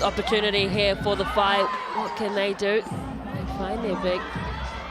Opportunity here for the Whai. What can they do? They find their big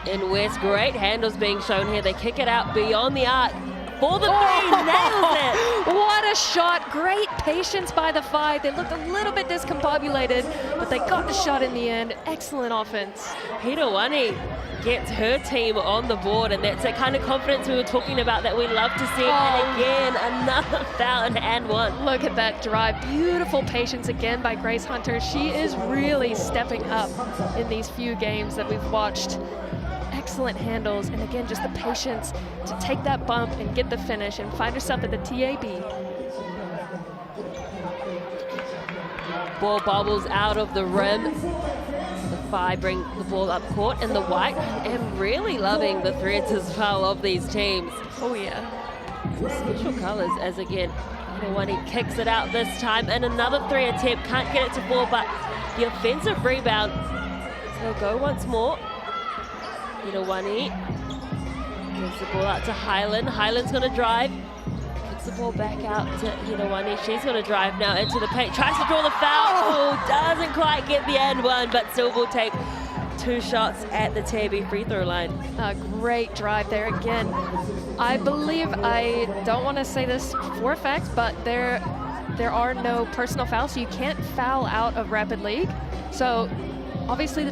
in West. Great handles being shown here. They kick it out beyond the arc for the three. Nails it. What a shot. Great patience by the Whai. They looked a little bit discombobulated, but they got the shot in the end. Excellent offense. Hirowani gets her team on the board, and that's that kind of confidence we were talking about that we love to see. And again, another foul and one. Look at that drive. Beautiful patience again by Grace Hunter. She is really stepping up in these few games that we've watched. Excellent handles, and again, just the patience to take that bump and get the finish and find herself at the TAB. Ball bobbles out of the rim. Whai bring the ball up court, and the White and really loving the threads as well of these teams. Oh yeah. Special colors as again, when he kicks it out this time, and another three attempt, can't get it to fall, but the offensive rebound. So go once more. Hirowani gives the ball out to Highland. Highland's gonna drive. Kicks the ball back out to Hirowani. She's gonna drive now into the paint. Tries to draw the foul. Oh, doesn't quite get the end one, but still will take two shots at the TAB free throw line. A great drive there again. I believe, I don't want to say this for a fact, but there are no personal fouls, so you can't foul out of Rapid League. So obviously the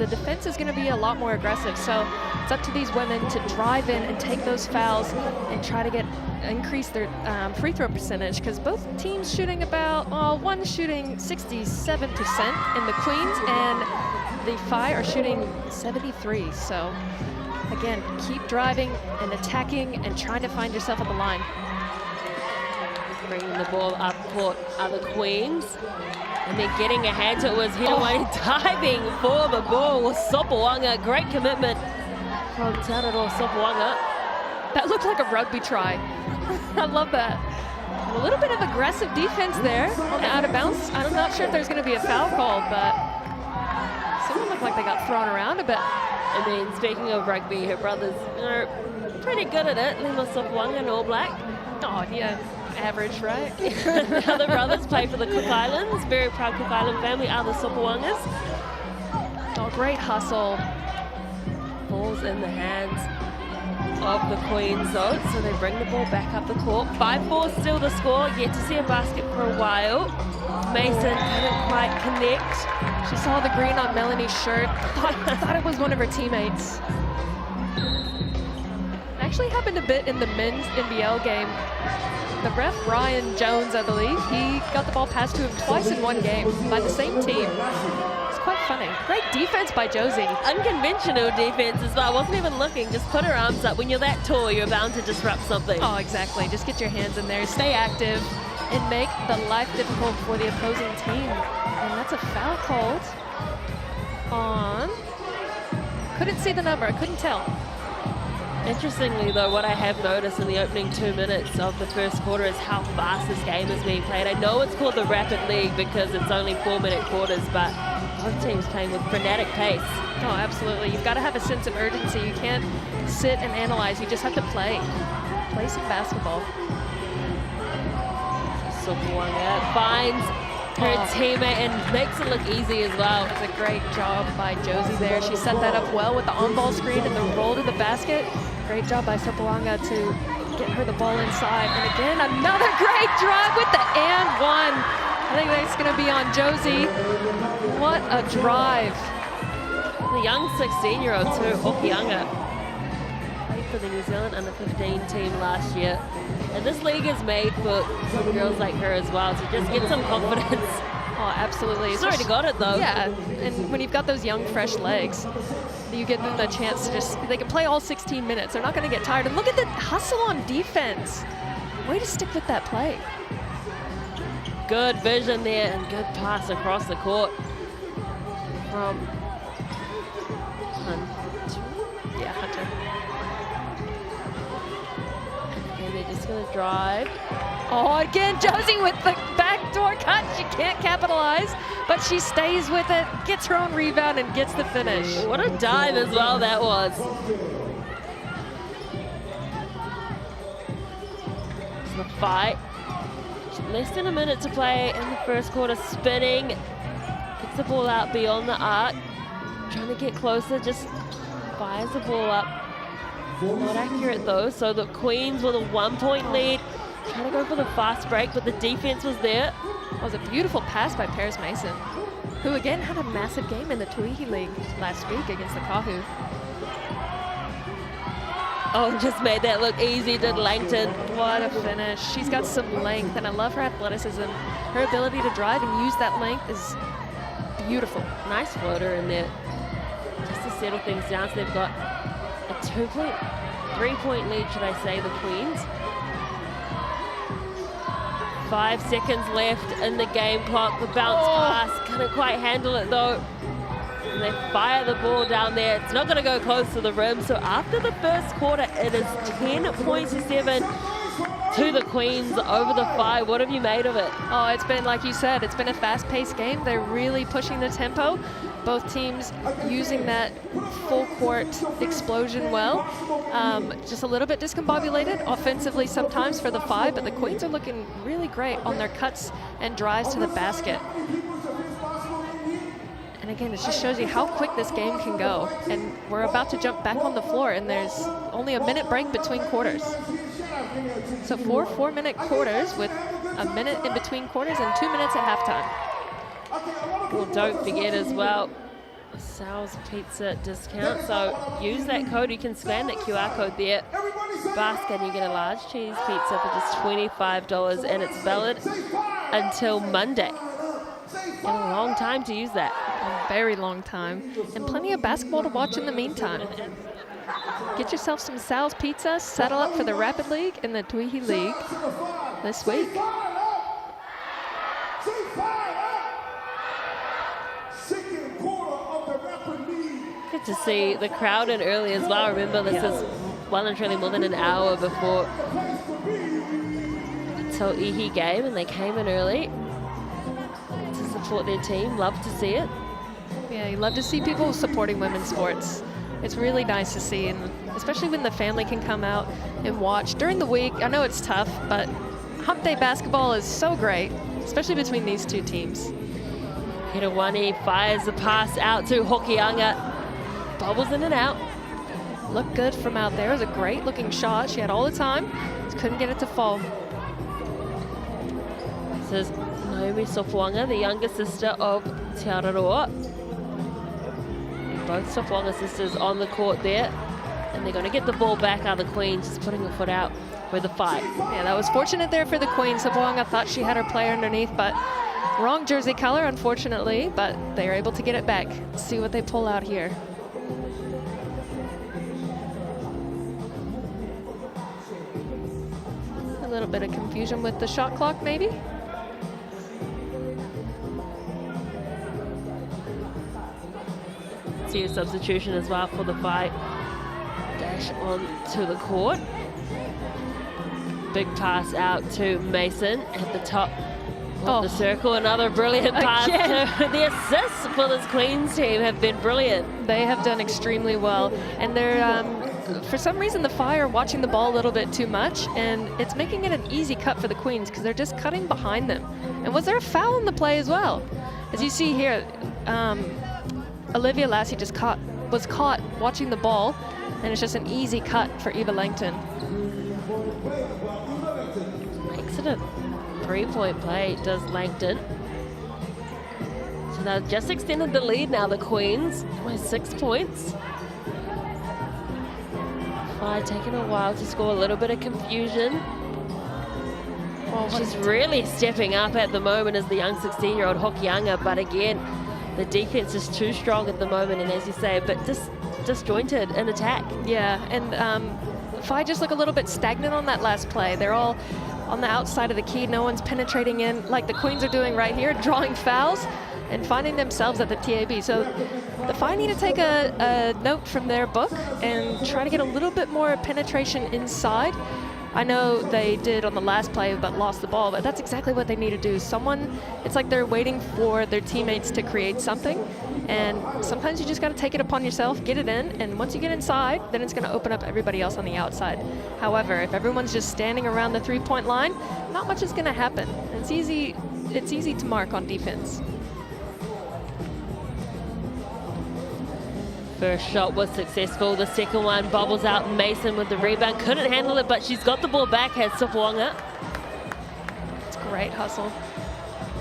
defense is going to be a lot more aggressive. So it's up to these women to drive in and take those fouls and try to increase their free throw percentage, because both teams shooting about, one shooting 67% in the Queens, and the Whai are shooting 73. So again, keep driving and attacking and trying to find yourself at the line. Bringing the ball up court are the Queens. And then getting a hand to it was Hirowani diving for the ball with Sopawanga. Great commitment from Tauihi Sopawanga. That looked like a rugby try. I love that. And a little bit of aggressive defense there on the out of bounds. I'm not sure if there's going to be a foul called, but someone looked like they got thrown around a bit. I mean, speaking of rugby, her brothers are pretty good at it. Lima Sopawanga and All Black. Oh, yeah. Average, right? The other brothers play for the Cook Islands. Very proud Cook Island family are the Sopawangas. Oh, great hustle. Ball's in the hands of the Queens though, so they bring the ball back up the court. 5-4 still the score. Yet to see a basket for a while. Mason didn't quite connect. She saw the green on Melanie's shirt. Thought it was one of her teammates. Actually happened a bit in the men's NBL game. The ref, Ryan Jones, I believe, he got the ball passed to him twice in one game by the same team. It's quite funny. Great defense by Josie. Unconventional defense as well. I wasn't even looking, just put her arms up. When you're that tall, you're bound to disrupt something. Oh, exactly. Just get your hands in there, stay active, and make the life difficult for the opposing team. And that's a foul called on... Couldn't see the number, I couldn't tell. Interestingly though, what I have noticed in the opening 2 minutes of the first quarter is how fast this game is being played. I know it's called the Rapid League because it's only 4-minute quarters, but both teams playing with frenetic pace. Oh, absolutely. You've got to have a sense of urgency. You can't sit and analyze. You just have to play. Play some basketball. Sopawanga finds her teammate and makes it look easy as well. It's a great job by Josie there. She set that up well with the on-ball screen and the roll to the basket. Great job by Sopawanga to get her the ball inside. And again, another great drive with the and one. I think that's going to be on Josie. What a drive. The young 16-year-old too, Hokianga, played for the New Zealand under-15 team last year. And this league is made for girls like her as well to just get some confidence. Oh, absolutely. She's already got it though. Yeah, and when you've got those young, fresh legs, you give them a chance to just, they can play all 16 minutes. They're not going to get tired. And look at the hustle on defense. Way to stick with that play. Good vision there and good pass across the court from Hunter. And they're just going to drive. Oh, again, Josie with the backdoor cut. She can't capitalize, but she stays with it, gets her own rebound, and gets the finish. What a dive as well that was. The fight. Less than a minute to play in the first quarter, spinning the ball out beyond the arc. Trying to get closer, just fires the ball up. Not accurate though, so the Queens with a 1-point lead. Trying to go for the fast break, but the defense was there. That was a beautiful pass by Paris Mason, who again had a massive game in the Tauihi League last week against the Kahu. Oh, just made that look easy, did Langton. What a finish. She's got some length, and I love her athleticism. Her ability to drive and use that length is beautiful. Nice floater in there, just to settle things down. So they've got a 3-point lead, should I say, the Queens. 5 seconds left in the game clock. The bounce pass, couldn't quite handle it though. And they fire the ball down there. It's not going to go close to the rim. So after the first quarter, it is 10 points to 7 to the Queens over the Whai. What have you made of it? Oh, it's been, like you said, it's been a fast-paced game. They're really pushing the tempo. Both teams using that full court explosion well. Just a little bit discombobulated offensively sometimes for the Whai, but the Queens are looking really great on their cuts and drives to the basket. And again, it just shows you how quick this game can go. And we're about to jump back on the floor, and there's only a minute break between quarters. So 4 4-minute quarters with a minute in between quarters and 2 minutes at halftime. Well, don't forget as well, Sal's Pizza discount. So use that code. You can scan that QR code there. Basket, and you get a large cheese pizza for just $25, and it's valid until Monday. In a long time to use that. A very long time. And plenty of basketball to watch in the meantime. Get yourself some Sal's Pizza, settle up for the Rapid League and the Tauihi League this week. Good to see the crowd in early as well. Remember, this is well and truly more than an hour before the Tauihi game, and they came in early to support their team. Love to see it. Yeah, you love to see people supporting women's sports. It's really nice to see, and especially when the family can come out and watch during the week. I know it's tough, but Hump Day basketball is so great, especially between these two teams. Hirowani fires the pass out to Hokianga. Bobbles in and out. Looked good from out there. It was a great looking shot. She had all the time. Just couldn't get it to fall. This is Naomi Sofuanga, the younger sister of Aotearoa. Both Sofuanga sisters on the court there. And they're going to get the ball back out of the Queens, just putting her foot out with the fight. Yeah, that was fortunate there for the Queens. Sofuanga thought she had her player underneath, but wrong jersey color, unfortunately. But they are able to get it back. Let's see what they pull out here. A little bit of confusion with the shot clock, maybe. See a substitution as well for the fight. Dash on to the court. Big pass out to Mason at the top of the circle. Another brilliant pass. The assists for this Queens team have been brilliant. They have done extremely well. And they're, for some reason, the Whai are watching the ball a little bit too much, and it's making it an easy cut for the Queens because they're just cutting behind them. And was there a foul in the play as well? As you see here, Olivia Lassie just was caught watching the ball, and it's just an easy cut for Eva Langton. Makes it a 3-point play, does Langton. So they've just extended the lead now, the Queens, by 6 points. Whai taking a while to score, a little bit of confusion. Well, she's really stepping up at the moment as the young 16-year-old Hokianga, but again, the defense is too strong at the moment, and as you say, but disjointed in attack. Yeah, and Whai just look a little bit stagnant on that last play. They're all on the outside of the key. No one's penetrating in like the Queens are doing right here, drawing fouls and finding themselves at the TAB. So the Whai need to take a note from their book and try to get a little bit more penetration inside. I know they did on the last play but lost the ball, but that's exactly what they need to do. It's like they're waiting for their teammates to create something, and sometimes you just got to take it upon yourself, get it in, and once you get inside, then it's going to open up everybody else on the outside. However, if everyone's just standing around the 3-point line, not much is going to happen. It's easy to mark on defense. First shot was successful. The second one bobbles out. Mason with the rebound. Couldn't handle it, but she's got the ball back, has Sopoaga. It's great hustle.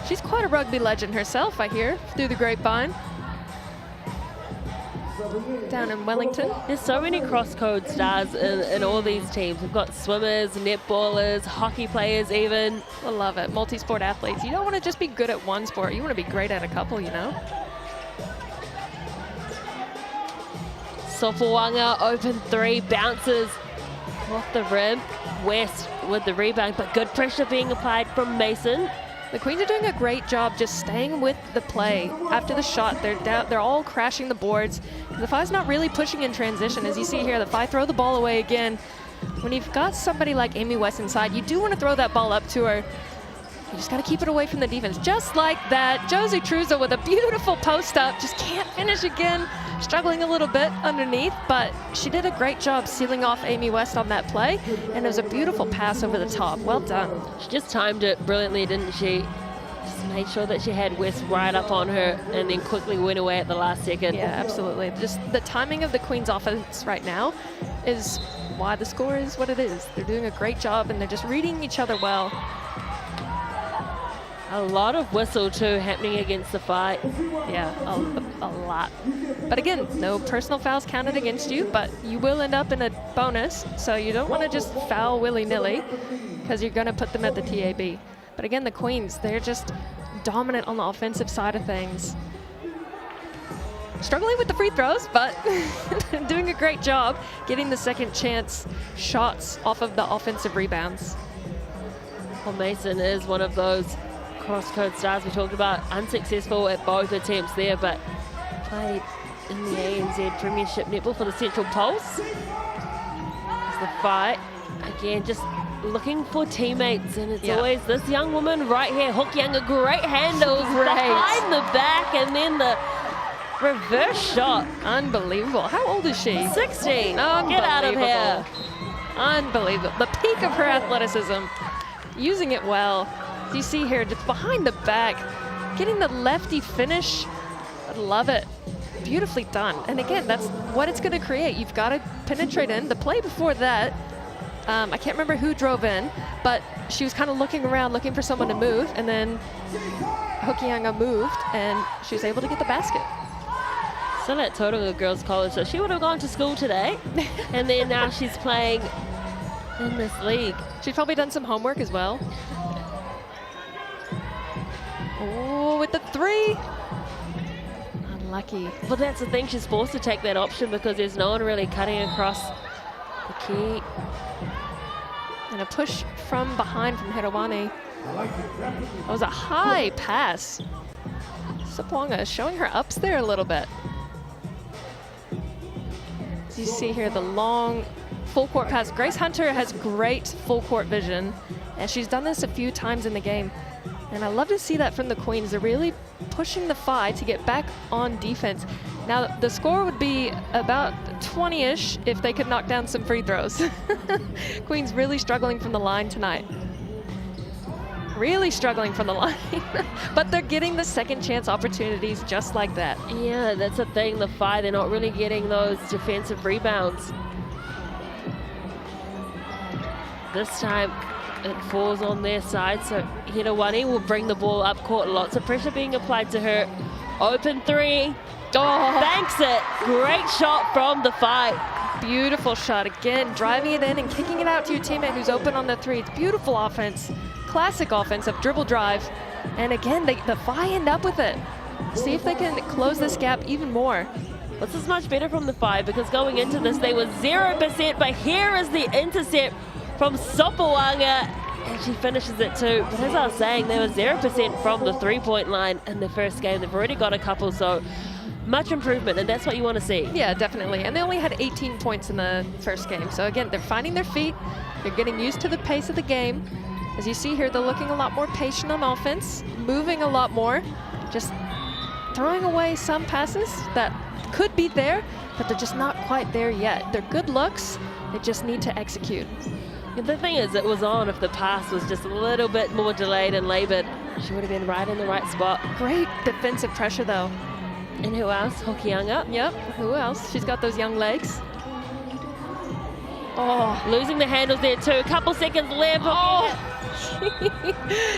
She's quite a rugby legend herself, I hear, through the grapevine. Down in Wellington. There's so many cross-code stars in all these teams. We've got swimmers, netballers, hockey players even. I love it. Multi-sport athletes. You don't want to just be good at one sport. You want to be great at a couple, you know? Sopoaga, open three, bounces off the rim. West with the rebound, but good pressure being applied from Mason. The Queens are doing a great job just staying with the play. After the shot, they're all crashing the boards. The Phi's not really pushing in transition. As you see here, the Phi throw the ball away again. When you've got somebody like Amy West inside, you do want to throw that ball up to her. You just got to keep it away from the defense. Just like that, Josie Truza with a beautiful post up. Just can't finish again. Struggling a little bit underneath, but she did a great job sealing off Amy West on that play, and it was a beautiful pass over the top. Well done. She just timed it brilliantly, didn't she? Just made sure that she had West right up on her and then quickly went away at the last second. Yeah, absolutely. Just the timing of the Queens offense right now is why the score is what it is. They're doing a great job, and they're just reading each other well. A lot of whistle too happening against the Phi. Yeah, a lot. But again, no personal fouls counted against you, but you will end up in a bonus, so you don't want to just foul willy-nilly because you're going to put them at the TAB. But again, the Queens, they're just dominant on the offensive side of things. Struggling with the free throws, but doing a great job getting the second chance shots off of the offensive rebounds. Well, Mason is one of those cross-code stars we talked about, unsuccessful at both attempts there, but played in the ANZ Premiership Netball for the Central Pulse. As the Phi, again, just looking for teammates, and it's always this young woman right here, Hook Younger, great handles, behind the back, and then the reverse shot. Unbelievable. How old is she? 16. Oh, get out of here. Unbelievable. The peak of her athleticism. Using it well. You see here, just behind the back, getting the lefty finish. I love it. Beautifully done. And again, that's what it's going to create. You've got to penetrate in. The play before that, I can't remember who drove in, but she was kind of looking around, looking for someone to move, and then Hokianga moved, and she was able to get the basket. Still at Tauranga Girls College, so she would have gone to school today, and then now she's playing in this league. She's probably done some homework as well. Oh, with the three. Unlucky. But that's the thing, she's forced to take that option because there's no one really cutting across the key. And a push from behind from Hirawani. That was a high pass. Sopoaga showing her ups there a little bit. As you see here, the long full court pass. Grace Hunter has great full court vision, and she's done this a few times in the game. And I love to see that from the Queens. They're really pushing the Phi to get back on defense. Now, the score would be about 20-ish if they could knock down some free throws. Queens really struggling from the line tonight. Really struggling from the line. But they're getting the second chance opportunities just like that. Yeah, that's the thing. The Phi, they're not really getting those defensive rebounds. This time, it falls on their side, so Hirawani will bring the ball up court. Lots of pressure being applied to her. Open three. Oh, banks it. Great shot from the Phi. Beautiful shot again, driving it in and kicking it out to your teammate who's open on the three. It's beautiful offense, classic offense of dribble drive. And again, the Phi end up with it. See if they can close this gap even more. This is much better from the Phi because going into this, they were 0%, but here is the intercept from Sopoaga, and she finishes it too. But as I was saying, they were 0% from the three-point line in the first game. They've already got a couple, so much improvement, and that's what you want to see. Yeah, definitely. And they only had 18 points in the first game. So again, they're finding their feet. They're getting used to the pace of the game. As you see here, they're looking a lot more patient on offense, moving a lot more, just throwing away some passes that could be there, but they're just not quite there yet. They're good looks. They just need to execute. The thing is, it was on if the pass was just a little bit more delayed and labored. She would have been right in the right spot. Great defensive pressure, though. And who else? Hokianga. Yep, who else? She's got those young legs. Oh, Losing the handles there too. A couple seconds left. oh.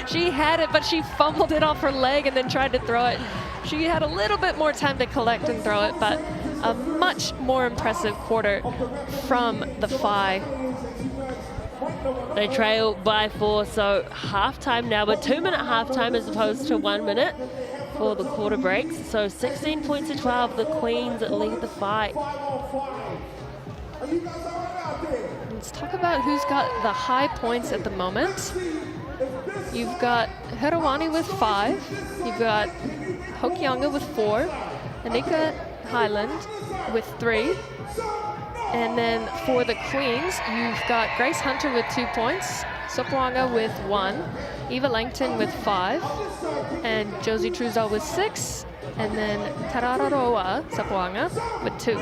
She had it, but she fumbled it off her leg and then tried to throw it. She had a little bit more time to collect and throw it, but a much more impressive quarter from the Whai. They trail by 4, so halftime now, but 2-minute halftime as opposed to 1 minute for the quarter breaks. So 16 points to 12, the Queens lead the fight. Let's talk about who's got the high points at the moment. You've got Herowani with 5. You've got Hokianga with 4. Anika Highland with 3. And then for the Queens, you've got Grace Hunter with 2 points, Sopoanga with 1, Eva Langton with 5, and Josie Truesdale with 6, and then Tarararoa Sopoanga with 2.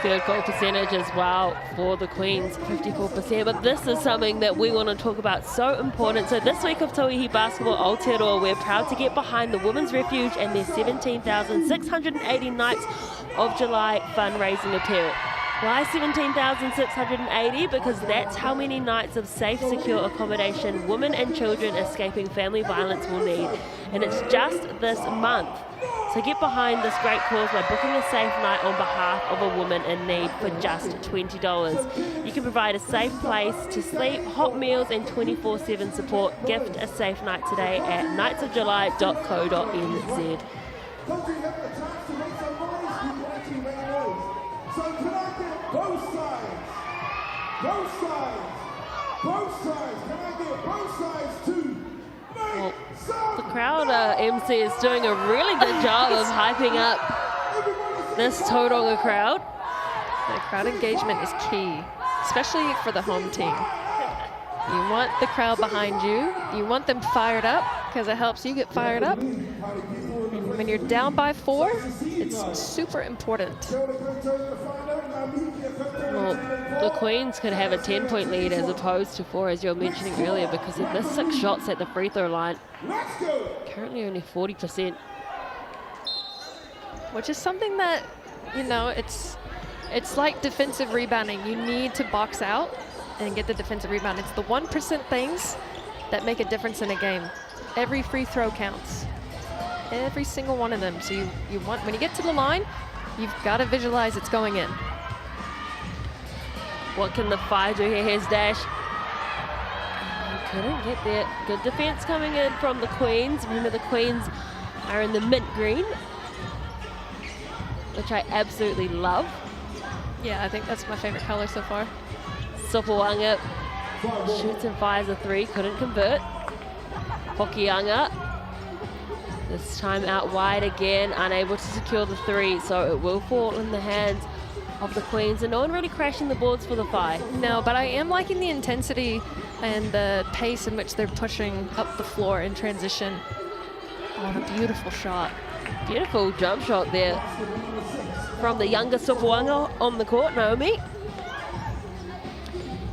Field goal percentage as well for the Queens, 54%. But this is something that we want to talk about, so important. So this week of Tauihi Basketball Aotearoa, we're proud to get behind the Women's Refuge and their 17,680 Nights of July fundraising appeal. Why 17,680? Because that's how many nights of safe, secure accommodation women and children escaping family violence will need. And it's just this month. So get behind this great cause by booking a safe night on behalf of a woman in need for just $20. You can provide a safe place to sleep, hot meals and 24/7 support. Gift a safe night today at nightsofjuly.co.nz. Well, the crowd MC is doing a really good job of hyping up this Tauranga crowd. The crowd engagement is key, especially for the home team. You want the crowd behind you. You want them fired up because it helps you get fired up. And when you're down by 4, it's super important. Well, the Queens could have a 10-point lead as opposed to 4, as you were mentioning earlier, because of the 6 shots at the free throw line. Currently only 40%. Which is something that, you know, it's like defensive rebounding. You need to box out and get the defensive rebound. It's the 1% things that make a difference in a game. Every free throw counts. Every single one of them. So you want, when you get to the line, you've got to visualize it's going in. What can the Whai do here? Here's Dash. Couldn't get there. Good defense coming in from the Queens. Remember, the Queens are in the mint green, which I absolutely love. Yeah, I think that's my favorite color so far. Sopoanga shoots and fires a 3, couldn't convert. Hokianga, this time out wide again, unable to secure the 3, so it will fall in the hands of the Queens, and no one really crashing the boards for the Whai. No, but I am liking the intensity and the pace in which they're pushing up the floor in transition. What a beautiful shot. Beautiful jump shot there from the younger Sopoanga on the court, Naomi.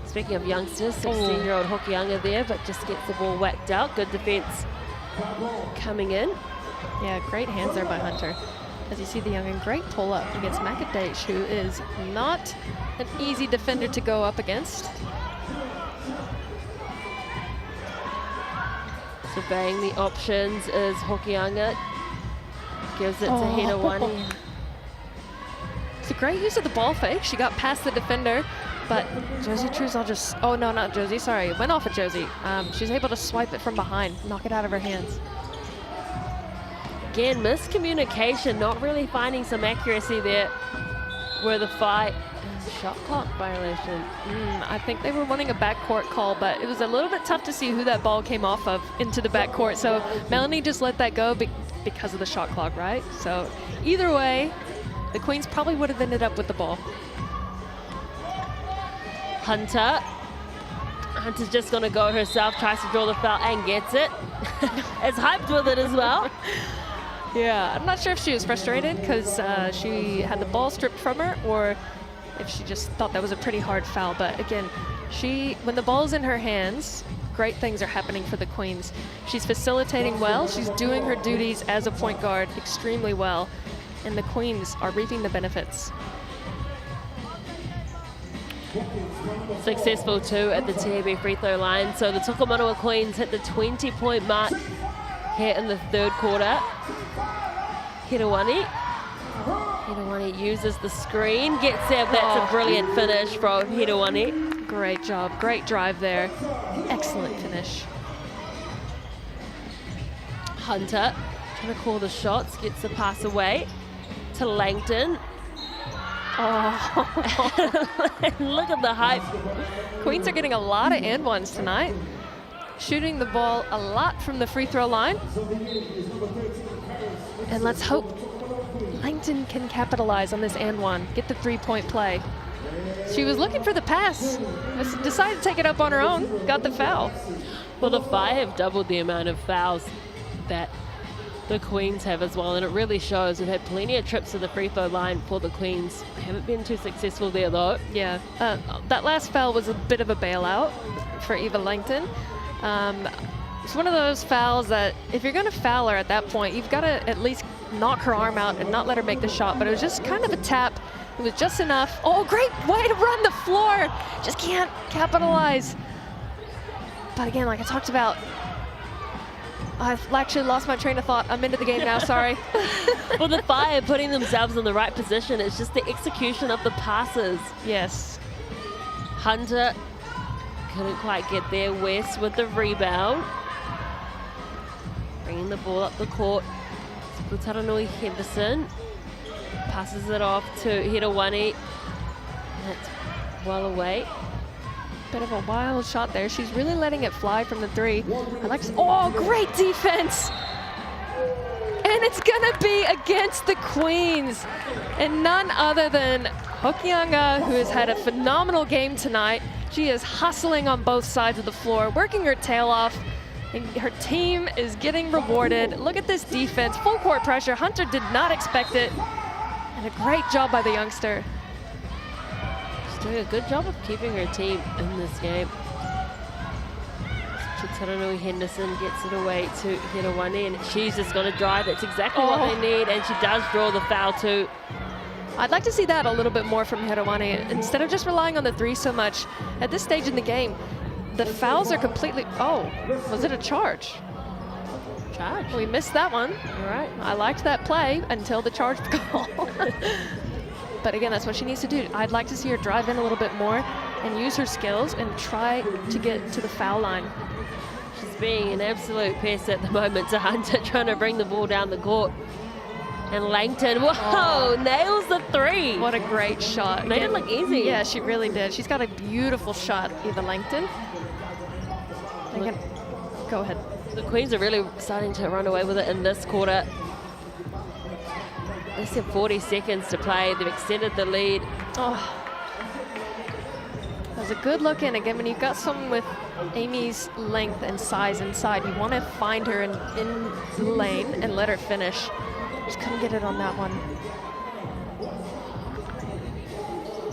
Speaking of youngsters, 16-year-old Hokianga there, but just gets the ball whacked out. Good defense coming in. Yeah, great hands there by Hunter. As you see the young and great pull up against Makadash, who is not an easy defender to go up against. Surveying the options is Hokianga. Gives it to Hedawani. It's a great use of the ball fake. She got past the defender, but Josie Truesdale just, oh no, not Josie, sorry. It went off of Josie. She's able to swipe it from behind, knock it out of her hands. Again, miscommunication, not really finding some accuracy there where the fight. Shot clock violation. I think they were wanting a backcourt call, but it was a little bit tough to see who that ball came off of into the backcourt. So Melanie just let that go because of the shot clock, right? So either way, the Queens probably would have ended up with the ball. Hunter's just going to go herself, tries to draw the foul and gets it. Is hyped with it as well. Yeah, I'm not sure if she was frustrated because she had the ball stripped from her or if she just thought that was a pretty hard foul. But again, when the ball's in her hands, great things are happening for the Queens. She's facilitating well. She's doing her duties as a point guard extremely well. And the Queens are reaping the benefits. Successful too at the TAB free throw line. So the Tokomanawa Queens hit the 20-point mark here in the third quarter. Hirowani uses the screen, gets there. That's a brilliant finish from Hirowani. Great job, great drive there. Excellent finish. Hunter trying to call the shots, gets the pass away to Langton. Look at the hype. Queens are getting a lot of and ones tonight. Shooting the ball a lot from the free throw line. And let's hope Langton can capitalize on this and one, get the 3-point play. She was looking for the pass, decided to take it up on her own, got the foul. Well, the Whai have doubled the amount of fouls that the Queens have as well, and it really shows. We've had plenty of trips to the free throw line for the Queens. Haven't been too successful there though. Yeah, that last foul was a bit of a bailout for Eva Langton. It's one of those fouls that if you're going to foul her at that point, you've got to at least knock her arm out and not let her make the shot. But it was just kind of a tap. It was just enough. Oh, great way to run the floor. Just can't capitalize. But again, like I talked about, I've actually lost my train of thought. I'm into the game now, sorry. Well, the Whai are putting themselves in the right position. It's just the execution of the passes. Yes. Hunter couldn't quite get there. West with the rebound. Bringing the ball up the court. Taranui Henderson passes it off to Hirowani. That's well away. Bit of a wild shot there. She's really letting it fly from the three. Oh, great defense. And it's gonna be against the Queens. And none other than Hokianga, who has had a phenomenal game tonight. She is hustling on both sides of the floor, working her tail off. And her team is getting rewarded. Look at this defense, full court pressure. Hunter did not expect it. And a great job by the youngster. She's doing a good job of keeping her team in this game. Taranui Henderson gets it away to Hirowani, and she's just going to drive. That's exactly what they need, and she does draw the foul too. I'd like to see that a little bit more from Hirowani. Instead of just relying on the three so much, at this stage in the game, the fouls are completely, was it a charge? Charge. We missed that one. All right. I liked that play until the charge call. But again, that's what she needs to do. I'd like to see her drive in a little bit more and use her skills and try to get to the foul line. She's being an absolute pest at the moment to Hunter, trying to bring the ball down the court. And Langton, nails the three. What a great shot. Made it look easy. Yeah, she really did. She's got a beautiful shot, Eva Langton. Go ahead. The Queens are really starting to run away with it in this quarter. Less than 40 seconds to play. They've extended the lead. Oh, that was a good look in. Again, when you've got someone with Amy's length and size inside, you want to find her in the lane and let her finish. Just couldn't get it on that one.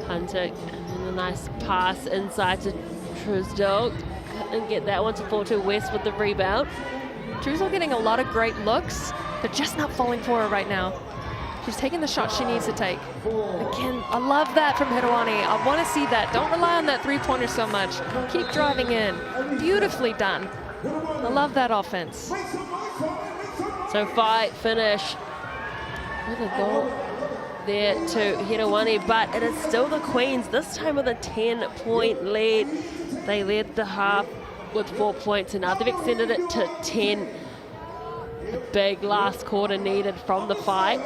Hunter, and then a nice pass inside to Truesdale. And get that one to fall to West with the rebound. Truesdale getting a lot of great looks. They're just not falling for her right now. She's taking the shot she needs to take. Again, I love that from Hirowani. I want to see that. Don't rely on that three-pointer so much. Keep driving in. Beautifully done. I love that offense. So Whai finish with a goal there to Hirowani, but it is still the Queens, this time with a 10-point lead. They led the half with 4 points, and now they've extended it to 10. A big last quarter needed from the Whai.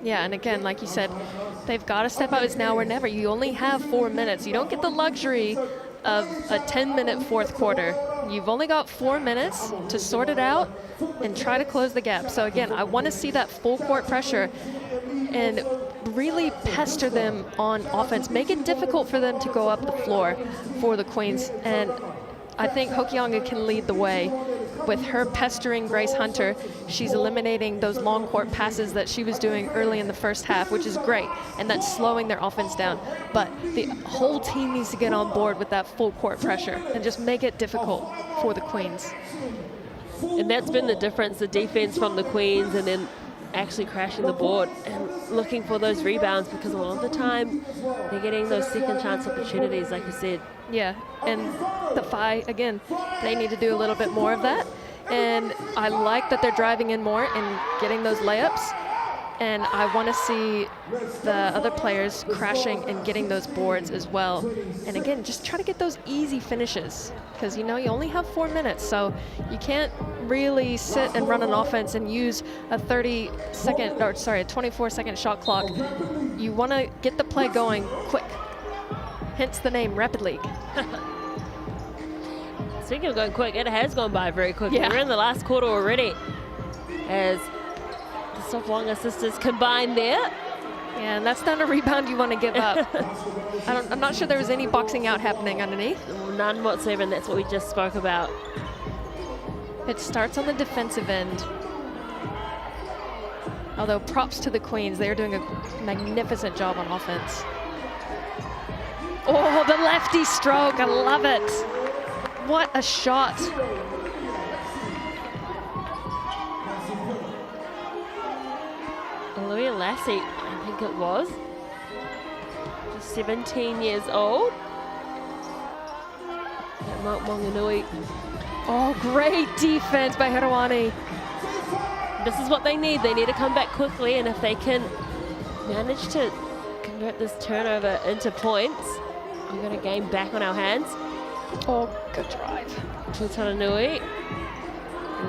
Yeah, and again, like you said, they've got to step up. It's now or never. You only have 4 minutes. You don't get the luxury of a 10-minute fourth quarter. You've only got 4 minutes to sort it out and try to close the gap. So again, I want to see that full court pressure and really pester them on offense. Make it difficult for them to go up the floor for the Queens. And I think Hokianga can lead the way with her pestering Grace Hunter, she's eliminating those long court passes that she was doing early in the first half, which is great, and that's slowing their offense down. But the whole team needs to get on board with that full court pressure and just make it difficult for the Queens. And that's been the difference, the defense from the Queens, and then actually crashing the board and looking for those rebounds, because a lot of the time they're getting those second chance opportunities, like you said. Yeah, and the Whai, again, they need to do a little bit more of that. And I like that they're driving in more and getting those layups. And I want to see the other players crashing and getting those boards as well. And again, just try to get those easy finishes, because you know you only have 4 minutes, so you can't really sit and run an offense and use a 24-second shot clock. You want to get the play going quick. Hence the name Rapid League. Speaking of going quick, it has gone by very quickly. Yeah. We're in the last quarter already, as the Tokomanawa sisters combine there. Yeah, and that's not a rebound you want to give up. I'm not sure there was any boxing out happening underneath. None whatsoever, and that's what we just spoke about. It starts on the defensive end. Although props to the Queens, they're doing a magnificent job on offense. Oh, the lefty stroke, I love it. What a shot. Olivia Lassie, I think it was. Just 17 years old. Mark Monganui. Oh, great defense by Hirowani. This is what they need. They need to come back quickly, and if they can manage to convert this turnover into points, we're going to gain back on our hands. Oh, good drive. Tutananui.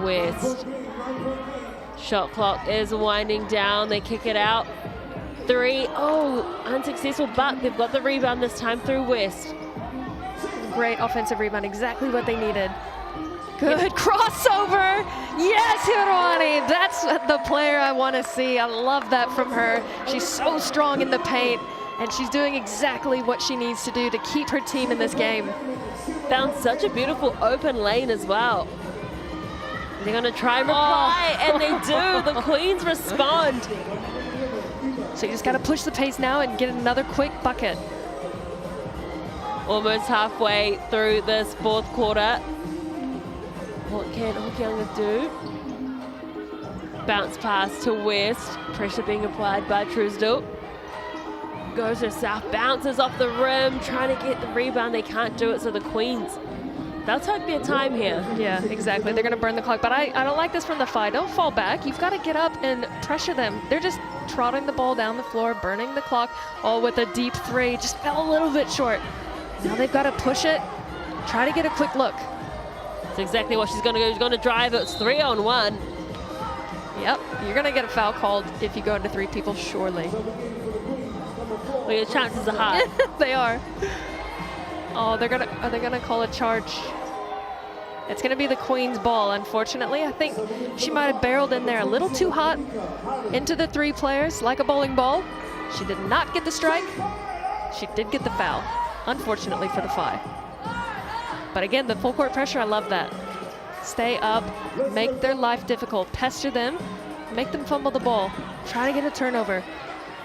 West. Shot clock is winding down. They kick it out. 3. Oh, unsuccessful, but they've got the rebound this time through West. Great offensive rebound, exactly what they needed. Good crossover. Yes, Hirowani. That's the player I want to see. I love that from her. She's so strong in the paint, and she's doing exactly what she needs to do to keep her team in this game. Found such a beautiful open lane as well. They're going to try and reply, and they do. The Queens respond. So you just got to push the pace now and get another quick bucket. Almost halfway through this fourth quarter. What can Hokianga do? Bounce pass to West. Pressure being applied by Truesdale. Goes to South, bounces off the rim, trying to get the rebound. They can't do it, so the Queens, they'll take their time here. Yeah, exactly. They're going to burn the clock. But I don't like this from the Whai. Don't fall back. You've got to get up and pressure them. They're just trotting the ball down the floor, burning the clock, all with a deep 3. Just fell a little bit short. Now they've got to push it, try to get a quick look. That's exactly what she's going to do. She's going to drive it. It's 3-on-1. Yep, you're going to get a foul called if you go into 3 people, surely. Well, your chances are high. They are. Oh, are they gonna call a charge? It's gonna be the Queen's ball, unfortunately. I think she might have barreled in there a little too hot into the 3 players, like a bowling ball. She did not get the strike. She did get the foul, unfortunately for the Whai. But again, the full court pressure, I love that. Stay up, make their life difficult, pester them, make them fumble the ball, try to get a turnover.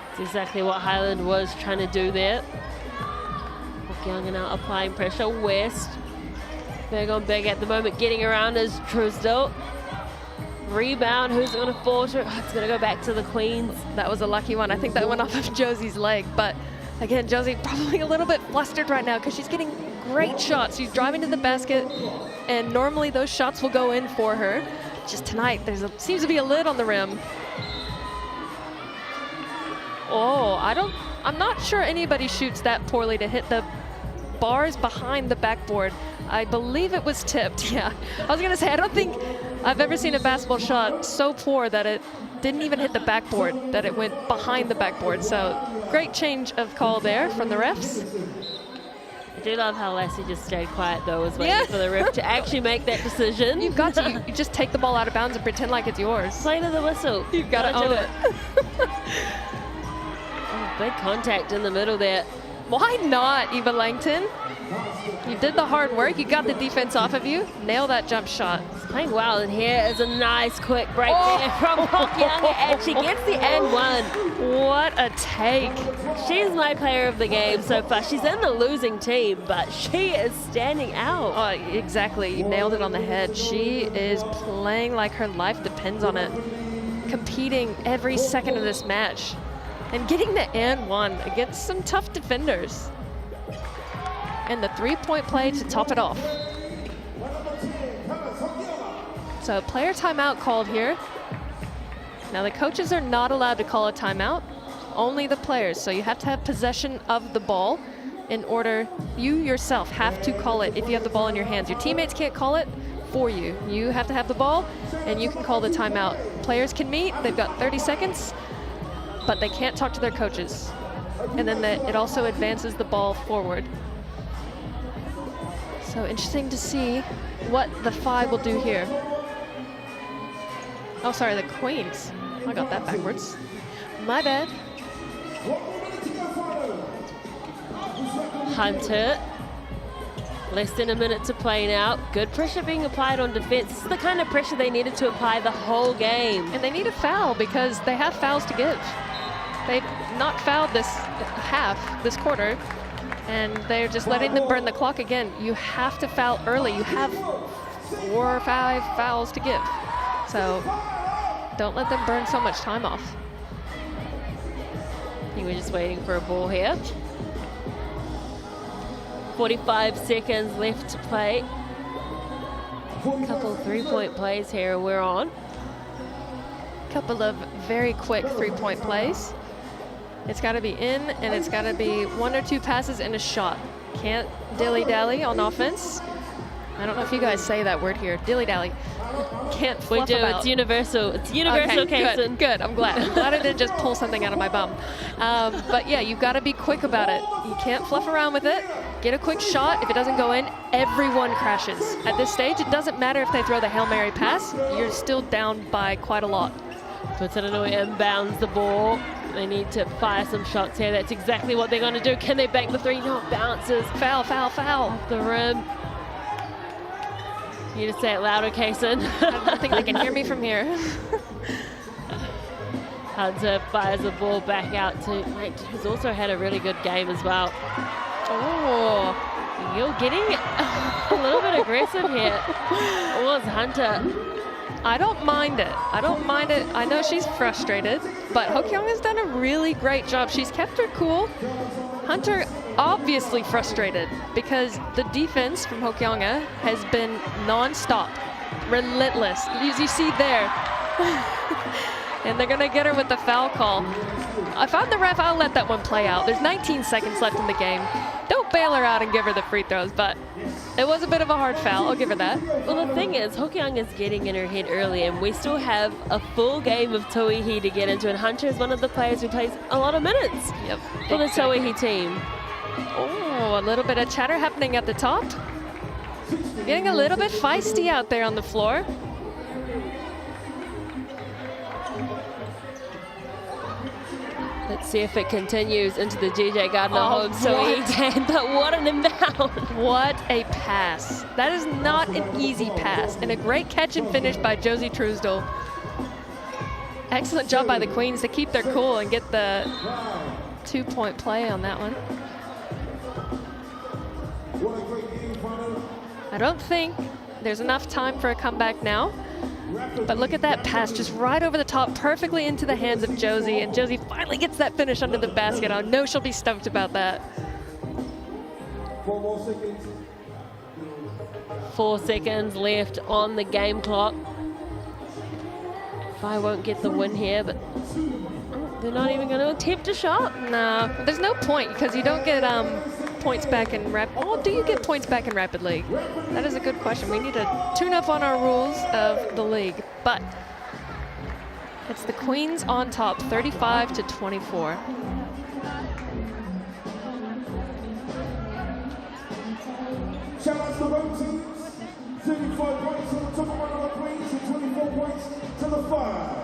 That's exactly what Highland was trying to do there. Hokianga now applying pressure. West, big on big at the moment. Getting around is Truesdale. Rebound, who's going to fall to? Oh, it's going to go back to the Queens. That was a lucky one. I think that went off of Josie's leg. But again, Josie probably a little bit flustered right now because she's getting great shots. She's driving to the basket, and normally those shots will go in for her. Just tonight, seems to be a lid on the rim. Oh, I'm not sure anybody shoots that poorly to hit the bars behind the backboard. I believe it was tipped, yeah. I was gonna say, I don't think I've ever seen a basketball shot so poor that it didn't even hit the backboard, that it went behind the backboard. So great change of call there from the refs. I do love how Lassie just stayed quiet though, was waiting for the ref to actually make that decision. You've got to, you just take the ball out of bounds and pretend like it's yours. Play to the whistle. You've got to own it. Big contact in the middle there. Why not, Eva Langton? You did the hard work. You got the defense off of you. Nail that jump shot. He's playing well, and here is a nice quick break there from Hokianga, and she gets the and one. What a take. She's my player of the game so far. She's in the losing team, but she is standing out. Oh, exactly. You nailed it on the head. She is playing like her life depends on it. Competing every second of this match. And getting the and one against some tough defenders. And the three-point play to top it off. So player timeout called here. Now the coaches are not allowed to call a timeout, only the players. So you have to have possession of the ball in order, you yourself have to call it if you have the ball in your hands. Your teammates can't call it for you. You have to have the ball and you can call the timeout. Players can meet, they've got 30 seconds, but they can't talk to their coaches. And then it also advances the ball forward. So interesting to see what the Whai will do here. Oh, sorry, the Queens. I got that backwards. My bad. Hunter. Less than a minute to play now. Good pressure being applied on defense. This is the kind of pressure they needed to apply the whole game. And they need a foul because they have fouls to give. They've not fouled this half, this quarter, and they're just letting them burn the clock again. You have to foul early. You have 4 or 5 fouls to give. So don't let them burn so much time off. I think we're just waiting for a ball here. 45 seconds left to play. A couple three-point plays here we're on. Couple of very quick three-point plays. It's got to be in, and it's got to be 1 or 2 passes and a shot. Can't dilly-dally on offense. I don't know if you guys say that word here, dilly-dally. Can't fluff We do, about. it's universal. It's universal, okay, Kason. good, I'm glad. I'm glad I didn't just pull something out of my bum. But yeah, you've got to be quick about it. You can't fluff around with it. Get a quick shot. If it doesn't go in, everyone crashes. At this stage, it doesn't matter if they throw the Hail Mary pass. You're still down by quite a lot. Tokomanawa inbounds the ball. They need to fire some shots here. That's exactly what they're going to do. Can they bank the 3? No, it bounces. Foul, foul, foul. Off the rim. You need to say it louder, Kason. I don't think they can hear me from here. Hunter fires the ball back out to Mate, who's also had a really good game as well. Oh, you're getting a little bit aggressive here. It was Hunter. I don't mind it. I don't mind it. I know she's frustrated, but Hokianga's done a really great job. She's kept her cool. Hunter obviously frustrated because the defense from Hokianga has been non-stop, relentless. As you see there. And they're gonna get her with the foul call. If I'm the ref, I'll let that one play out. There's 19 seconds left in the game. Don't bail her out and give her the free throws, but it was a bit of a hard foul. I'll give her that. Well, the thing is, Hokianga is getting in her head early, and we still have a full game of Tauihi to get into, and Hunter is one of the players who plays a lot of minutes for the Tauihi team. Oh, a little bit of chatter happening at the top. Getting a little bit feisty out there on the floor. Let's see if it continues into the GJ Gardner home so he can, but what an inbound. What a pass. That is not an easy pass, and a great catch and finish by Josie Truesdell. Excellent job by the Queens to keep their cool and get the 2-point play on that one. I don't think there's enough time for a comeback now. But look at that pass, just right over the top, perfectly into the hands of Josie. And Josie finally gets that finish under the basket. I know she'll be stoked about that. 4 seconds left on the game clock. Whai won't get the win here, but they're not even going to attempt a shot. No, there's no point because you don't get points back in do you get points back in Rapid League? That is a good question. We need to tune up on our rules of the league, but it's the Queens on top, 35-24. Shout out to the home teams, 35 points to the Tokomanawa Queens and 24 points to the Whai.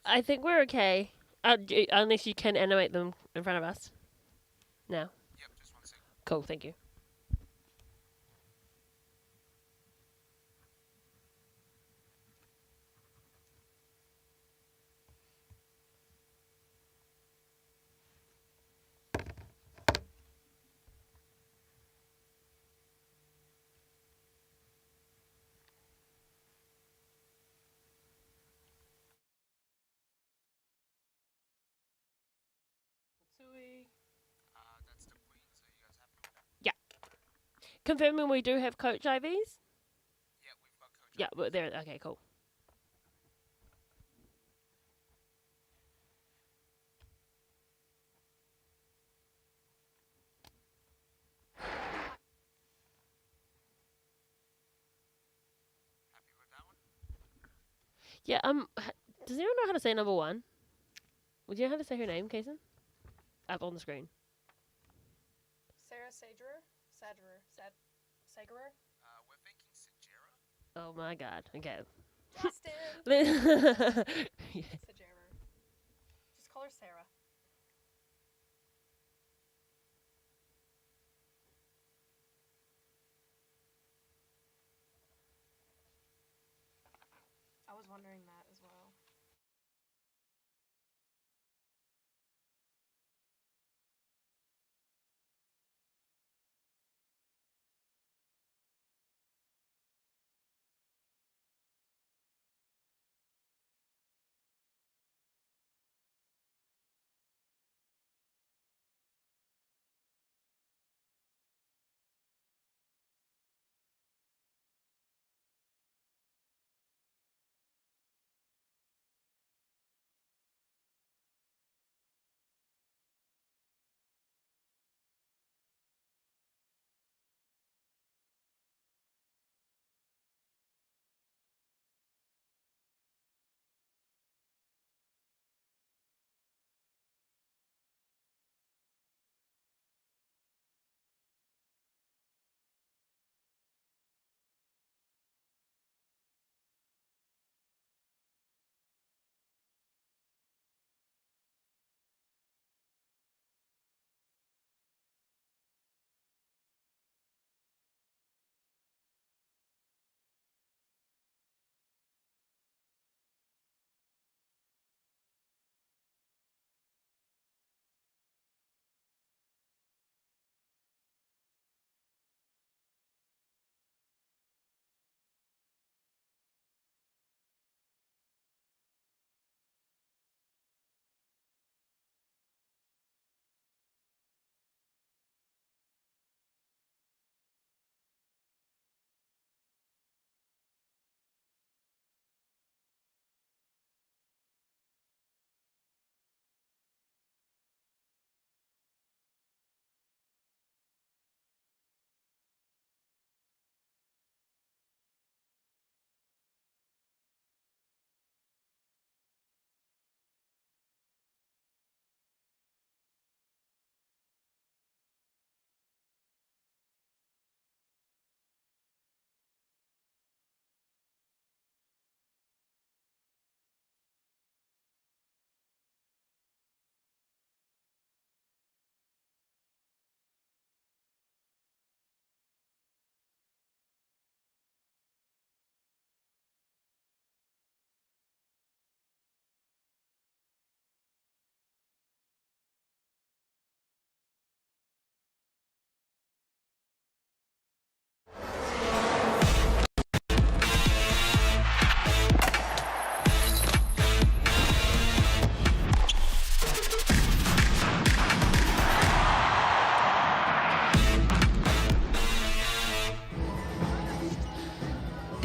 I think we're okay. Unless you can animate them in front of us. Now. Yep, just 1 second. Cool, thank you. That's the queen, so you guys happy with that? Confirming we do have coach IVs? Yeah, we've got coach. Yeah, but there. Okay, cool. Happy with that one? Yeah, does anyone know how to say number 1? Would you know how to say her name, Kaysen? Up on the screen. Sarah Sagerer? Sagerer? We're thinking Sajera. Oh my god. Okay. Justin! Yeah. Sagerer. Just call her Sarah. I was wondering that as well.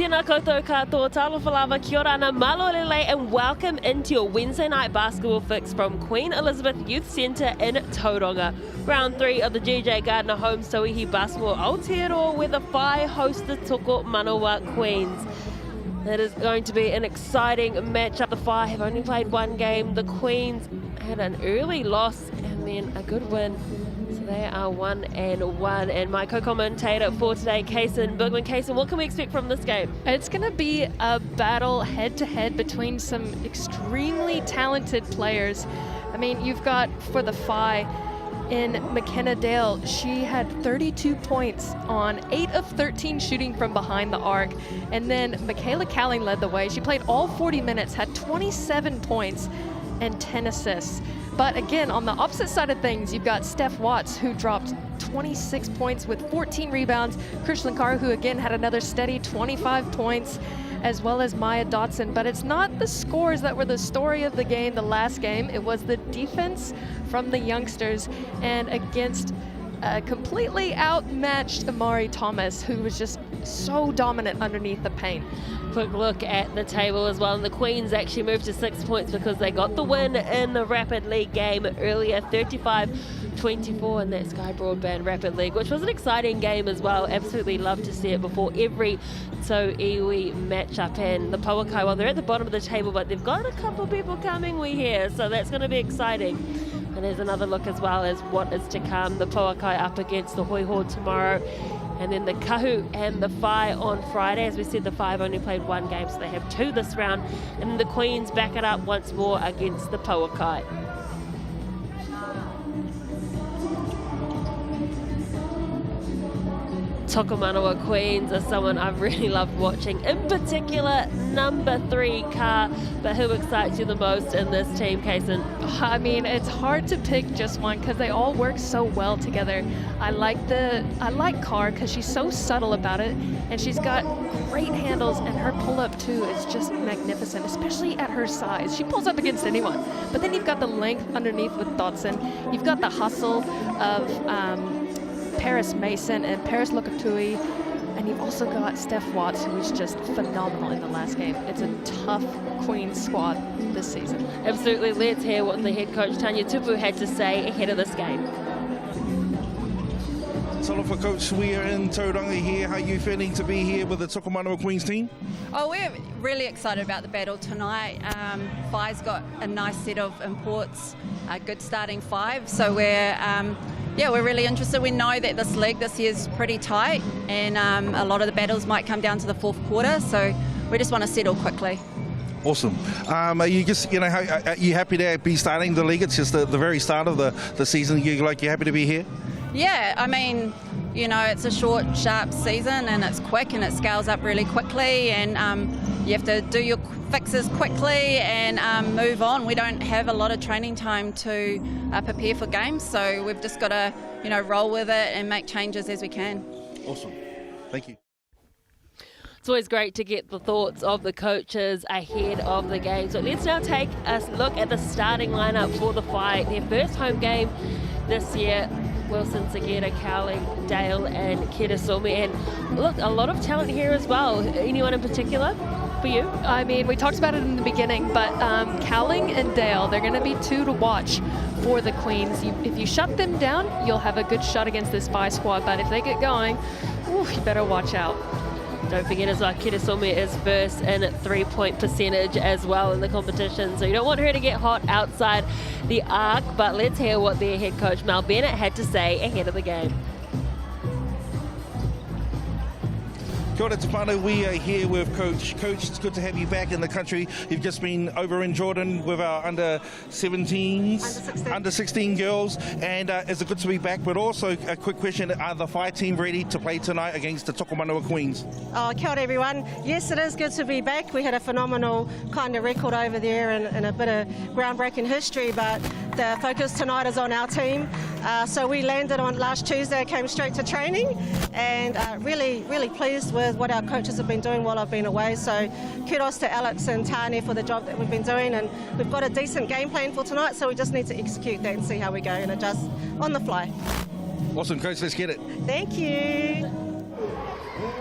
Tēnā koutou katoa, talawhalawa, kia ora ana, malo lele, and welcome into your Wednesday night basketball fix from Queen Elizabeth Youth Centre in Tauranga. Round 3 of the GJ Gardner Homes Tauihi Basketball Aotearoa, where the Whai host the Tokomanawa Queens. It is going to be an exciting matchup. The Whai have only played one game. The Queens had an early loss in been a good win. So they are 1-1. And my co-commentator for today, Kaysen Bergman. Kaysen, what can we expect from this game? It's going to be a battle head-to-head between some extremely talented players. I mean, you've got for the Whai in McKenna Dale, she had 32 points on 8 of 13 shooting from behind the arc. And then Michaela Cowling led the way. She played all 40 minutes, had 27 points and 10 assists. But again, on the opposite side of things, you've got Steph Watts, who dropped 26 points with 14 rebounds. Krish Lankar, who again had another steady 25 points, as well as Maya Dotson. But it's not the scores that were the story of the game, the last game. It was the defense from the youngsters, and against a completely outmatched Amari Thomas, who was just so dominant underneath the paint. Quick look at the table as well, and the Queens actually moved to 6 points because they got the win in the Rapid League game earlier, 35-24 in that Sky Broadband Rapid League, which was an exciting game as well. Absolutely love to see it before every Tauihi matchup. And the Pauakai, well, they're at the bottom of the table, but they've got a couple people coming, we hear, so that's going to be exciting. And there's another look as well as what is to come. The Pauakai up against the Hoi Hor tomorrow. And then the Kahu and the Whai on Friday. As we said, the Whai have only played one game, so they have 2 this round. And then the Queens back it up once more against the Pauakai. Tokomanawa Queens are someone I've really loved watching, in particular number 3 Ka, but who excites you the most in this team, Kaysen? I mean, it's hard to pick just one because they all work so well together. I like Car because she's so subtle about it, and she's got great handles, and her pull-up too is just magnificent, especially at her size. She pulls up against anyone. But then you've got the length underneath with Dotson. You've got the hustle of Paris Mason and Paris Lokatui, and you've also got Steph Watts, who was just phenomenal in the last game. It's a tough Queens squad this season. Absolutely. Let's hear what the head coach Tanya Tupu had to say ahead of this game. Talofa Coach, we are in Tauranga here. How are you feeling to be here with the Tokomanawa Queens team? Oh, we're really excited about the battle tonight. Whai's got a nice set of imports, a good starting 5, so we're really interested. We know that this league this year is pretty tight, and a lot of the battles might come down to the 4th quarter, so we just want to settle quickly. Awesome. Are you just, are you happy to be starting the league? It's just the very start of the season. You're happy to be here? Yeah, I mean, it's a short, sharp season, and it's quick, and it scales up really quickly, and you have to do your fixes quickly and move on. We don't have a lot of training time to prepare for games, so we've just got to, roll with it and make changes as we can. Awesome. Thank you. It's always great to get the thoughts of the coaches ahead of the game. So let's now take a look at the starting lineup for the Whai. Their first home game this year. Wilson, Sageta, Cowling, Dale and Kitasumi. And look, a lot of talent here as well. Anyone in particular for you? I mean, we talked about it in the beginning, but Cowling and Dale, they're going to be 2 to watch for the Queens. If you shut them down, you'll have a good shot against this Whai squad, but if they get going, you better watch out. Don't forget as well, Kitasumi is first in 3-point percentage as well in the competition. So you don't want her to get hot outside the arc, but let's hear what their head coach Mel Bennett had to say ahead of the game. Kia ora te whānau, we are here with Coach. Coach, it's good to have you back in the country. You've just been over in Jordan with our under 16 girls, and is it good to be back? But also a quick question, are the Whai team ready to play tonight against the Tokomanawa Queens? Oh, kia ora everyone. Yes, it is good to be back. We had a phenomenal kind of record over there and a bit of groundbreaking history, but the focus tonight is on our team. So we landed on last Tuesday, came straight to training, and really, really pleased with what our coaches have been doing while I've been away. So kudos to Alex and Tane for the job that we've been doing, and we've got a decent game plan for tonight, so we just need to execute that and see how we go and adjust on the fly. Awesome, Coach, let's get it. Thank you.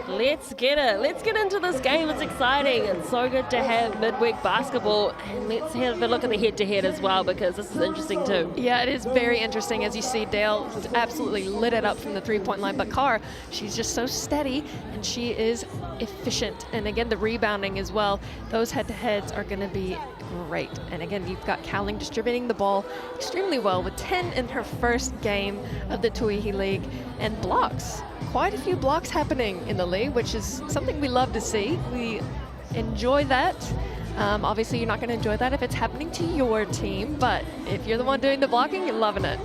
Let's get it. Let's get into this game. It's exciting. It's so good to have midweek basketball. And let's have a look at the head-to-head as well, because this is interesting too. Yeah, it is very interesting. As you see, Dale absolutely lit it up from the three-point line. But Carr, she's just so steady, and she is efficient. And again, the rebounding as well. Those head-to-heads are going to be great. And again, you've got Cowling distributing the ball extremely well with 10 in her first game of the Tauihi League. And blocks. Quite a few blocks happening in the league, which is something we love to see. We enjoy that. Obviously, you're not going to enjoy that if it's happening to your team, but if you're the one doing the blocking, you're loving it.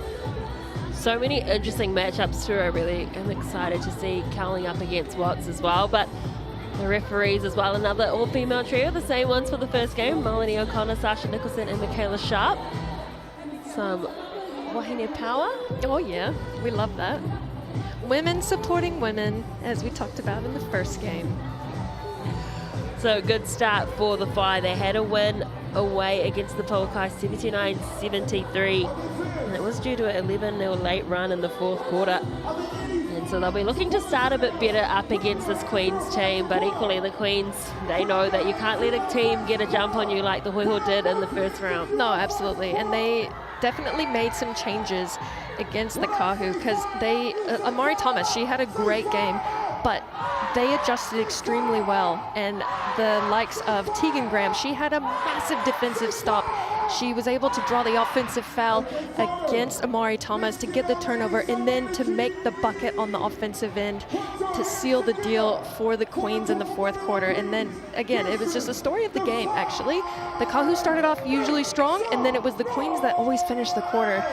So many interesting matchups too. I really am excited to see Cowling up against Watts as well. But the referees as well, another all-female trio, the same ones for the first game, Melanie O'Connor, Sasha Nicholson and Michaela Sharp. Some wahine power. Oh yeah, we love that. Women supporting women, as we talked about in the first game. So good start for the Whai. They had a win away against the Paukai 79-73. And it was due to an 11-0 late run in the fourth quarter. And so they'll be looking to start a bit better up against this Queens team. But equally the Queens, they know that you can't let a team get a jump on you like the Hoiho did in the first round. No, absolutely. And they definitely made some changes against the Kahu, because they, Amari Thomas, she had a great game, but they adjusted extremely well. And the likes of Tegan Graham, she had a massive defensive stop. She was able to draw the offensive foul against Amari Thomas to get the turnover and then to make the bucket on the offensive end to seal the deal for the Queens in the fourth quarter. And then again, it was just a story of the game, actually. The Kahu started off usually strong, and then it was the Queens that always finished the quarter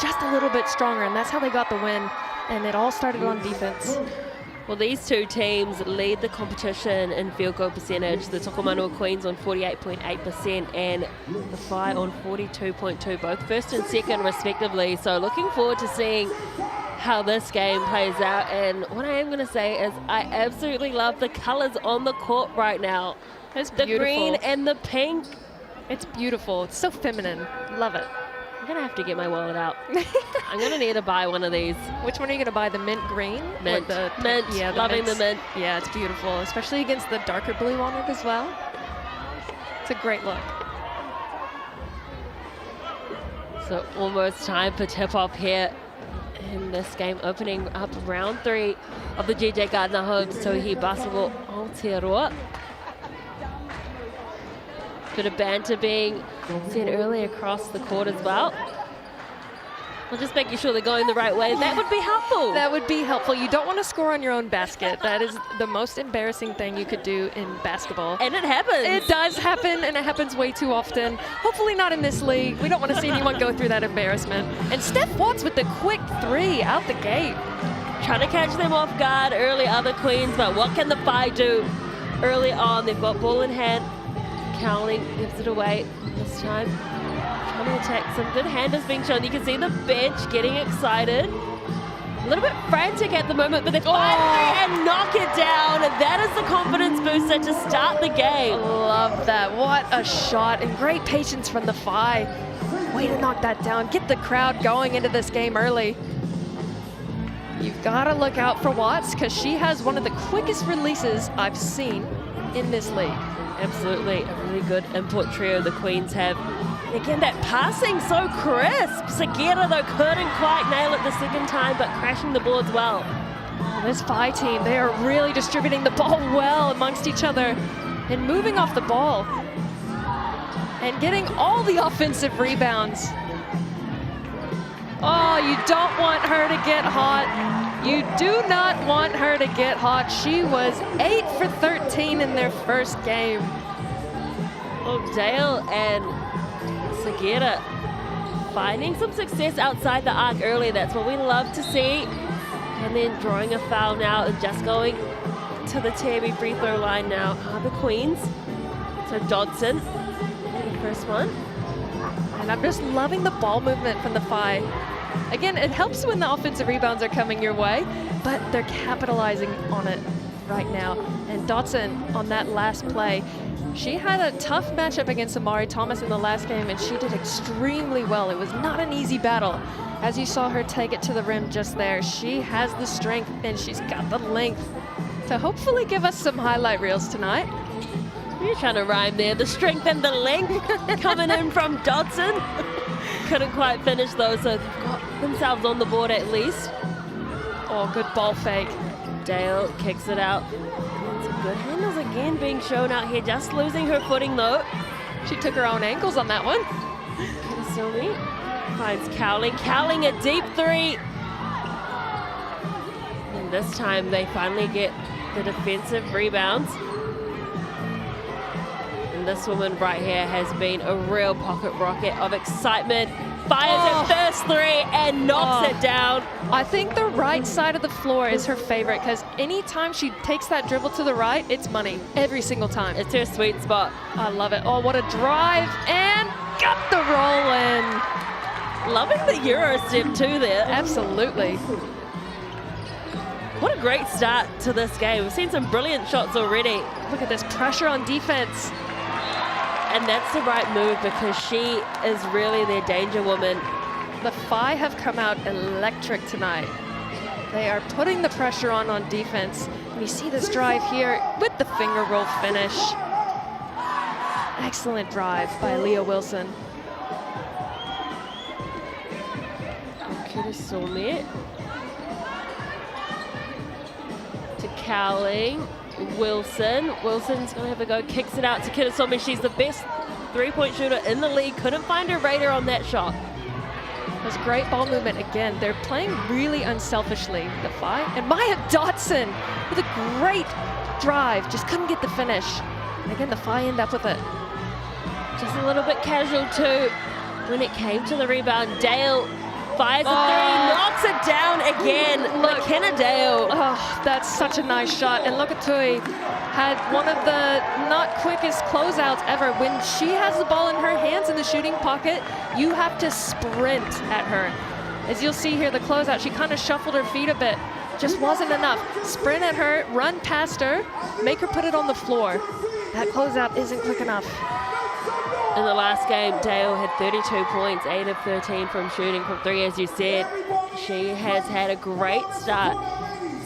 just a little bit stronger, and that's how they got the win. And it all started on defense. Well, these two teams lead the competition in field goal percentage. The Tokomanawa Queens on 48.8% and the Whai on 42.2%, both first and second respectively. So looking forward to seeing how this game plays out. And what I am going to say is I absolutely love the colors on the court right now. It's the beautiful. Green and the pink. It's beautiful. It's so feminine. Love it. I'm going to have to get my wallet out. I'm going to need to buy one of these. Which one are you going to buy? The mint green? Mint. The, mint. Yeah, the loving mints. the mint. Yeah, it's beautiful, especially against the darker blue on it as well. It's a great look. So almost time for tip-off here in this game, opening up round 3 of the GJ Gardner Homes Tauihi Basketball Aotearoa. Bit of banter being seen early across the court as well. Well, just making sure they're going the right way. That would be helpful. That would be helpful. You don't want to score on your own basket. That is the most embarrassing thing you could do in basketball. And it happens. It does happen, and it happens way too often. Hopefully not in this league. We don't want to see anyone go through that embarrassment. And Steph Watts with the quick 3 out the gate. Trying to catch them off guard early, other Queens, but what can the Whai do early on? They've got ball in hand. Cowling gives it away this time. Trying to attack. Some good handles being shown. You can see the bench getting excited. A little bit frantic at the moment, but they finally and knock it down. And that is the confidence booster to start the game. Love that. What a shot, and great patience from the Whai. Way to knock that down. Get the crowd going into this game early. You've got to look out for Watts, because she has one of the quickest releases I've seen in this league. Absolutely, a really good import trio the Queens have. And again, that passing so crisp. Sagera, though, couldn't quite nail it the second time, but crashing the boards well. This Whai team, they are really distributing the ball well amongst each other and moving off the ball and getting all the offensive rebounds. Oh, you don't want her to get hot. You do not want her to get hot. She was 8 for 13 in their first game. Well, Dale and Sagera finding some success outside the arc early. That's what we love to see. And then drawing a foul now and just going to the Tammy free throw line now are the Queens. So Dodson, the first one. And I'm just loving the ball movement from the Whai. Again, it helps when the offensive rebounds are coming your way, but they're capitalizing on it right now. And Dodson on that last play, she had a tough matchup against Amari Thomas in the last game, and she did extremely well. It was not an easy battle. As you saw her take it to the rim just there, she has the strength and she's got the length to hopefully give us some highlight reels tonight. You're trying to rhyme there. The strength and the length coming in from Dodson. Couldn't quite finish though, so they've got themselves on the board at least. Oh, good ball fake. Dale kicks it out. And some good handles again being shown out here. Just losing her footing though. She took her own ankles on that one. Kitasomi finds Cowling. Cowling a deep three. And this time they finally get the defensive rebounds. And this woman right here has been a real pocket rocket of excitement. Fires her first three and knocks it down. I think the right side of the floor is her favorite because anytime she takes that dribble to the right, it's money. Every single time. It's her sweet spot. I love it. Oh, what a drive. And got the roll in. Loving the Euro step too there. Absolutely. What a great start to this game. We've seen some brilliant shots already. Look at this pressure on defense. And that's the right move because she is really their danger woman. The Whai have come out electric tonight. They are putting the pressure on defense. And you see this drive here with the finger roll finish. Excellent drive by Leah Wilson. Kitasomi to Cowling. Wilson's gonna have a go, kicks it out to Kitasomi. She's the best three-point shooter in the league. Couldn't find her radar on that shot. That's great ball movement again. They're playing really unselfishly, the Whai. And Maya Dotson with a great drive, just couldn't get the finish. And again, the Whai end up with it. Just a little bit casual too. When it came to the rebound, Dale fires a three, knocks it down again. McKenna Dale. Oh, that's such a nice shot. And look at Tui, had one of the not quickest closeouts ever. When she has the ball in her hands in the shooting pocket, you have to sprint at her. As you'll see here, the closeout, she kind of shuffled her feet a bit. Just wasn't enough. Sprint at her, run past her, make her put it on the floor. That closeout isn't quick enough. In the last game, Dale had 32 points, 8 of 13 from shooting from three, as you said. She has had a great start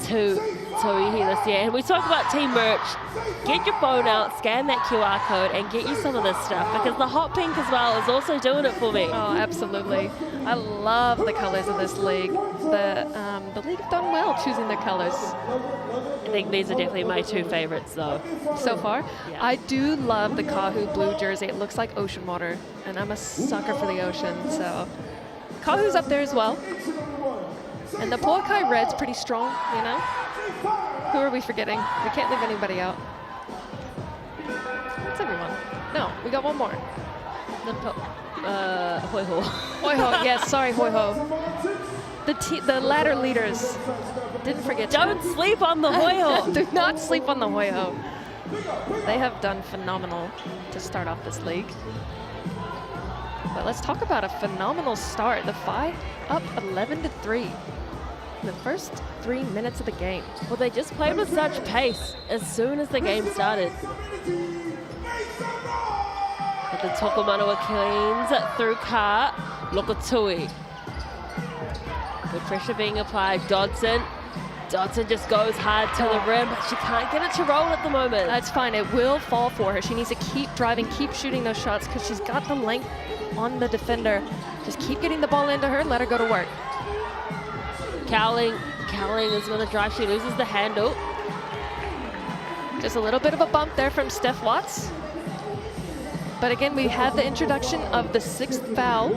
to Tauihi this year. And we talk about team merch. Get your phone out, scan that QR code, and get you some of this stuff, because the hot pink as well is also doing it for me. Oh, absolutely. I love the colors of this league. The league have done well choosing their colors. I think these are definitely my two favorites though. So far? Yeah. I do love the Kahu blue jersey. It looks like ocean water, and I'm a sucker for the ocean, so. Kahu's up there as well. And the Poakai red's pretty strong, you know? Who are we forgetting? We can't leave anybody out. It's everyone. No, we got one more. Hoi Ho. Hoi Ho, yes, sorry, Hoi Ho. The ladder leaders. Didn't forget. Don't sleep on the Hoi Ho. Do not sleep on the Hoi Ho. They have done phenomenal to start off this league. But let's talk about a phenomenal start. The Whai up 11-3 in the first 3 minutes of the game. Well, they just played with such pace as soon as the game started. But the Tokomanawa cleans through Ka. Lokotui. Good pressure being applied. Dodson just goes hard to the rim, but she can't get it to roll at the moment. That's fine. It will fall for her. She needs to keep driving, keep shooting those shots, because she's got the length on the defender. Just keep getting the ball into her, let her go to work. Cowling is going to drive. She loses the handle. Just a little bit of a bump there from Steph Watts. But again, we had the introduction of the 6th foul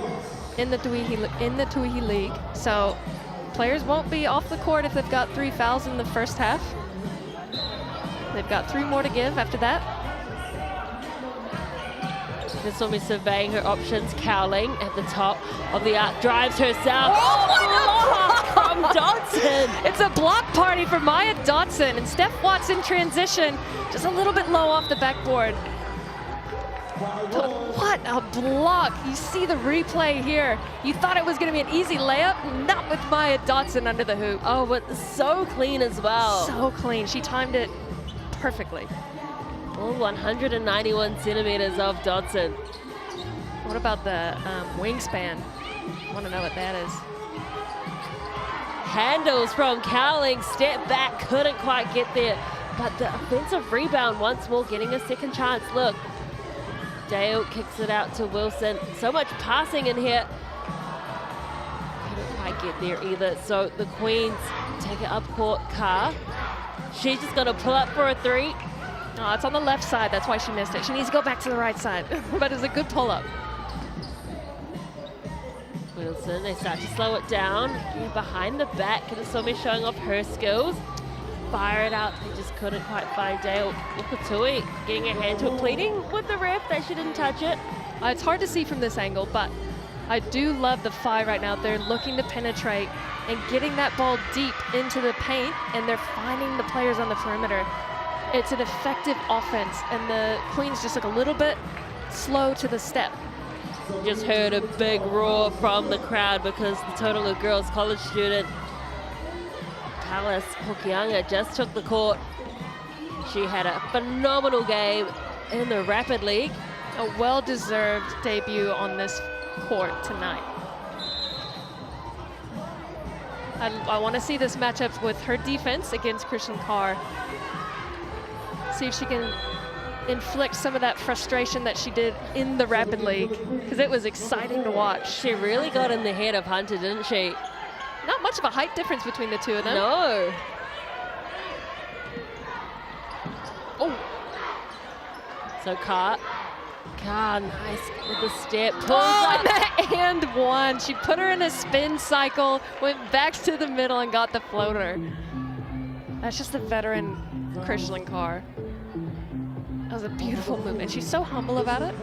in the Tauihi League. So players won't be off the court if they've got 3 fouls in the first half. They've got 3 more to give after that. This will be surveying her options. Cowling at the top of the arc, drives herself. Oh, from Dodson. It's a block party for Maya Dotson, and Steph Watts in transition, just a little bit low off the backboard. But what a block. You see the replay here. You thought it was going to be an easy layup, not with Maya Dotson under the hoop. Oh, but so clean as well. So clean. She timed it perfectly. All 191 centimeters of Dodson. What about the wingspan? I want to know what that is. Handles from Cowling, step back, couldn't quite get there. but the offensive rebound once more getting a second chance. Look, Dale kicks it out to Wilson. So much passing in here. Couldn't quite get there either. So the Queens take it up court. Carr. She's just gonna pull up for a three. Oh, it's on the left side. That's why she missed it. She needs to go back to the right side. But it's a good pull-up. Wilson, they start to slow it down. Get behind the back. Kinasumi showing off her skills. Fire it out. They just couldn't quite find Dale. Tauihi getting her hand to it, pleading with the ref that she didn't touch it. It's hard to see from this angle, but I do love the Whai right now. They're looking to penetrate and getting that ball deep into the paint, and they're finding the players on the perimeter. It's an effective offense, and the Queens just look a little bit slow to the step. Just heard a big roar from the crowd because the Tauranga girls college student Palace Hokianga just took the court. She had a phenomenal game in the Rapid League. A well-deserved debut on this court tonight. I want to see this matchup with her defense against Christian Carr. See if she can inflict some of that frustration that she did in the Rapid League, because it was exciting to watch. She really got in the head of Hunter, didn't she? Not much of a height difference between the two of them. No. Oh. So Carr, nice with the step. Pulls Oh, up. and one. She put her in a spin cycle, went back to the middle and got the floater. That's just the veteran Christian Carr. That was a beautiful move, and she's so humble about it.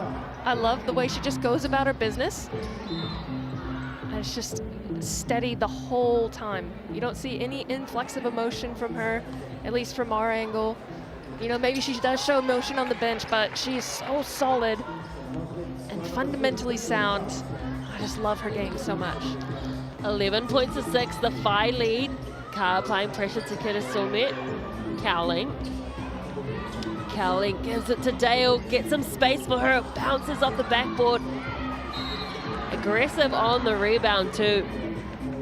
I love the way she just goes about her business. And it's just steady the whole time. You don't see any influx of emotion from her, at least from our angle. You know, maybe she does show emotion on the bench, but she's so solid and fundamentally sound. I just love her game so much. 11 points to 6, the Whai lead. Carr applying pressure to Kinasumi. Cowling gives it to Dale, gets some space for her, bounces off the backboard. Aggressive on the rebound too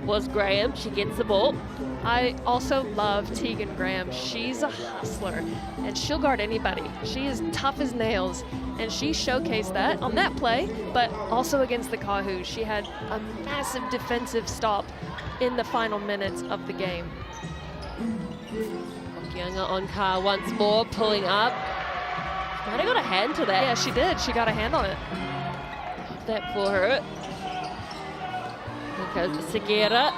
was Graham. She gets the ball. I also love Tegan Graham. She's a hustler, and she'll guard anybody. She is tough as nails, and she showcased that on that play, but also against the Kahu. She had a massive defensive stop in the final minutes of the game. Younger on Carr once more, pulling up. She might have got a hand to that. Yeah, she did. She got a hand on it. That for her. Here goes Segura.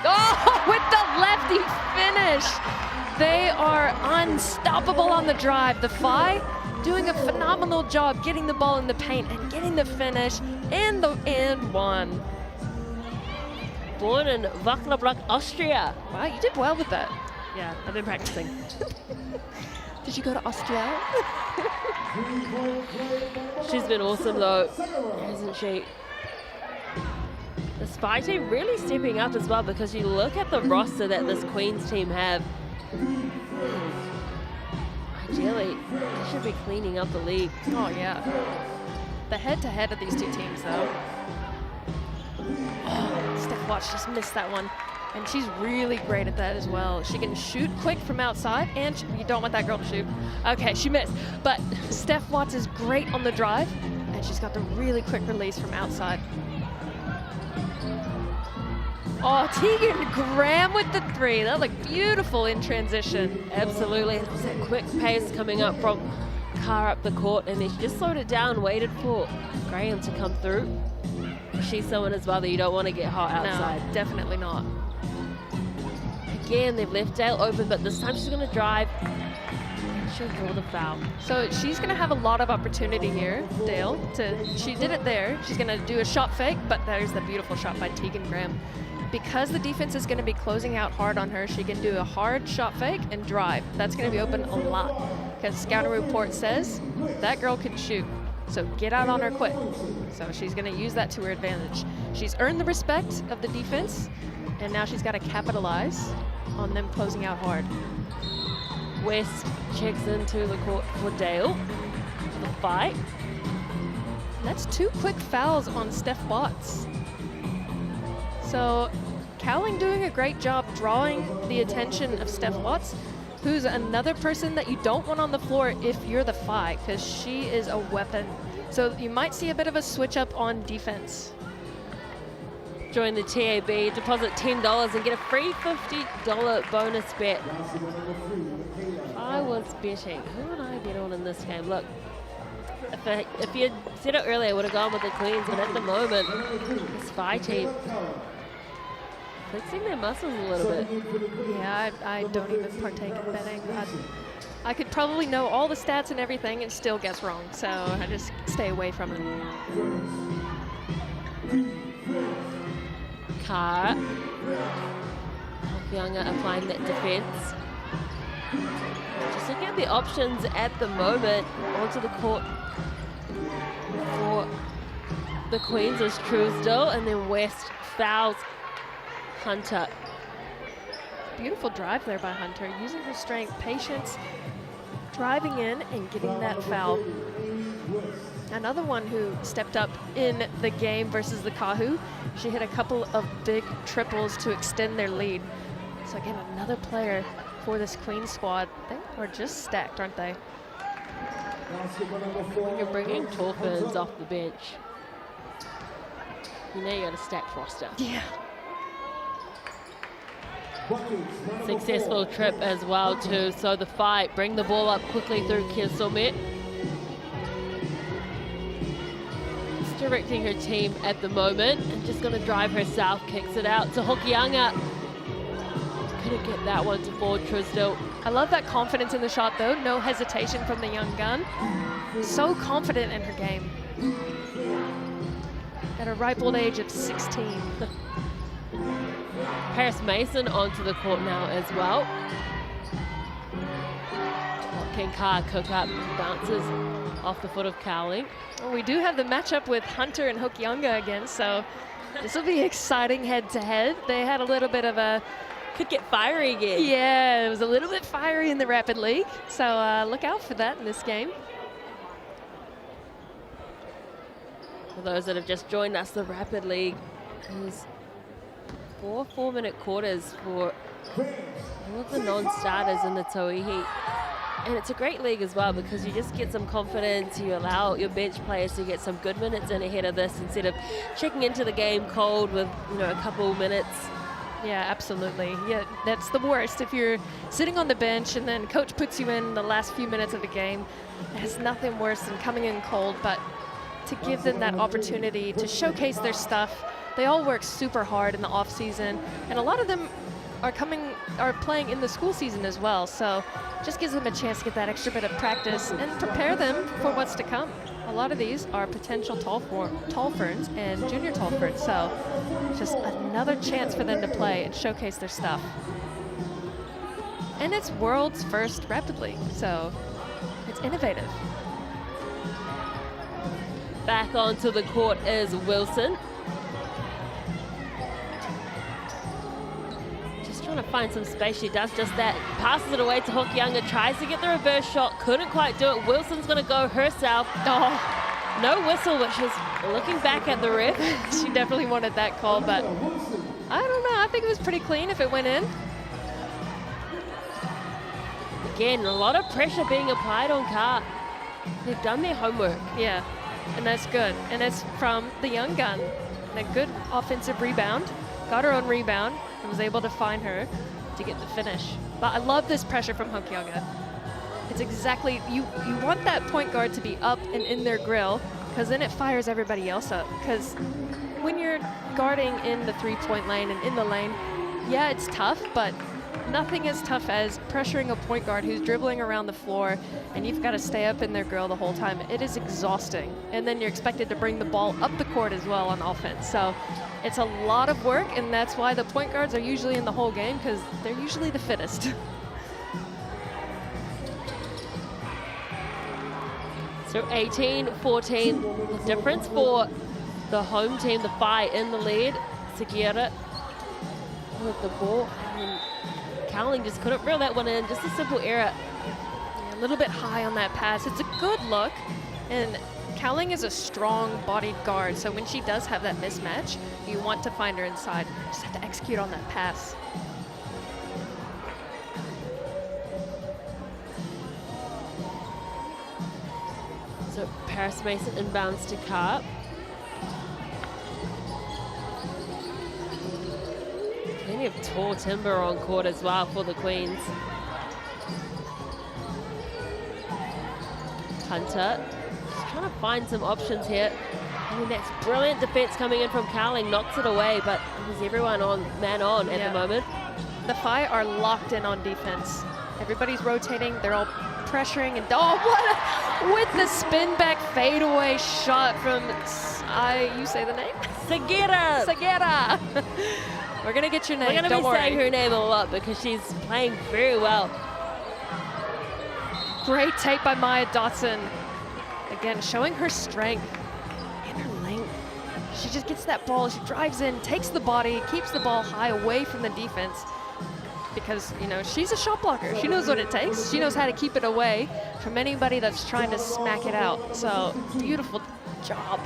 Oh, with the lefty finish. They are unstoppable on the drive. The Whai doing a phenomenal job getting the ball in the paint and getting the finish and the and one. Born in Wacklablock, Austria. Wow, you did well with that. Yeah, I've been practicing. Did you go to Austria? She's been awesome though, hasn't she? The Spy team really stepping up as well, because you look at the roster that this Queens team have. Ideally, they should be cleaning up the league. Oh, yeah. The head-to-head of these two teams, though. Oh, Steph Watts just missed that one. And she's really great at that as well. She can shoot quick from outside, and you don't want that girl to shoot. Okay, she missed. But Steph Watts is great on the drive, and she's got the really quick release from outside. Oh, Tegan Graham with the three. That looked beautiful in transition. Absolutely. It was that quick pace coming up from Carr up the court, and then she just slowed it down, waited for Graham to come through. She's someone as well that you don't want to get hot outside. No, definitely not. Again, they've left Dale open, but this time she's going to drive. And she'll draw the foul. So she's going to have a lot of opportunity here, Dale. She did it there. She's going to do a shot fake, but there's the beautiful shot by Tegan Graham. Because the defense is going to be closing out hard on her, she can do a hard shot fake and drive. That's going to be open a lot, because scouting report says that girl can shoot. So get out on her quick. So she's going to use that to her advantage. She's earned the respect of the defense, and now she's got to capitalize on them closing out hard. West checks into the court for Dale. The fight. That's 2 quick fouls on Steph Watts. So Cowling doing a great job drawing the attention of Steph Watts, who's another person that you don't want on the floor if you're the Whai, because she is a weapon. So you might see a bit of a switch up on defense. Join the TAB, deposit $10 and get a free $50 bonus bet. I was betting. Who would I bet on in this game? Look, if you had said it earlier, I would have gone with the Queens, but at the moment, this Whai team flexing their muscles a little bit. Yeah, I don't even partake in betting. I could probably know all the stats and everything and still guess wrong, so I just stay away from it. Kara. Hokianga applying that defense. Just looking at the options at the moment. Onto the court for the Queens is Truesdale, and then West fouls Hunter. Beautiful drive there by Hunter, using her strength, patience, driving in and getting that foul. Another one who stepped up in the game versus the Kahu. She hit a couple of big triples to extend their lead. So again, another player for this Queen squad. They are just stacked, aren't they? When you're bringing Torfins off the bench, you know you got a stacked roster. Yeah. Successful trip as well too. So the fight, bring the ball up quickly through Kirsomet. Directing her team at the moment and just going to drive herself, kicks it out to Hokianga. Couldn't get that one to fall, Truesdale. I love that confidence in the shot though, no hesitation from the young gun. So confident in her game. At a ripe old age of 16. Paris Mason onto the court now as well. Can Carr cook up, bounces off the foot of Cowling. Well, we do have the matchup with Hunter and Hokianga again, so this will be exciting head-to-head. They had a little bit of a... Could get fiery again. Yeah, it was a little bit fiery in the Rapid League, so look out for that in this game. For those that have just joined us, the Rapid League is 4 4-minute quarters for all of the non-starters in the Tauihi. And it's a great league as well because you just get some confidence, you allow your bench players to get some good minutes in ahead of this instead of checking into the game cold with, you know, a couple minutes. Yeah, absolutely. Yeah, that's the worst. If you're sitting on the bench and then coach puts you in the last few minutes of the game, there's nothing worse than coming in cold, but to give them that opportunity to showcase their stuff. They all work super hard in the off season, and a lot of them are playing in the school season as well, so just gives them a chance to get that extra bit of practice and prepare them for what's to come. A lot of these are potential tall ferns and junior tall ferns, so just another chance for them to play and showcase their stuff. And it's world's first Rapid League, so it's innovative. Back onto the court is Wilson. Trying to find some space. She does just that. Passes it away to Hokianga. Tries to get the reverse shot. Couldn't quite do it. Wilson's going to go herself. Oh, no whistle, but she's looking back at the ref. She definitely wanted that call, but I don't know. I think it was pretty clean if it went in. Again, a lot of pressure being applied on Carr. They've done their homework. Yeah, and that's good. And it's from the young gun. And a good offensive rebound. Got her own rebound and was able to find her to get the finish. But I love this pressure from Hokianga. It's exactly, you want that point guard to be up and in their grill, because then it fires everybody else up. Because when you're guarding in the three-point lane and in the lane, yeah, it's tough, but nothing as tough as pressuring a point guard who's dribbling around the floor and you've got to stay up in their grill the whole time. It is exhausting. And then you're expected to bring the ball up the court as well on offense. So it's a lot of work, and that's why the point guards are usually in the whole game, because they're usually the fittest. So 18-14, the difference for the home team, the Whai in the lead. Segura with the ball, and Cowling just couldn't reel that one in, just a simple error. Yeah, a little bit high on that pass. It's a good look, and Cowling is a strong-bodied guard, so when she does have that mismatch, you want to find her inside. Just have to execute on that pass. So Paris Mason inbounds to Carp. Plenty of tall timber on court as well for the Queens. Hunter just trying to find some options here. I mean, that's brilliant defense coming in from Cowling, knocks it away, but there's everyone on man on at the moment. The Whai are locked in on defense. Everybody's rotating, they're all pressuring, and oh, with the spin back fadeaway shot from, you say the name? Sagera! Sagera! We're gonna get your name, We're gonna don't be worry. saying her name a lot because she's playing very well. Great take by Maya Dotson. Again, showing her strength and her length. She just gets that ball, she drives in, takes the body, keeps the ball high away from the defense. Because, you know, she's a shot blocker. She knows what it takes. She knows how to keep it away from anybody that's trying to smack it out. So, beautiful job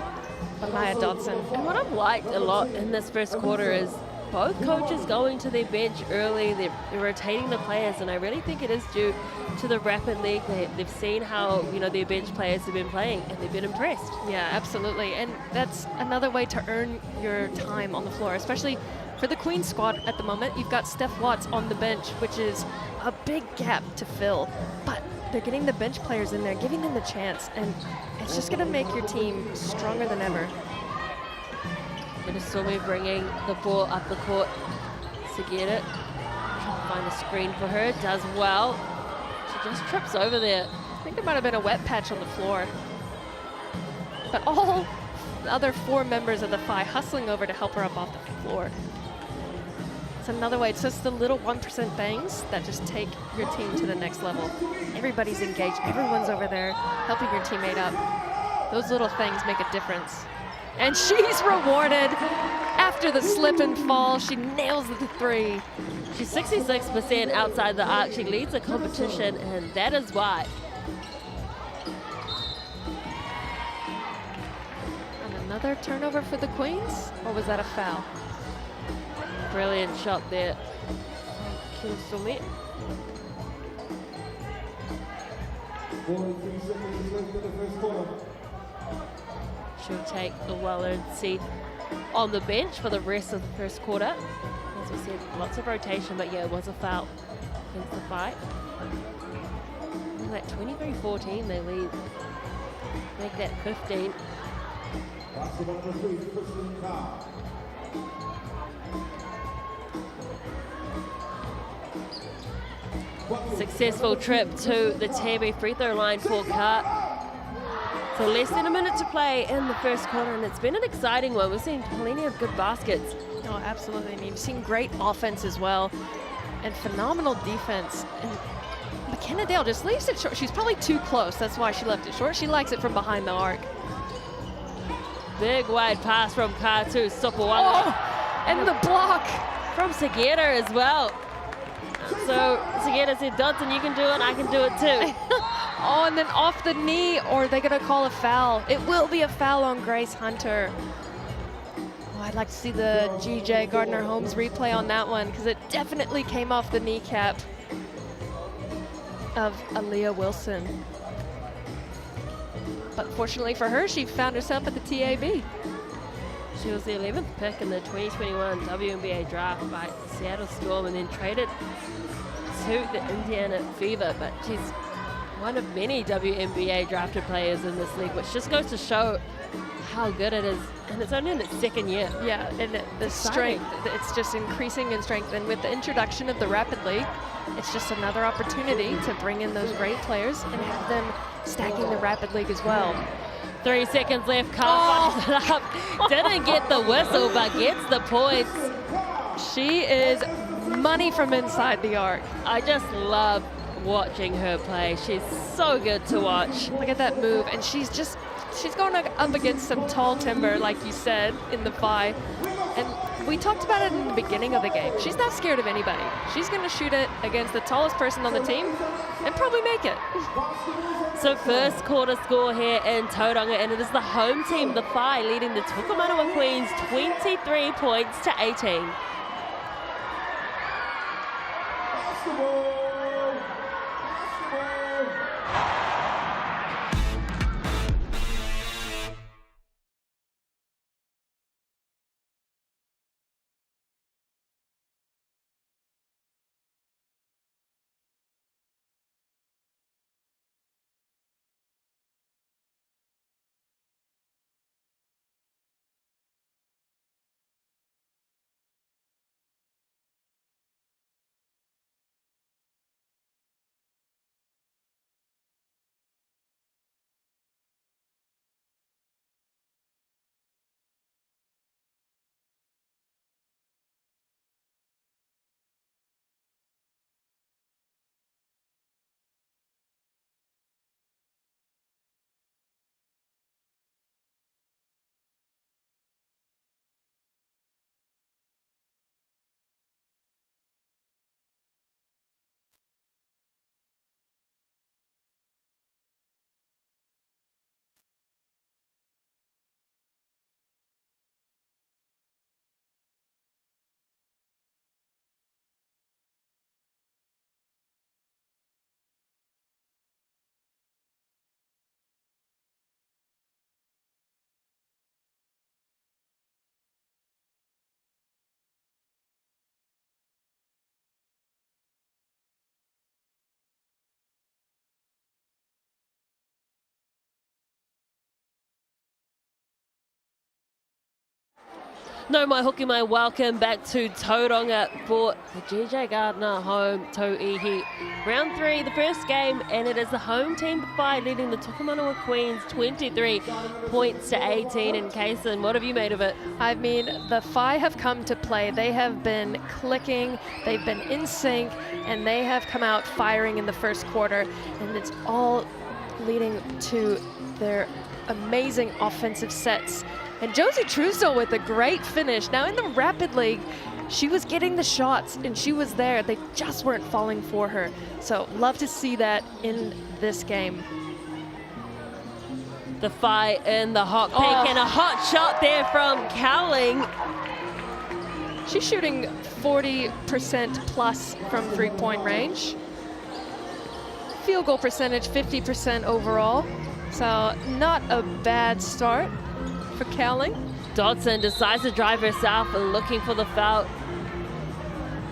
by Maya Dotson. And what I've liked a lot in this first quarter is both coaches going to their bench early. They're rotating the players, and I really think it is due to the Rapid League. They've seen how, you know, their bench players have been playing, and they've been impressed. Yeah, absolutely. And that's another way to earn your time on the floor, especially for the Queen squad at the moment. You've got Steph Watts on the bench, which is a big gap to fill. But they're getting the bench players in there, giving them the chance, and it's just going to make your team stronger than ever. Minnesota bringing the ball up the court to get it. Trying to find a screen for her. Does well. She just trips over there. I think there might have been a wet patch on the floor. But all the other 4 members of the Whai hustling over to help her up off the floor. It's another way. It's just the little 1% things that just take your team to the next level. Everybody's engaged. Everyone's over there helping your teammate up. Those little things make a difference. And she's rewarded after the slip and fall. She nails the 3. She's 66% outside the arc. She leads the competition, and that is why. And another turnover for the Queens? Or was that a foul? Brilliant shot there. Kinsumi. 43 seconds left in the first quarter. She'll take a well-earned seat on the bench for the rest of the first quarter. As we said, lots of rotation, but yeah, it was a foul against the fight. And that 23-14, they lead. Make that 15. Basketball number 3, Kristen Carr. Successful trip to the TB free throw line for Carr. So less than a minute to play in the first quarter, and it's been an exciting one. We've seen plenty of good baskets. Oh, absolutely. And you've seen great offense as well, and phenomenal defense. And McKenna Dale just leaves it short. She's probably too close. That's why she left it short. She likes it from behind the arc. Big wide pass from Carr to Sopawanga. Oh, and the block From Sagera as well. So Sagera said, Dodson, you can do it, I can do it too. Oh, and then off the knee, or are they going to call a foul? It will be a foul on Grace Hunter. Oh, I'd like to see the GJ Gardner-Holmes replay on that one, because it definitely came off the kneecap of Aaliyah Wilson. But fortunately for her, she found herself at the TAB. She was the 11th pick in the 2021 WNBA draft by Seattle Storm and then traded to the Indiana Fever, but she's one of many WNBA drafted players in this league, which just goes to show how good it is, and it's only in its second year. Yeah, and the strength, it's just increasing in strength, and with the introduction of the Rapid League, it's just another opportunity to bring in those great players and have them stacking the Rapid League as well. 3 seconds left, Carr fires it up. Didn't get the whistle, but gets the points. She is money from inside the arc. I just love watching her play. She's so good to watch. Look at that move, and she's going up against some tall timber, like you said, in the Whai. And we talked about it in the beginning of the game. She's not scared of anybody. She's going to shoot it against the tallest person on the team and probably make it. So first quarter score here in Tauranga, and it is the home team, the Whai, leading the Tokomanawa Queens 23 points to 18. No mai hoki mai, welcome back to Tauranga for the GJ Gardner home Tauihi. Round 3, the first game, and it is the home team Whai leading the Tokomanawa Queens 23 points to 18. And Kaysen, what have you made of it? I mean, the Whai have come to play. They have been clicking, they've been in sync, and they have come out firing in the first quarter. And it's all leading to their amazing offensive sets. And Josie Truesdell with a great finish. Now in the Rapid League, she was getting the shots and she was there. They just weren't falling for her. So love to see that in this game. The Whai in the hot pink and a hot shot there from Cowling. She's shooting 40% plus from three-point range. Field goal percentage 50% overall. So not a bad start for Cowling. Dodson decides to drive herself and looking for the foul.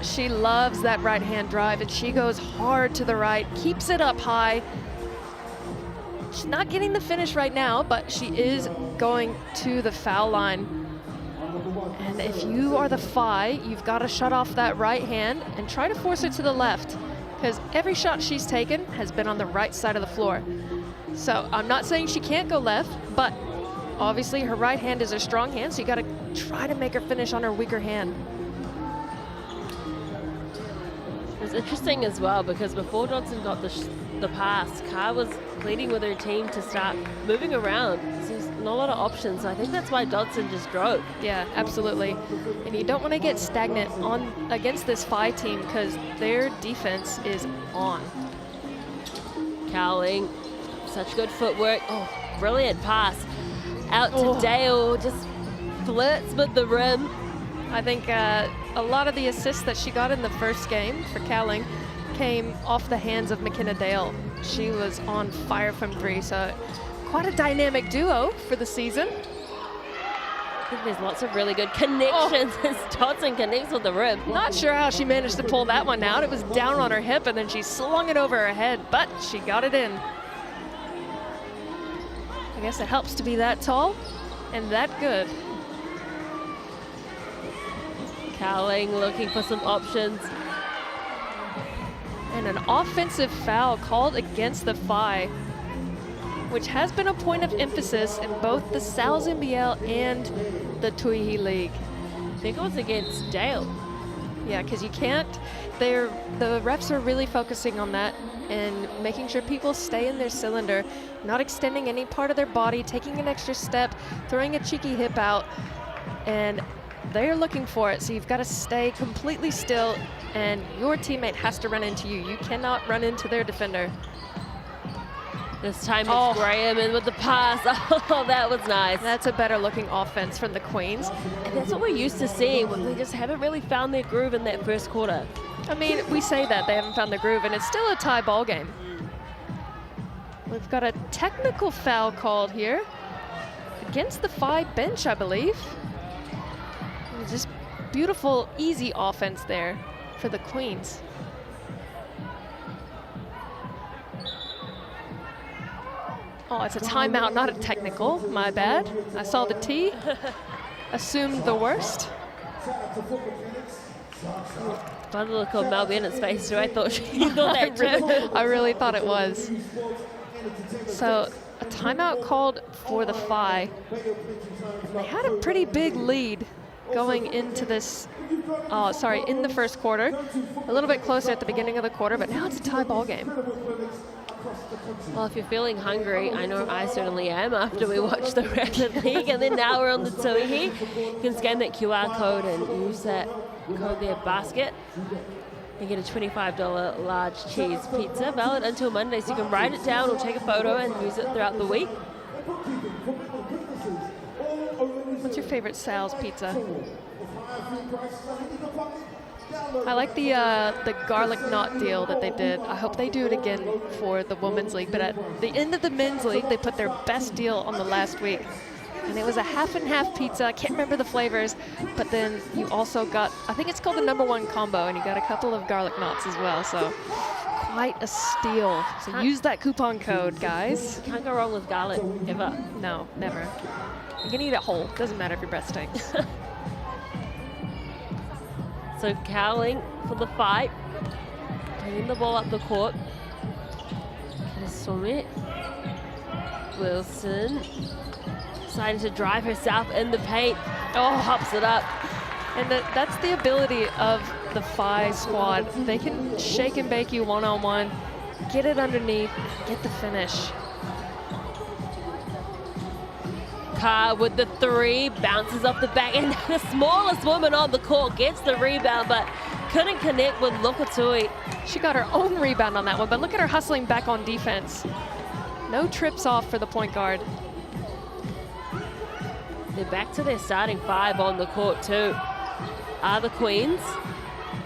She loves that right-hand drive, and she goes hard to the right, keeps it up high. She's not getting the finish right now, but she is going to the foul line. And if you are the Whai, you've got to shut off that right hand and try to force her to the left, because every shot she's taken has been on the right side of the floor. So I'm not saying she can't go left, but obviously her right hand is her strong hand, so you got to try to make her finish on her weaker hand. It's interesting as well because before Dodson got the pass, Carr was pleading with her team to start moving around. So there's not a lot of options. So I think that's why Dodson just drove. Yeah, absolutely. And you don't want to get stagnant against this Whai team because their defense is on. Cowling, such good footwork. Oh, brilliant pass. Out to Dale, just flirts with the rim. I think a lot of the assists that she got in the first game for Cowling came off the hands of McKenna Dale. She was on fire from three, so quite a dynamic duo for the season. I think there's lots of really good connections as Dodson connects with the rim. Not sure how she managed to pull that one out. It was down on her hip, and then she slung it over her head, but she got it in. I guess it helps to be that tall and that good. Cowling looking for some options. And an offensive foul called against the Whai, which has been a point of emphasis in both the Sal's NBL and the Tauihi League. I think it was against Dale. Yeah, because you can't, the refs are really focusing on that and making sure people stay in their cylinder, not extending any part of their body, taking an extra step, throwing a cheeky hip out, and they're looking for it. So you've got to stay completely still, and your teammate has to run into you. You cannot run into their defender. This time it's Graham in with the pass. Oh, that was nice. That's a better looking offense from the Queens. And that's what we're used to seeing, but they just haven't really found their groove in that first quarter. I mean, we say that they haven't found their groove, and it's still a tie ball game. We've got a technical foul called here against the Whai bench, I believe. Just beautiful, easy offense there for the Queens. Oh, it's a timeout, not a technical. My bad. I saw the T. Assumed the worst. By the look of Mel Bennett's face too, I thought she thought that too. I really thought it was. So a timeout called for the Whai. They had a pretty big lead going into this, in the first quarter. A little bit closer at the beginning of the quarter, but now it's a tie ball game. Well, if you're feeling hungry, I know I certainly am after we watched the Rapid League, and then now we're on the Tauihi. You can scan that QR code and use that code there, basket, and get a $25 large cheese pizza, valid until Monday. So you can write it down or take a photo and use it throughout the week. What's your favorite Sal's pizza? I like the garlic knot deal that they did. I hope they do it again for the women's league. But at the end of the men's league, they put their best deal on the last week. And it was a half and half pizza. I can't remember the flavors, but then you also got, I think it's called the #1 combo, and you got a couple of garlic knots as well. So quite a steal. So use that coupon code, guys. Can't go wrong with garlic, ever. No, never. You can eat it whole. Doesn't matter if your breath stinks. So Cowling for the fight. Bringing the ball up the court. Summit. Wilson. Deciding to drive herself in the paint. Oh, hops it up. And that's the ability of the Whai squad. They can shake and bake you one-on-one, get it underneath, get the finish. Carr with the three, bounces off the back, and the smallest woman on the court gets the rebound, but couldn't connect with Lokatui. She got her own rebound on that one, but look at her hustling back on defense. No trips off for the point guard. They're back to their starting five on the court too. Are the Queens.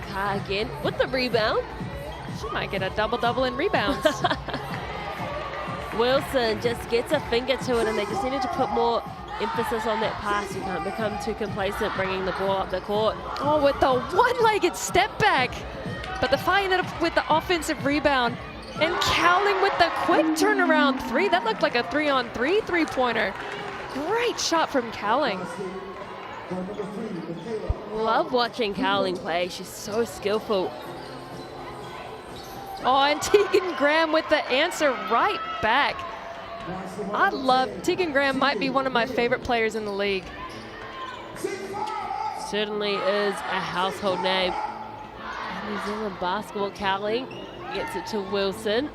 Carr again with the rebound. She might get a double-double in rebounds. Wilson just gets a finger to it, and they just needed to put more emphasis on that pass. You can't become too complacent bringing the ball up the court. Oh, with the one-legged step back. But the Whai ended up with the offensive rebound. And Cowling with the quick turnaround three. That looked like a 3-on-3 three-pointer. Great shot from Cowling. Love watching Cowling play. She's so skillful. Oh, and Tegan Graham with the answer right back. I love Tegan Graham. Might be one of my favorite players in the league. Certainly is a household name. New Zealand basketball. Cowling gets it to Wilson.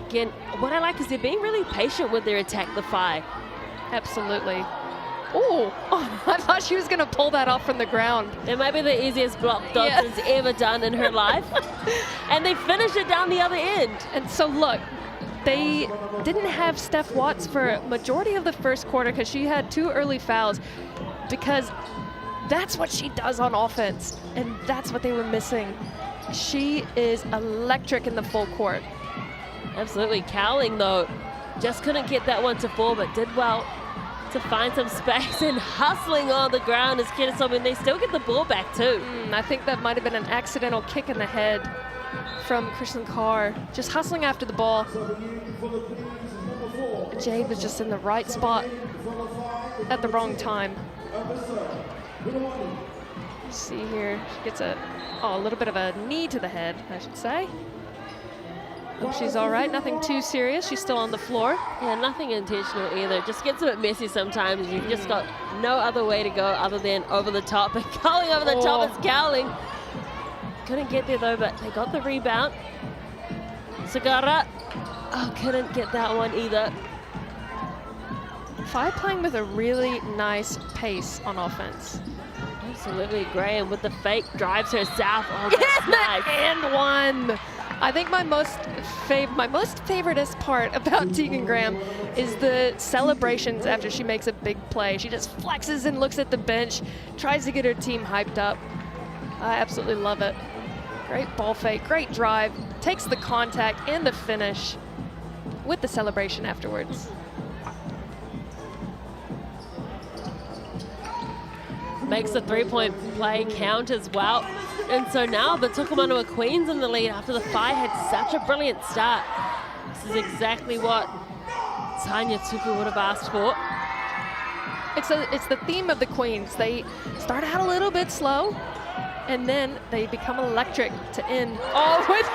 Again, what I like is they're being really patient with their attack, the Whai. Absolutely. Oh, I thought she was going to pull that off from the ground. It might be the easiest block Dobson's ever done in her life. And they finish it down the other end. And so look, they didn't have Steph Watts for majority of the first quarter because she had 2 early fouls, because that's what she does on offense. And that's what they were missing. She is electric in the full court. Absolutely. Cowling, though, just couldn't get that one to fall, but did well to find some space and hustling on the ground as Kitasomi, and they still get the ball back too. I think that might have been an accidental kick in the head from Kristen Carr, just hustling after the ball. Jade was just in the right spot at the wrong time. See here, she gets a little bit of a knee to the head, I should say. Hope she's all right, nothing too serious. She's still on the floor. Yeah, nothing intentional either. Just gets a bit messy sometimes. You've just got no other way to go other than over the top. And going over the top is Cowling. Couldn't get there though, but they got the rebound. Sagara, couldn't get that one either. Whai playing with a really nice pace on offense. Absolutely. Graham with the fake drives herself. Oh, that's nice. And one. I think my most favoriteest part about Tegan Graham is the celebrations after she makes a big play. She just flexes and looks at the bench, tries to get her team hyped up. I absolutely love it. Great ball fake, great drive, takes the contact and the finish with the celebration afterwards. Makes the three-point play count as well. And so now the Tokomanawa Queens in the lead after the Whai had such a brilliant start. This is exactly what Tanya Tupu would have asked for. It's the theme of the Queens. They start out a little bit slow, and then they become electric to end. Oh, with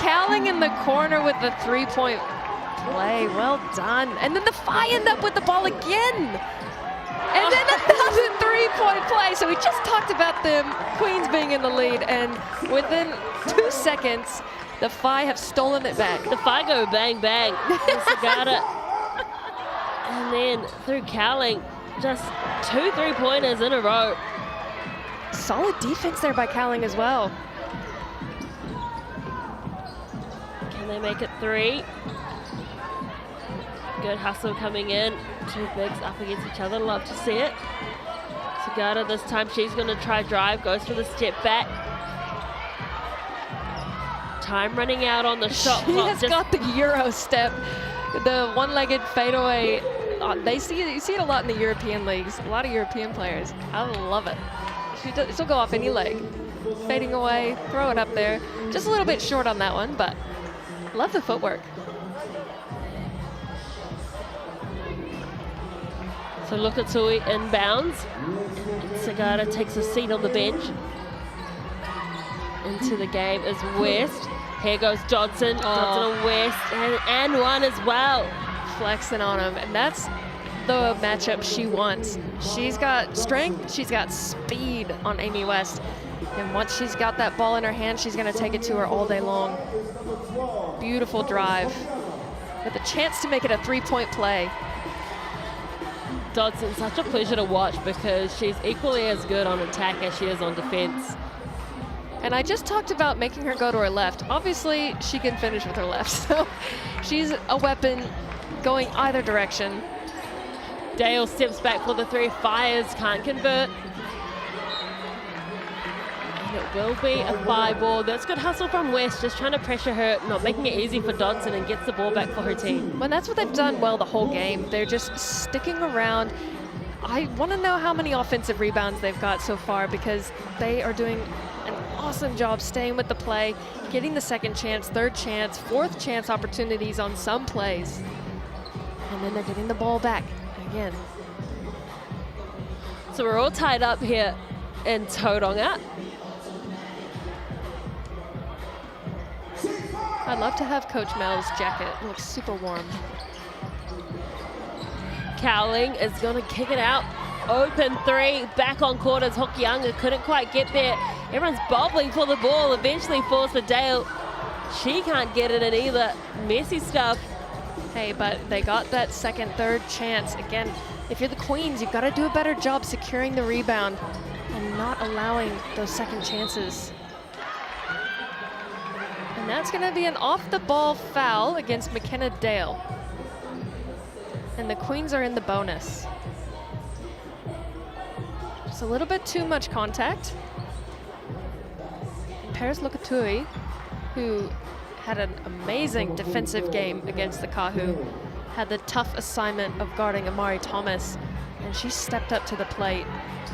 Cowling in the corner with the three-point play. Well done. And then the Whai end up with the ball again. And then another three-point play. So we just talked about them, Queens being in the lead, and within 2 seconds, the Whai have stolen it back. The Whai go bang, bang. Sagata. And then through Cowling, just 2 3-pointers in a row. Solid defense there by Cowling as well. Can they make it 3? Good hustle coming in. 2 bigs up against each other. Love to see it. Sagata this time, she's going to try drive. Goes for the step back. Time running out on the shot clock. She has got the Euro step. The one-legged fadeaway. You see it a lot in the European leagues. A lot of European players. I love it. She'll go off any leg. Fading away, throw it up there. Just a little bit short on that one, but love the footwork. So Lokatui inbounds. And Sagata takes a seat on the bench. into the game is West. Here goes Dodson. Dodson and West, and one as well. Flexing on him, and that's the matchup she wants. She's got strength, she's got speed on Amy West, and once she's got that ball in her hand, she's going to take it to her all day long. Beautiful drive with a chance to make it a three-point play. Dodson, such a pleasure to watch because she's equally as good on attack as she is on defense. And I just talked about making her go to her left. Obviously, she can finish with her left, so she's a weapon going either direction. Dale steps back for the three, fires, can't convert. And it will be a 5-ball. That's good hustle from West, just trying to pressure her, not making it easy for Dodson, and gets the ball back for her team. Well, that's what they've done well the whole game. They're just sticking around. I want to know how many offensive rebounds they've got so far because they are doing an awesome job staying with the play, getting the second chance, third chance, fourth chance opportunities on some plays. And then they're getting the ball back again. So we're all tied up here in Tauranga. I'd love to have Coach Mel's jacket. It looks super warm. Cowling is going to kick it out. Open three, back on court as Hokianga couldn't quite get there. Everyone's bobbling for the ball, eventually falls for Dale. She can't get it in either. Messy stuff. Hey, but they got that second, third chance. Again, if you're the Queens, you've got to do a better job securing the rebound and not allowing those second chances. And that's going to be an off-the-ball foul against McKenna Dale. And the Queens are in the bonus. Just a little bit too much contact. Paris Lukatui, who had an amazing defensive game against the Kahu, had the tough assignment of guarding Amari Thomas, and she stepped up to the plate,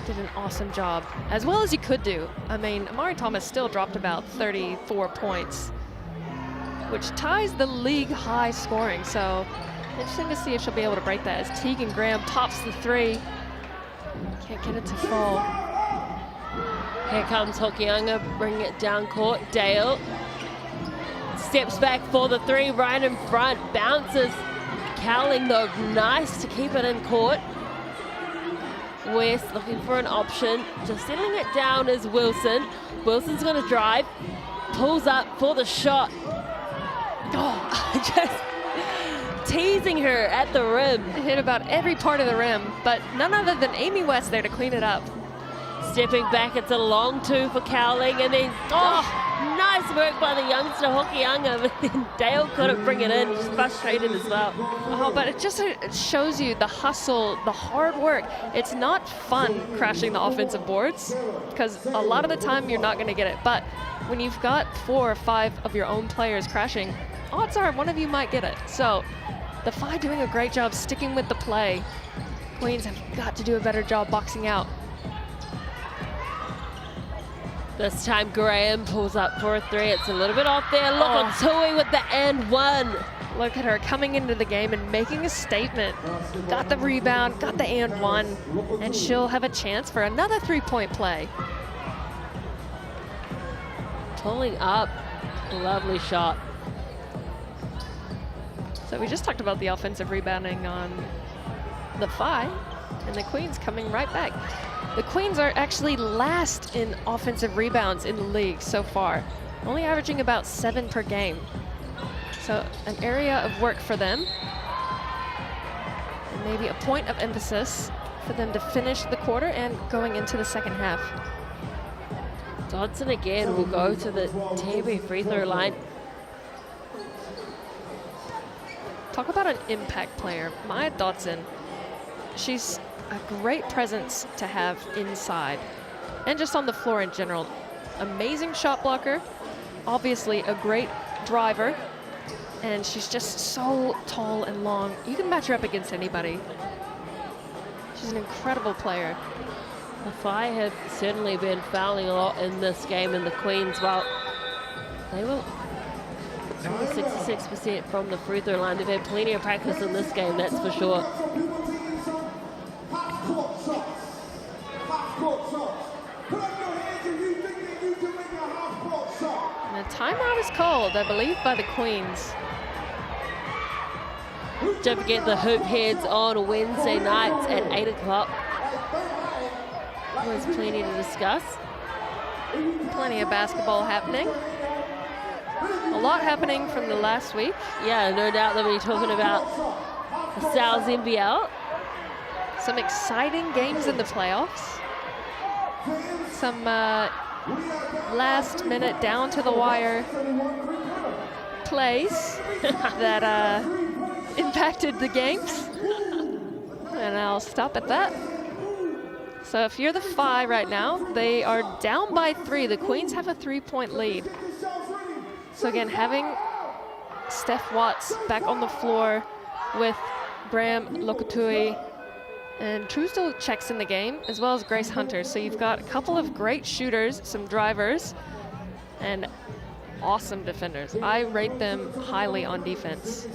did an awesome job, as well as you could do. I mean, Amari Thomas still dropped about 34 points, which ties the league high scoring, so interesting to see if she'll be able to break that as Tegan Graham tops the three. Can't get it to fall. Here comes Hokianga, bringing it down court. Dale steps back for the three, right in front, bounces. Cowling though, nice to keep it in court. West looking for an option, just settling it down is Wilson. Wilson's gonna drive, pulls up for the shot. Oh, just teasing her at the rim. Hit about every part of the rim, but none other than Amy West there to clean it up. Stepping back, it's a long two for Cowling, and then, nice work by the youngster Hokianga, but then Dale couldn't bring it in. She's frustrated as well. Oh, but it just shows you the hustle, the hard work. It's not fun crashing the offensive boards, because a lot of the time you're not going to get it, but when you've got 4 or 5 of your own players crashing, odds are one of you might get it. So the Phi doing a great job sticking with the play. Queens have got to do a better job boxing out. This time Graham pulls up for a three. It's a little bit off there. Look on Tui with the and one. Look at her coming into the game and making a statement. Got the rebound, got the and one, and she'll have a chance for another three-point play. Pulling up, lovely shot. So we just talked about the offensive rebounding on the Phi, and the Queens coming right back. The Queens are actually last in offensive rebounds in the league so far, only averaging about 7 per game. So an area of work for them, and maybe a point of emphasis for them to finish the quarter and going into the second half. Dodson again will go to the TV free throw line. Talk about an impact player. Maya Dodson, she's a great presence to have inside and just on the floor in general. Amazing shot blocker, obviously a great driver, and she's just so tall and long. You can match her up against anybody. She's an incredible player. The Phi have certainly been fouling a lot in this game, and the Queens, well, they were only 66% from the free throw line. They've had plenty of practice in this game, that's for sure. timeout is called, I believe, by the Queens. Don't forget the hoop heads on Wednesday nights at 8 o'clock. There's plenty to discuss. Plenty of basketball happening. A lot happening from the last week. Yeah, no doubt that we're talking about the Sal's NBL. Some exciting games in the playoffs. Some last minute down to the wire plays that impacted the games. And I'll stop at that. So if you're the Phi right now, they are down by 3. The Queens have a 3-point lead. So again, having Steph Watts back on the floor with Bram Lokutui and Truesdale checks in the game, as well as Grace Hunter. So you've got a couple of great shooters, some drivers, and awesome defenders. I rate them highly on defense.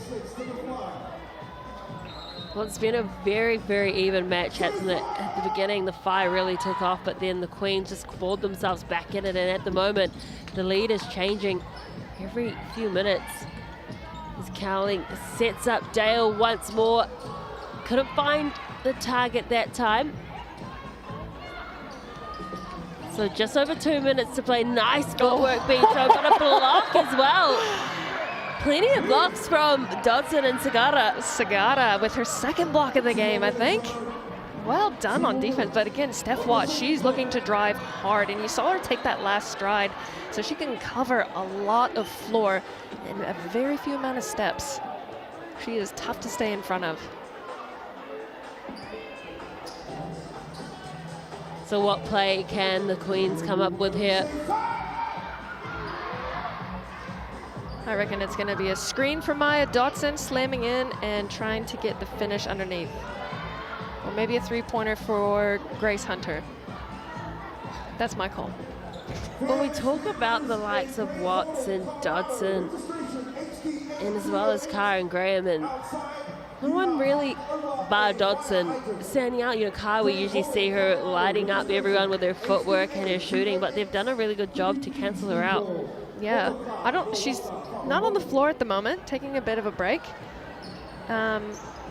Well, it's been a very, very even match. At the beginning, the Phi really took off, but then the Queens just clawed themselves back in it. And at the moment, the lead is changing every few minutes. As Cowling sets up Dale once more. Couldn't find the target that time. So just over 2 minutes to play. Nice footwork being thrown, but a block as well. Plenty of blocks from Dodson and Sagara. Sagara with her second block of the game, I think. Well done on defense, but again, Steph Watts, she's looking to drive hard, and you saw her take that last stride, so she can cover a lot of floor in a very few amount of steps. She is tough to stay in front of. So what play can the Queens come up with here? I reckon it's going to be a screen for Maya Dotson, slamming in and trying to get the finish underneath. Or maybe a three-pointer for Grace Hunter. That's my call. When we talk about the likes of Watts and Dodson, and as well as Carr and Graham, and no one really, bar Dodson, standing out. You know, Carr, we usually see her lighting up everyone with her footwork and her shooting, but they've done a really good job to cancel her out. Yeah, she's not on the floor at the moment, taking a bit of a break.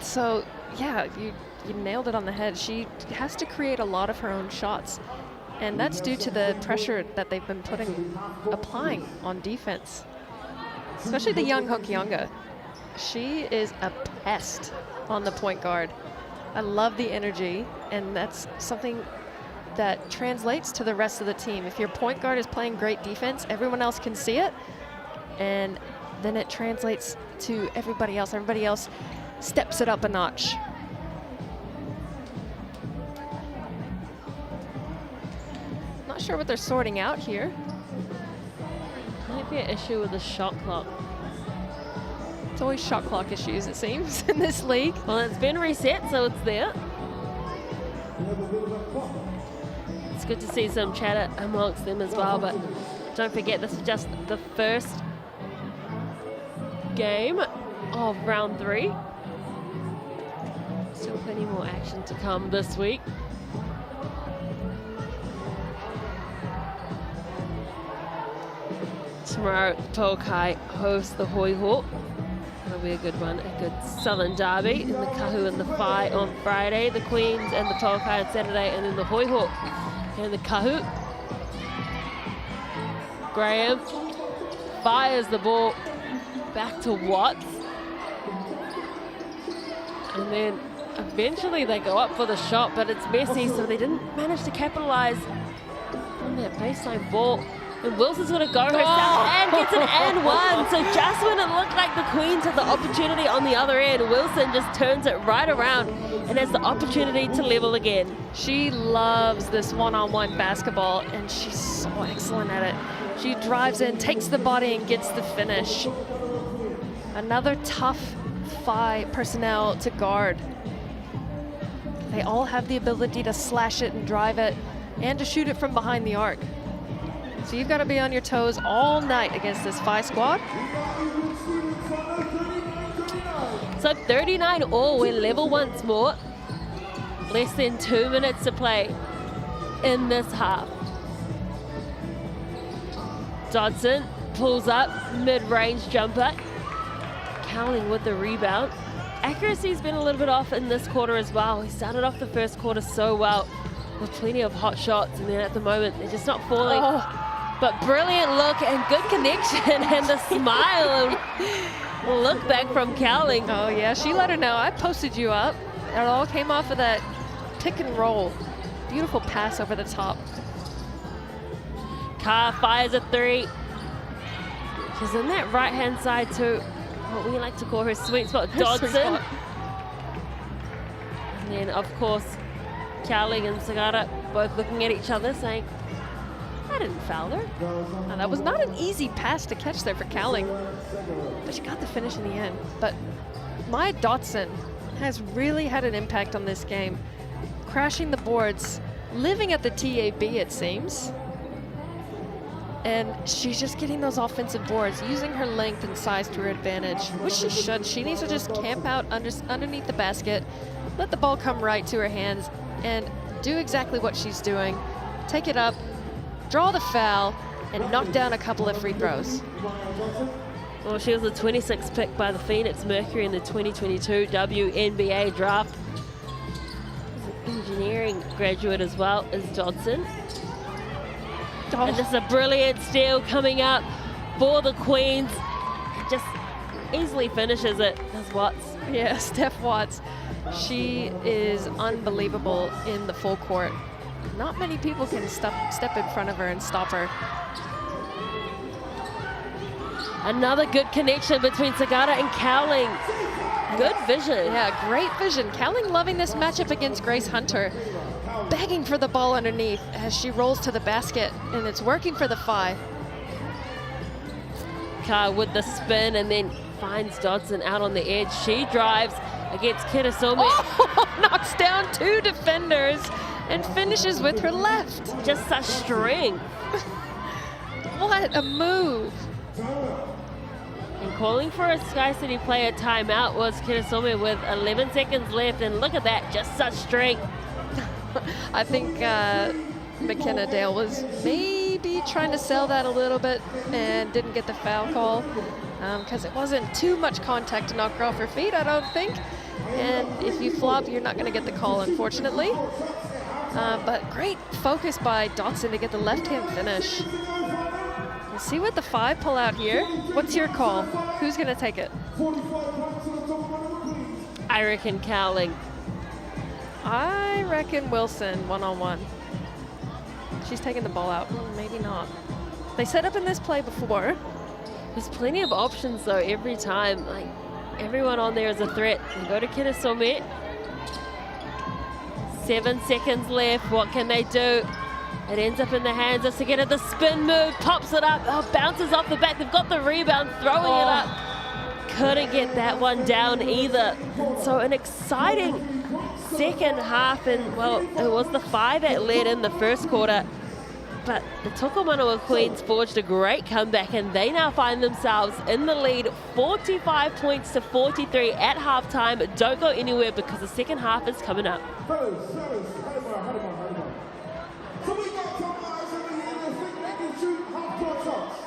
So yeah, you nailed it on the head. She has to create a lot of her own shots, and that's due to the pressure that they've been applying on defense, especially the young Hokianga. She is a pest on the point guard. I love the energy, and that's something that translates to the rest of the team. If your point guard is playing great defense, everyone else can see it, and then it translates to everybody else. Everybody else steps it up a notch. Not sure what they're sorting out here. Might be an issue with the shot clock. It's always shot clock issues, it seems, in this league. Well, it's been reset, so it's there. It's good to see some chatter amongst them as well, but don't forget, this is just the first game of round 3. Still plenty more action to come this week. Tomorrow, Tokai hosts the Hoi Hawk. That'll be a good one, a good Southern derby. In the Kahu and the Whai on Friday, the Queens and the Tokai on Saturday, and then the Hoi Hawk and the Kahu. Graham fires the ball back to Watts. And then eventually they go up for the shot, but it's messy, so they didn't manage to capitalize on that baseline ball. And Wilson's going to go herself and gets an and one. So just when it looked like the Queens had the opportunity on the other end, Wilson just turns it right around and has the opportunity to level again. She loves this one-on-one basketball, and she's so excellent at it. She drives in, takes the body, and gets the finish. Another tough Phi personnel to guard. They all have the ability to slash it and drive it and to shoot it from behind the arc. So you've got to be on your toes all night against this Phi squad. So 39 all, we're level once more. Less than 2 minutes to play in this half. Dodson pulls up, mid-range jumper. Cowling with the rebound. Accuracy's been a little bit off in this quarter as well. He started off the first quarter so well with plenty of hot shots, and then at the moment they're just not falling. Oh. But brilliant look and good connection and the smile and look back from Cowling. Oh yeah, she let her know, I posted you up. It all came off of that pick and roll. Beautiful pass over the top. Carr fires a three. She's in that right-hand side too. What we like to call her sweet spot, Dodson. And then, of course, Cowling and Sagara both looking at each other saying, I didn't foul her. Now, that was not an easy pass to catch there for Cowling, but she got the finish in the end. But Maya Dotson has really had an impact on this game, crashing the boards, living at the TAB, it seems. And she's just getting those offensive boards, using her length and size to her advantage, which she should. She needs to just camp out underneath the basket, let the ball come right to her hands, and do exactly what she's doing. Take it up, draw the foul, and knock down a couple of free throws. Well, she was the 26th pick by the Phoenix Mercury in the 2022 WNBA draft. Engineering graduate as well as Dodson. Oh. And this is a brilliant steal coming up for the Queens. Just easily finishes it as Watts. Yeah, Steph Watts. She is unbelievable in the full court. Not many people can step in front of her and stop her. Another good connection between Sagara and Cowling. Good vision. Yeah, great vision. Cowling loving this matchup against Grace Hunter. Begging for the ball underneath as she rolls to the basket, and it's working for the Whai. Carr with the spin and then finds Dodson out on the edge. She drives against Kitasome. Oh, knocks down two defenders and finishes with her left. Just such strength. What a move. And calling for a Sky City player timeout was Kitasome with 11 seconds left, and look at that, just such strength. I think McKenna Dale was maybe trying to sell that a little bit and didn't get the foul call because it wasn't too much contact to knock her off her feet, I don't think. And if you flop, you're not going to get the call, unfortunately. But great focus by Dotson to get the left-hand finish. Let's see what the Whai pull out here. What's your call? Who's going to take it? I reckon Cowling. I reckon Wilson, one-on-one. She's taking the ball out. Maybe not. They set up in this play before. There's plenty of options though every time. Like everyone on there is a threat. They go to Kitasome. 7 seconds left. What can they do? It ends up in the hands of Sagara. The spin move, pops it up, bounces off the back. They've got the rebound, throwing it up. Couldn't get that one down either. So an exciting second half, and well, it was the Whai that led in the first quarter. But the Tokomanawa Queens forged a great comeback, and they now find themselves in the lead 45 points to 43 at halftime. Don't go anywhere because the second half is coming up. So we got some guys over here that think they can shoot half-court shots.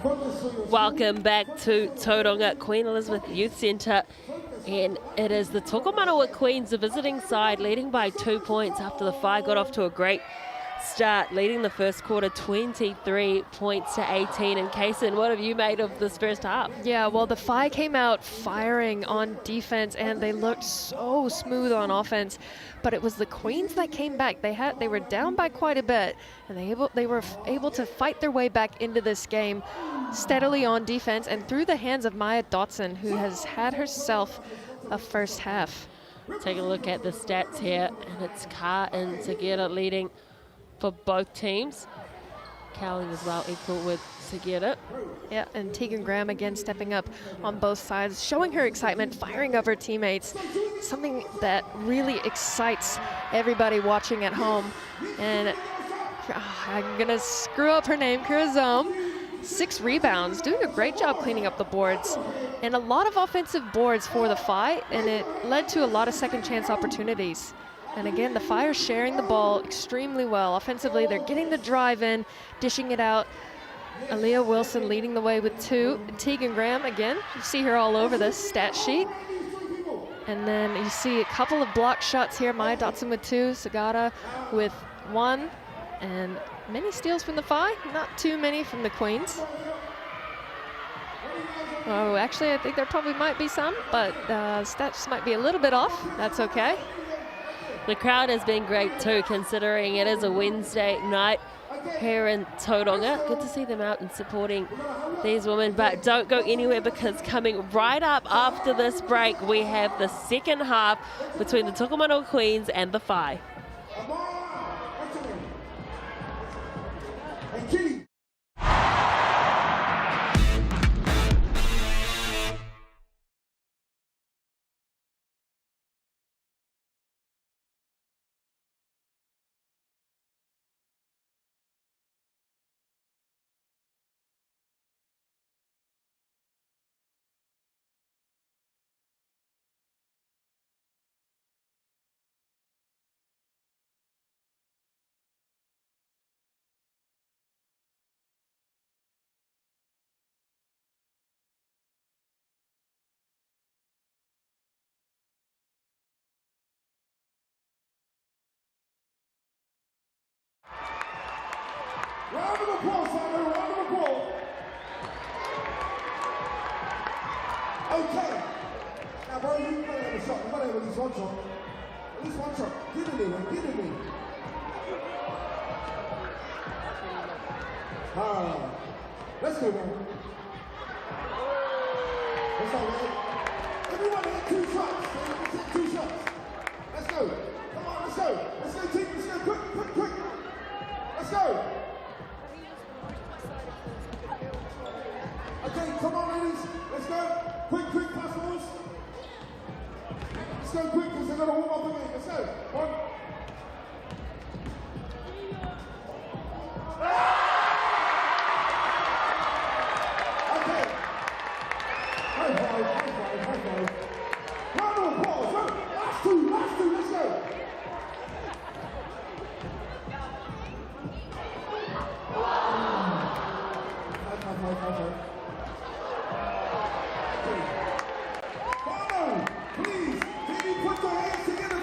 Welcome back to Tauranga Queen Elizabeth Youth Centre, and it is the Tokomanawa Queens, the visiting side, leading by 2 points after the Whai got off to a great start, leading the first quarter 23 points to 18. And Kaysen, what have you made of this first half? Yeah, well, the Whai came out firing on defense, and they looked so smooth on offense. But it was the Queens that came back. They were down by quite a bit, and they were able to fight their way back into this game steadily on defense and through the hands of Maya Dotson, who has had herself a first half. Take a look at the stats here, and it's Ka and Segera leading for both teams. Cowling as well, equal with Segera. Yeah, and Tegan Graham again stepping up on both sides, showing her excitement, firing up her teammates, something that really excites everybody watching at home. And I'm gonna screw up her name, Kurazome. 6 rebounds, doing a great job cleaning up the boards. And a lot of offensive boards for the Whai, and it led to a lot of second chance opportunities. And again, the Whai are sharing the ball extremely well. Offensively, they're getting the drive in, dishing it out. Aaliyah Wilson leading the way with 2. Tegan Graham, again, you see her all over this stat sheet. And then you see a couple of block shots here. Maya Dotson with 2, Sagata with 1. And many steals from the Whai, not too many from the Queens. Oh, actually, I think there probably might be some, but stats might be a little bit off. That's okay. The crowd has been great too, considering it is a Wednesday night here in Tauranga. Good to see them out and supporting these women, but don't go anywhere, because coming right up after this break, we have the second half between the Tokomanawa Queens and the Whai. Round of applause, Simon, round of applause. Okay. Now, bro, you might have a shot. You might have at least one shot. At least one shot. Give it me, man. Give it me. Let's go, man. Let's go, man. Everyone hit 2 shots. Let's hit 2 shots. Let's go. Come on, let's go. Let's go, team. Let's go. Quick, quick, quick. Let's go. Okay, come on, ladies. Let's go. Quick, quick, pass balls. Let's go quick, because they're going to warm up the game. Let's go. 1. Okay. High five, high five, high five. Round of applause. Last 2, let's go. High five. Please, can you put your hands together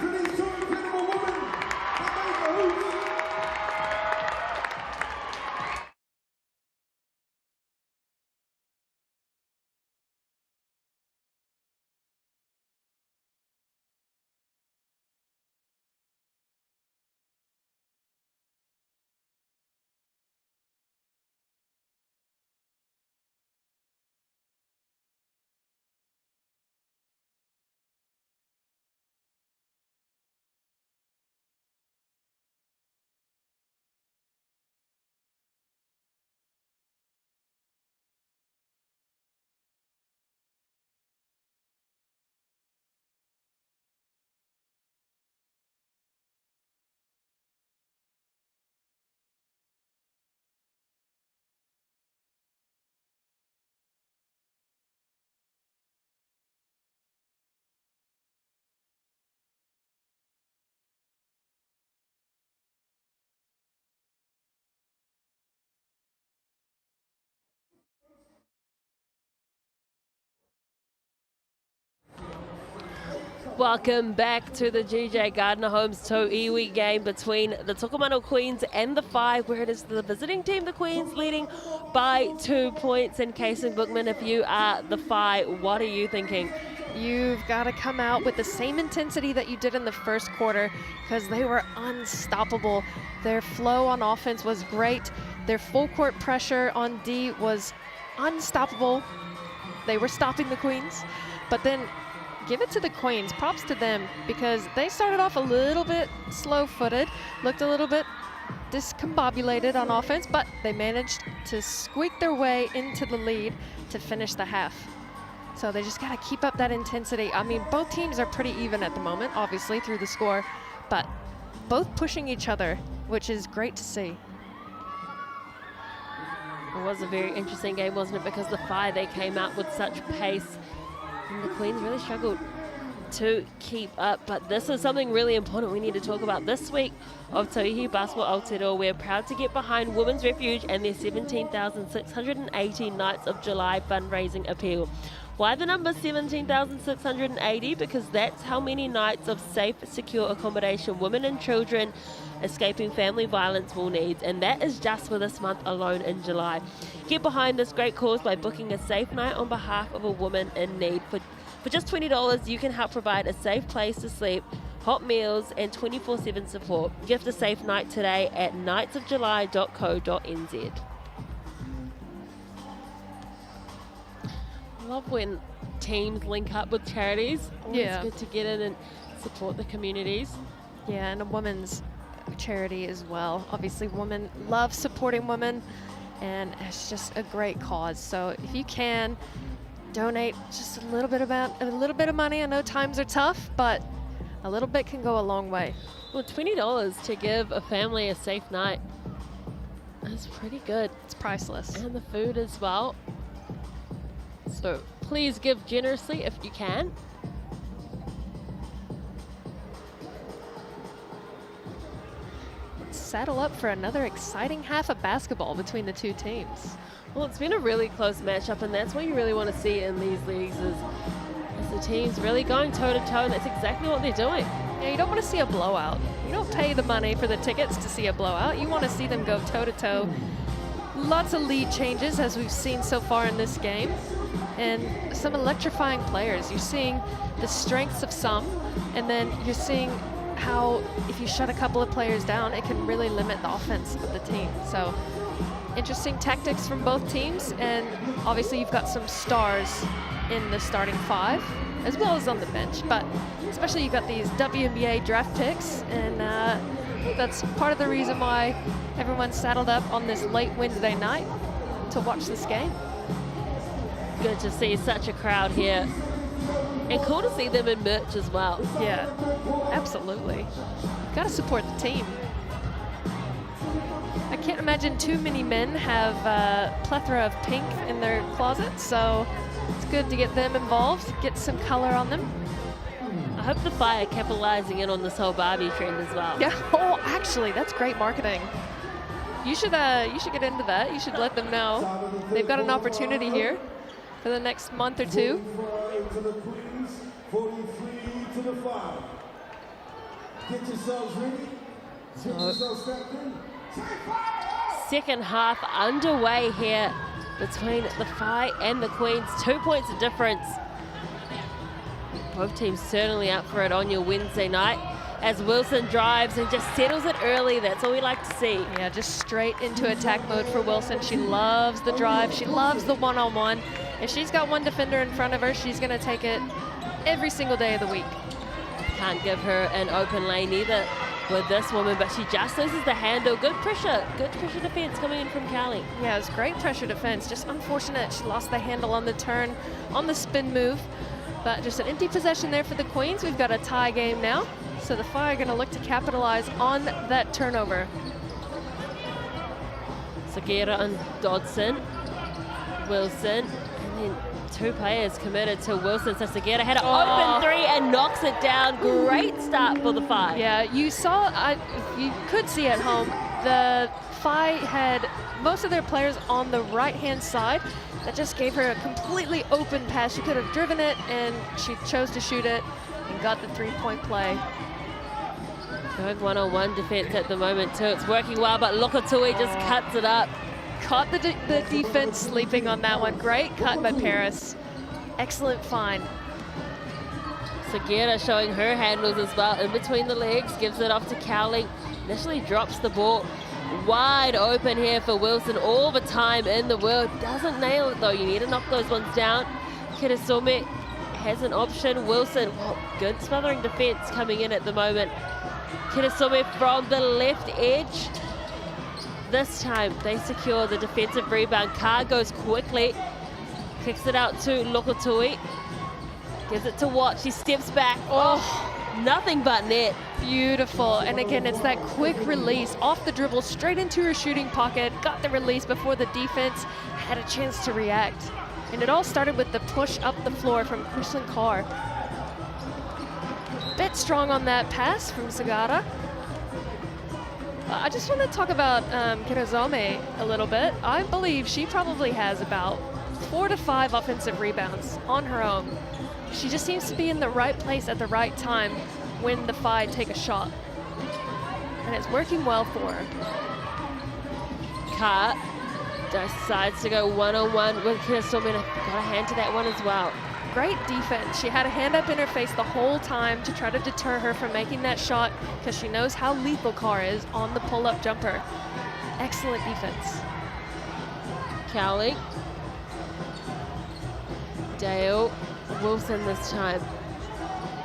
Welcome back to the GJ Gardner Homes Tauihi game between the Tokomanawa Queens and the Whai, where it is the visiting team, the Queens, leading by 2 points. And Kason Bookman, if you are the Whai, what are you thinking? You've got to come out with the same intensity that you did in the first quarter because they were unstoppable. Their flow on offense was great. Their full court pressure on D was unstoppable. They were stopping the Queens, but then give it to the Queens, props to them, because they started off a little bit slow-footed, looked a little bit discombobulated on offense, but they managed to squeak their way into the lead to finish the half. So they just gotta keep up that intensity. I mean, both teams are pretty even at the moment, obviously, through the score, but both pushing each other, which is great to see. It was a very interesting game, wasn't it? Because the Whai, they came out with such pace, and the Queens really struggled to keep up. But this is something really important we need to talk about this week of Tauihi Basketball Aotearoa. We're proud to get behind Women's Refuge and their 17,680 Nights of July fundraising appeal. Why the number 17,680? Because that's how many nights of safe, secure accommodation women and children escaping family violence will need, and that is just for this month alone in July. Get behind this great cause by booking a safe night on behalf of a woman in need. For just $20, you can help provide a safe place to sleep, hot meals, and 24/7 support. Gift a safe night today at nightsofjuly.co.nz. I love when teams link up with charities. Yeah. It's good to get in and support the communities. Yeah, and a women's charity as well. Obviously, women love supporting women, and it's just a great cause. So if you can donate just a little bit of money. I know times are tough, but a little bit can go a long way. Well, $20 to give a family a safe night. That's pretty good. It's priceless. And the food as well. So please give generously if you can. Saddle up for another exciting half of basketball between the two teams. Well, it's been a really close matchup, and that's what you really want to see in these leagues is the teams really going toe-to-toe, and that's exactly what they're doing. Yeah, you don't want to see a blowout. You don't pay the money for the tickets to see a blowout. You want to see them go toe-to-toe. Lots of lead changes, as we've seen so far in this game, and some electrifying players. You're seeing the strengths of some, and then you're seeing how if you shut a couple of players down, it can really limit the offense of the team. So interesting tactics from both teams, and obviously you've got some stars in the starting five as well as on the bench, but especially you've got these WNBA draft picks, and I think that's part of the reason why everyone's saddled up on this late Wednesday night to watch this game. Good to see such a crowd here. And cool to see them in merch as well. Yeah, absolutely. Got to support the team. I can't imagine too many men have a plethora of pink in their closets, so it's good to get them involved, get some color on them. I hope the Whai are capitalizing in on this whole Barbie trend as well. Yeah. Oh, actually, that's great marketing. You should get into that. You should let them know. They've got an opportunity here for the next month or two. 44 to the Queens, 43 to the Whai. Get yourselves ready. Get yourselves strapped in. Second half underway here between the Whai and the Queens. 2 points of difference. Both teams certainly up for it on your Wednesday night as Wilson drives and just settles it early. That's all we like to see. Yeah, just straight into attack mode for Wilson. She loves the drive. She loves the one-on-one. If she's got one defender in front of her, she's going to take it every single day of the week. Can't give her an open lane either with this woman, but she just loses the handle. Good pressure defense coming in from Callie. Yeah, it was great pressure defense. Just unfortunate she lost the handle on the turn, on the spin move. But just an empty possession there for the Queens. We've got a tie game now. So the Whai are going to look to capitalize on that turnover. Segura and Dodson. Wilson. And then two players committed to Wilson. So Segura had an open three and knocks it down. Great start for the Whai. Yeah, you saw, you could see at home, the Whai had most of their players on the right-hand side. That just gave her a completely open pass. She could have driven it, and she chose to shoot it. and got the three-point play. Going one-on-one defense at the moment too. It's working well, but Lokotui just cuts it up. Caught the defense sleeping on that one. Great cut by Paris. Excellent find. Sagera showing her handles as well. In between the legs, gives it off to Cowling. Initially drops the ball. Wide open here for Wilson. All the time in the world. Doesn't nail it though. You need to knock those ones down. Kirisume has an option. Wilson, well, good smothering defense coming in at the moment. Kirisume from the left edge. This time they secure the defensive rebound. Carr goes quickly. Kicks it out to Lokotui. Gives it to Watt. She steps back. Oh, nothing but net. Beautiful. And again, it's that quick release off the dribble, straight into her shooting pocket. Got the release before the defense had a chance to react. And it all started with the push up the floor from Krishlyn Carr. Bit strong on that pass from Sagara. I just want to talk about Kirisume a little bit. I believe she probably has about 4 to 5 offensive rebounds on her own. She just seems to be in the right place at the right time when the Phi take a shot. And it's working well for her. Carr decides to go one-on-one with Kirisume. Got a hand to that one as well. Great defense. She had a hand up in her face the whole time to try to deter her from making that shot because she knows how lethal Carr is on the pull-up jumper. Excellent defense. Cowling. Dale. Wilson this time.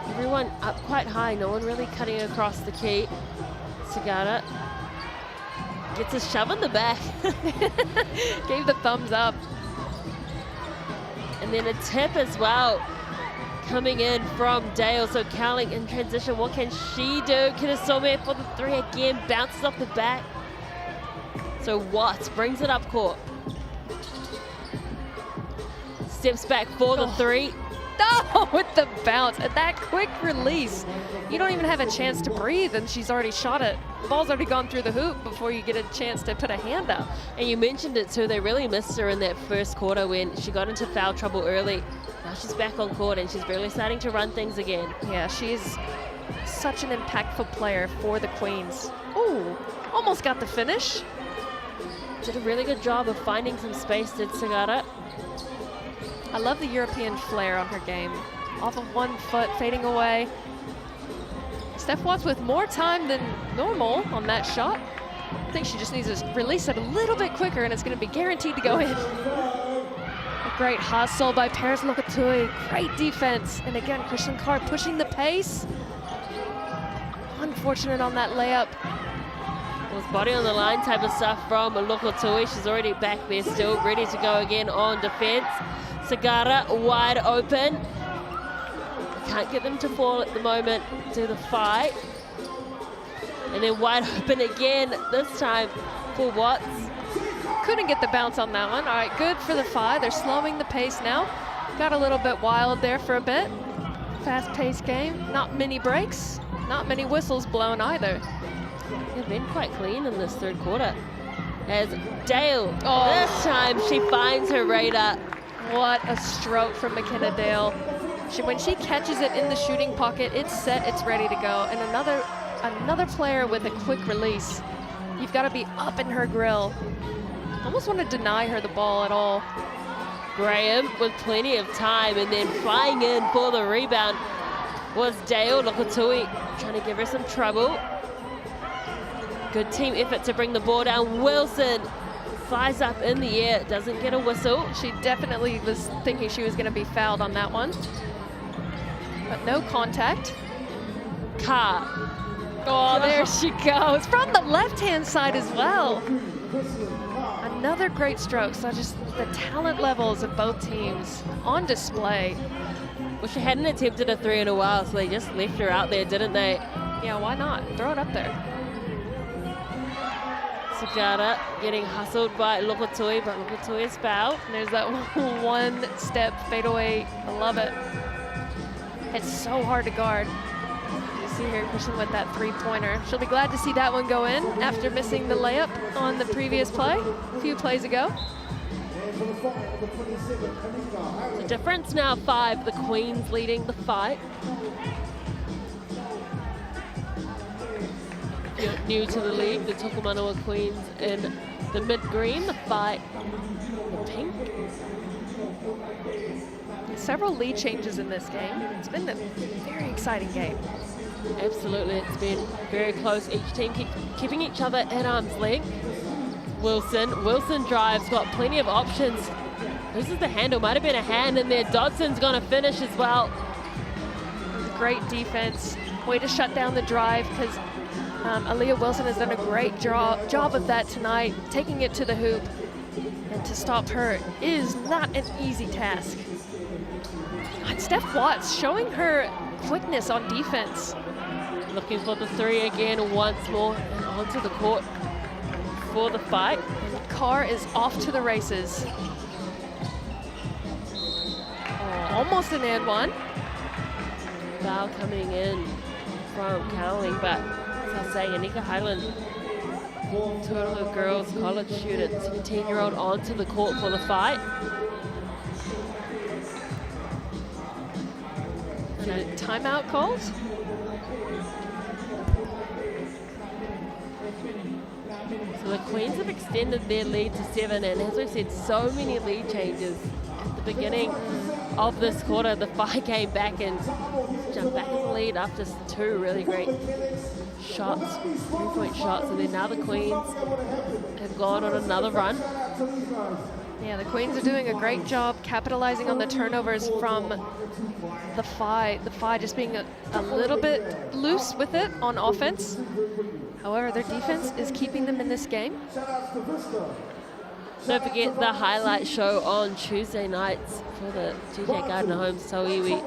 Everyone up quite high. No one really cutting across the key. Sagara gets a shove in the back. Gave the thumbs up. And then a tip as well coming in from Dale. So Cowling in transition. What can she do? Kirisume for the three again. Bounces off the back. So Watts brings it up court. Steps back for the three. No, with the bounce. At that quick release, you don't even have a chance to breathe and she's already shot it. The ball's already gone through the hoop before you get a chance to put a hand up. And you mentioned it too, they really missed her in that first quarter when she got into foul trouble early. Now she's back on court and she's really starting to run things again. Yeah, she's such an impactful player for the Queens. Ooh, almost got the finish. Did a really good job of finding some space, did Sagara. I love the European flair on her game. Off of 1 foot, fading away. Steph Watts with more time than normal on that shot. I think she just needs to release it a little bit quicker and it's going to be guaranteed to go in. A great hustle by Paris Lokotui. Great defense. And again, Krishlyn Carr pushing the pace. Unfortunate on that layup. It was body on the line type of stuff from Lokotui. She's already back there still, ready to go again on defense. Sagara wide open. Can't get them to fall at the moment to the fight. And then wide open again, this time for Watts. Couldn't get the bounce on that one. All right, good for the Phi. They're slowing the pace now. Got a little bit wild there for a bit. Fast-paced game. Not many breaks. Not many whistles blown either. They've been quite clean in this third quarter. As Dale, this time she finds her radar. What a stroke from McKenna Dale. When she catches it in the shooting pocket, it's set, it's ready to go. And another player with a quick release. You've got to be up in her grill. Almost want to deny her the ball at all. Graham with plenty of time and then flying in for the rebound was Dale. Lokotui trying to give her some trouble. Good team effort to bring the ball down. Wilson flies up in the air, doesn't get a whistle. She definitely was thinking she was going to be fouled on that one. But no contact. Carr. Oh, there she goes. From the left-hand side as well. Another great stroke. So just the talent levels of both teams on display. Well, she hadn't attempted a three in a while, so they just left her out there, didn't they? Yeah, why not? Throw it up there. Sagara getting hustled by Lokotui, but Lokotui is fouled. And there's that one-step fadeaway. I love it. It's so hard to guard. You see here, Krishlyn with that three-pointer. She'll be glad to see that one go in after missing the layup on the previous play, a few plays ago. The difference now 5, the Queens leading the fight. new to the league, the Tokomanawa Queens in the mid green, the Whai in pink. Several lead changes in this game. It's been a very exciting game. Absolutely, it's been very close. Each team keeping each other at arm's length. Wilson drives, got plenty of options. This is the handle, might have been a hand in there. Dodson's gonna finish as well. Great defense, way to shut down the drive, because Aaliyah Wilson has done a great job of that tonight, taking it to the hoop. And to stop her is not an easy task. And Steph Watts showing her quickness on defense. Looking for the three again once more, and onto the court for the fight. Carr is off to the races. Almost an and one. Foul coming in from Cowling, but as I was saying, Anika Highland, Tauranga girls college student, 17-year-old onto the court for the fight. And a timeout called. So the Queens have extended their lead to 7, and as we said, so many lead changes. At the beginning of this quarter, the Whai came back and jumped back in the lead after 2 really great shots, 3-point shots, and then now the Queens have gone on another run. Yeah, the Queens are doing a great job capitalizing on the turnovers from the Whai. The Whai just being a little bit loose with it on offense. However, their defense is keeping them in this game. Don't forget the highlight show on Tuesday nights for the GJ Gardner Homes Tauihi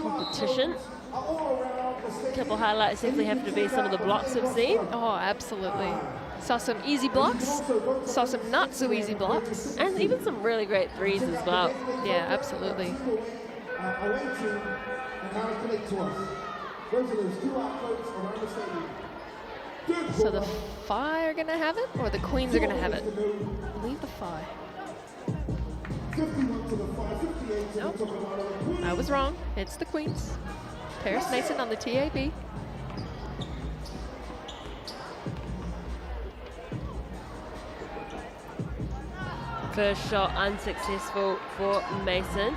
competition. A couple highlights definitely have to be some of the blocks we've seen. Oh, absolutely. Saw some easy blocks, saw some not so easy blocks. And even some really great threes as well. Yeah, absolutely. So the Whai are gonna have it, or the Queens are gonna have it? I believe the Whai. Nope, I was wrong. It's the Queens. Paris Mason on the TAB. First shot unsuccessful for Mason.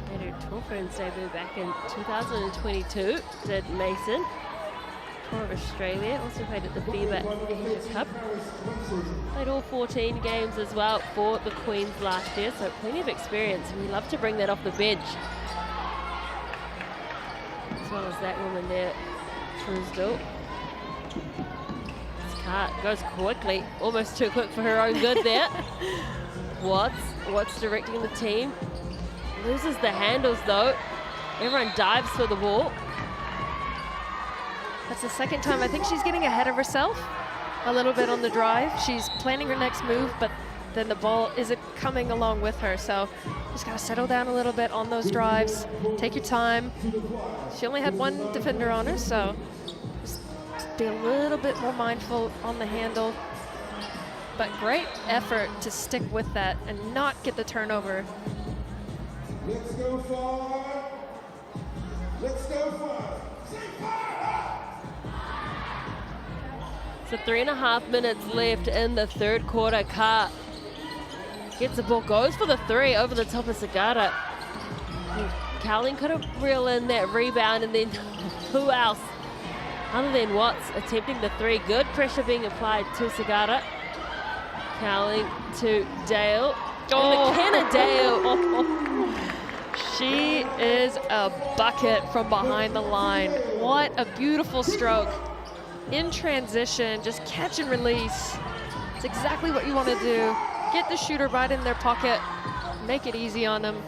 Made her tour for debut back in 2022, did Mason. Tour of Australia, also played at the FIBA Asia Cup. Played all 14 games as well for the Queens last year, so plenty of experience, and we love to bring that off the bench. As well as that woman there, Truesdale. Goes quickly, almost too quick for her own good there. Watts directing the team. Loses the handles though. Everyone dives for the ball. That's the second time. I think she's getting ahead of herself a little bit on the drive. She's planning her next move, but then the ball isn't coming along with her. So just gotta settle down a little bit on those drives. Take your time. She only had one defender on her, so just be a little bit more mindful on the handle. But great effort to stick with that and not get the turnover. Let's go far. Let's go far. So 3.5 minutes left in the third quarter. Carr gets the ball, goes for the three over the top of Sagata. Cowling could have reeled in that rebound, and then who else other than Watts attempting the three? Good pressure being applied to Sagata. Cowling to Dale. Oh, McKenna Dale. She is a bucket from behind the line. What a beautiful stroke. In transition, just catch and release. It's exactly what you want to do. Get the shooter right in their pocket. Make it easy on them.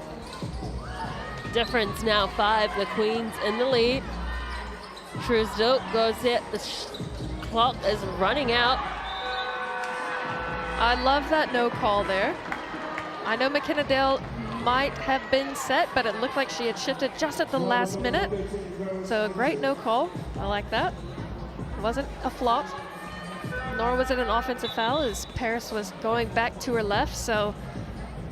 Difference now 5. The Queens in the lead. Truesdale goes there. The clock is running out. I love that no call there. I know McKenna Dale might have been set, but it looked like she had shifted just at the last minute. So a great no call. I like that. It wasn't a flop, nor was it an offensive foul, as Paris was going back to her left. So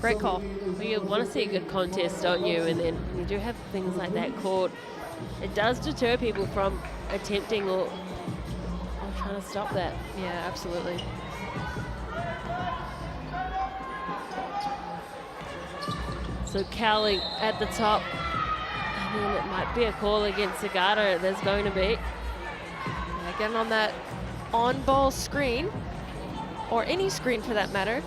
great call. Well, you want to see a good contest, don't you? And then you you do have things like that called, it does deter people from attempting or trying to stop that. Yeah, absolutely. So Cowling at the top. I mean, it might be a call against Sagata. There's going to be. Again, on that on-ball screen, or any screen for that matter,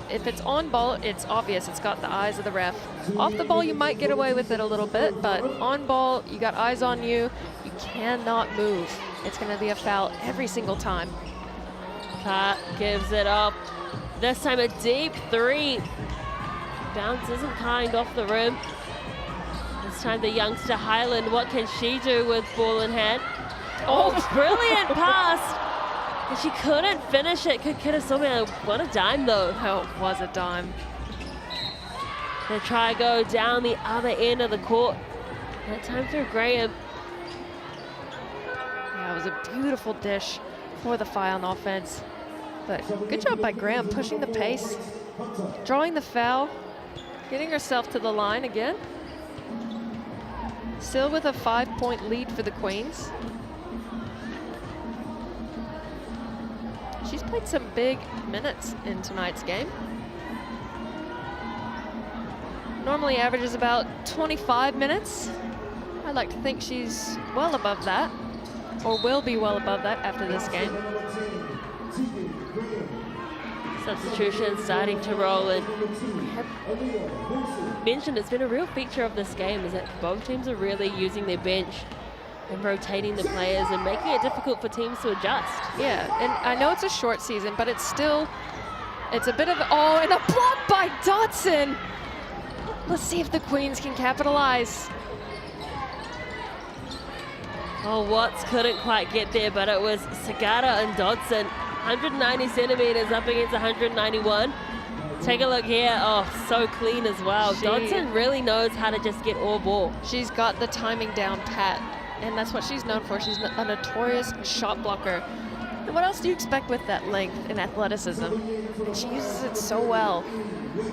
if it's on ball, it's obvious. It's got the eyes of the ref. Off the ball, you might get away with it a little bit, but on ball, you got eyes on you. You cannot move. It's going to be a foul every single time. Kat gives it up. This time a deep three. Bounce isn't kind off the rim. This time the youngster Highland, what can she do with ball in hand? Oh, brilliant pass. And she couldn't finish it. Kikirasumi, what a dime though. Oh, it was a dime. They try to go down the other end of the court. That time through Graham. Yeah, it was a beautiful dish for the Whai on offense. But good job by Graham, pushing the pace, drawing the foul, getting herself to the line again. Still with a 5-point lead for the Queens. She's played some big minutes in tonight's game. Normally averages about 25 minutes. I'd like to think she's well above that, or will be well above that after this game. Substitution starting to roll in. Mentioned it's been a real feature of this game is that both teams are really using their bench and rotating the players and making it difficult for teams to adjust. Yeah, and I know it's a short season, but it's still, it's a bit of, oh, and a block by Dotson. Let's see if the Queens can capitalize. Oh, Watts couldn't quite get there, but it was Sagata and Dodson. 190 centimeters up against 191. Take a look here. Oh, so clean as well. Dodson really knows how to just get all ball. She's got the timing down pat, and that's what she's known for. She's a notorious shot blocker. And what else do you expect with that length and athleticism? And she uses it so well.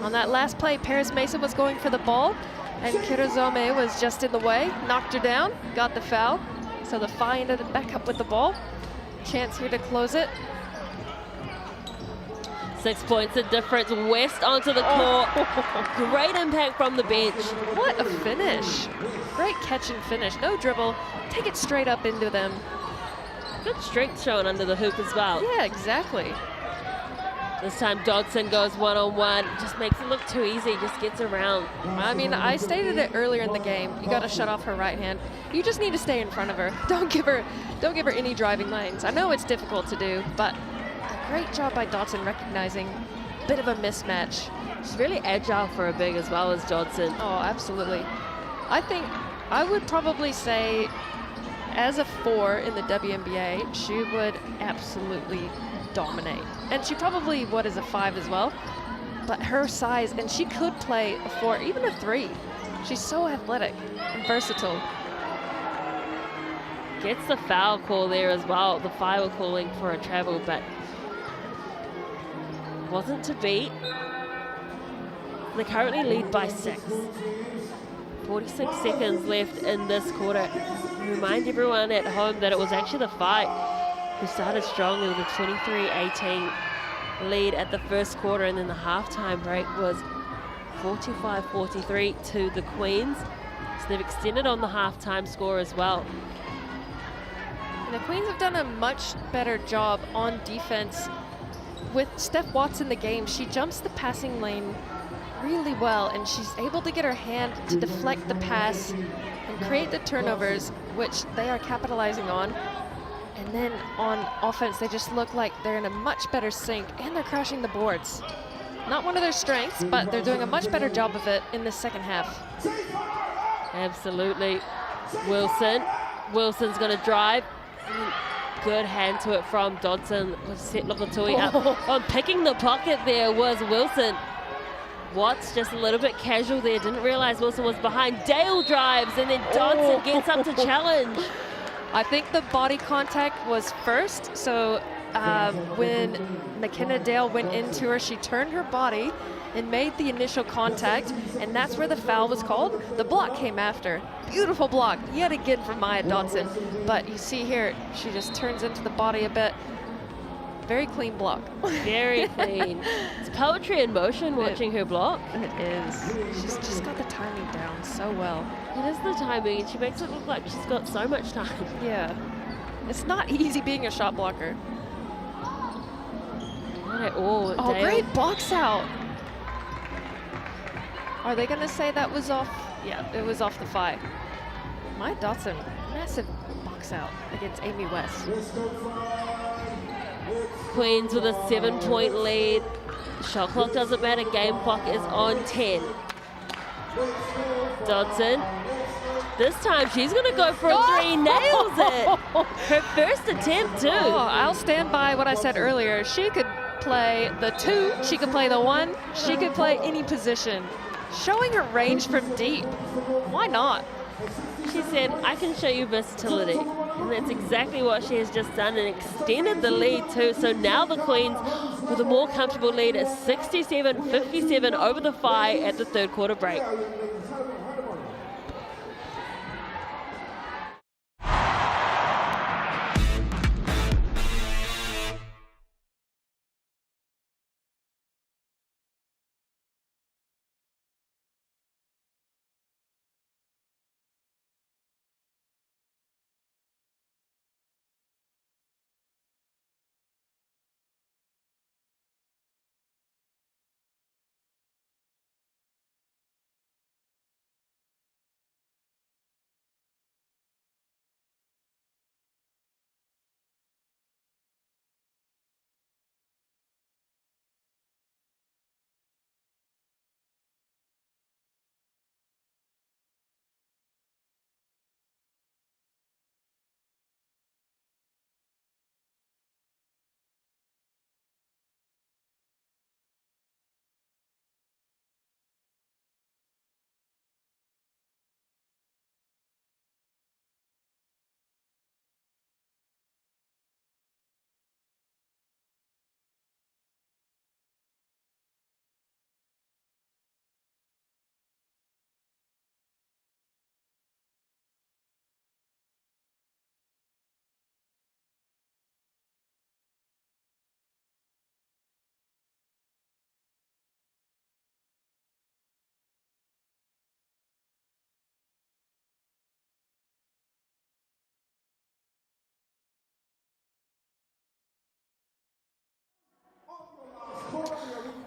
On that last play, Paris Mason was going for the ball, and Kirozome was just in the way, knocked her down, got the foul. So the Whai ended up back up with the ball. Chance here to close it. 6 points of difference. West onto the court. Great impact from the bench. What a finish. Great catch and finish. No dribble. Take it straight up into them. Good strength shown under the hoop as well. Yeah, exactly. This time Dodson goes one-on-one. Just makes it look too easy. Just gets around. I mean, I stated it earlier in the game. You got to shut off her right hand. You just need to stay in front of her. Don't give her any driving lanes. I know it's difficult to do, but a great job by Dodson recognizing a bit of a mismatch. She's really agile for a big as well as Dodson. Oh, absolutely. I think I would probably say as a 4 in the WNBA, she would absolutely dominate. And she probably would as a 5 as well. But her size, and she could play a 4, even a 3. She's so athletic and versatile. Gets the foul call there as well. The Whai were calling for a travel, but wasn't to be. They currently lead by 6. 46 seconds left in this quarter. Remind everyone at home that it was actually the Whai who started strongly with a 23-18 lead at the first quarter, and then the halftime break was 45-43 to the Queens. So they've extended on the halftime score as well. And the Queens have done a much better job on defense. With Steph Watts in the game, she jumps the passing lane really well, and she's able to get her hand to deflect the pass and create the turnovers, which they are capitalizing on. And then on offense, they just look like they're in a much better sync, and they're crashing the boards. Not one of their strengths, but they're doing a much better job of it in the second half. Absolutely. Wilson's going to drive. Good hand to it from Dodson. Set Lokotui up. On picking the pocket there was Wilson. Watts just a little bit casual there. Didn't realize Wilson was behind. Dale drives, and then Dodson gets up to challenge. I think the body contact was first, so when McKenna Dale went into her, she turned her body and made the initial contact, and that's where the foul was called. The block came after. Beautiful block, yet again from Maya Dodson. But you see here, she just turns into the body a bit. Very clean block. Very clean. It's poetry in motion watching her block. It is. She's just got the timing down so well. It is the timing, and she makes it look like she's got so much time. Yeah. It's not easy being a shot blocker. Not at all. Oh, Dale. great box out. Are they going to say that was off? Yeah, it was off the Whai. Maya Dodson, massive box out against Amy West. Queens with a 7-point lead. Shot clock doesn't matter. Game clock is on 10. Dodson. This time she's going to go for a three. Nails it. Her first attempt too. Oh, I'll stand by what I said earlier. She could play the 2. She could play the 1. She could play any position. Showing her range from deep. Why not? She said, I can show you versatility. And that's exactly what she has just done and extended the lead too. So now the Queens with a more comfortable lead at 67-57 over the Whai at the third quarter break.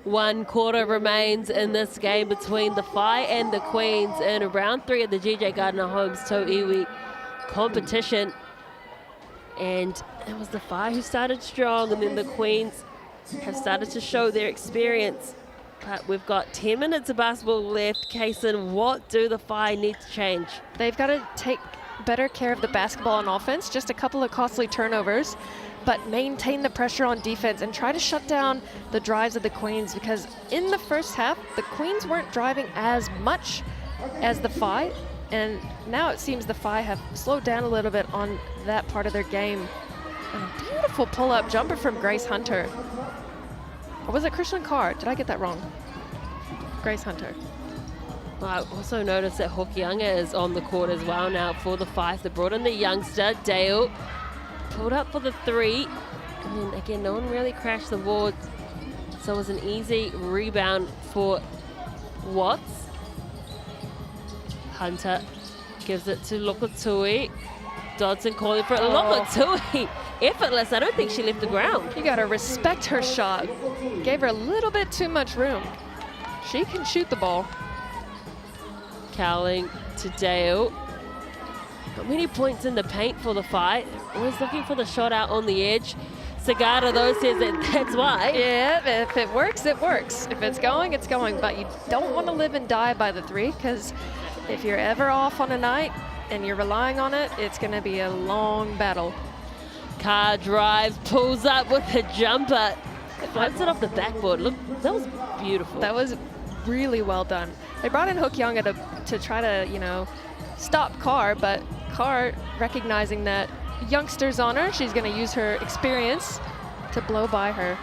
One quarter remains in this game between the Whai and the Queens in round 3 of the GJ Gardner Homes Tauihi competition. And it was the Whai who started strong, and then the Queens have started to show their experience. But we've got 10 minutes of basketball left. Kaysen, what do the Whai need to change? They've got to take better care of the basketball on offense, just a couple of costly turnovers, but maintain the pressure on defense and try to shut down the drives of the Queens, because in the first half, the Queens weren't driving as much as the Whai, and now it seems the Whai have slowed down a little bit on that part of their game. And a beautiful pull-up jumper from Grace Hunter. Or was it Christian Carr? Did I get that wrong? Grace Hunter. I also noticed that Hokianga is on the court as well now for the Whai. They brought in the youngster, Dale. Pulled up for the 3. And then again, no one really crashed the boards. So it was an easy rebound for Watts. Hunter gives it to Lokotui. Dodson calling for it. Lokotui, effortless. I don't think she left the ground. You gotta respect her shot. Gave her a little bit too much room. She can shoot the ball. Cowling to Dale. Not many points in the paint for the Whai. Always looking for the shot out on the edge. Sagata, though, says that that's why. Yeah, if it works, it works. If it's going, it's going. But you don't want to live and die by the 3, because if you're ever off on a night and you're relying on it, it's going to be a long battle. Carr drives, pulls up with a jumper. Floats it off the backboard. Look, that was beautiful. That was really well done. They brought in Hokianga to try to, you know, stop Carr, but Carr, recognizing that youngster's on her, she's going to use her experience to blow by her.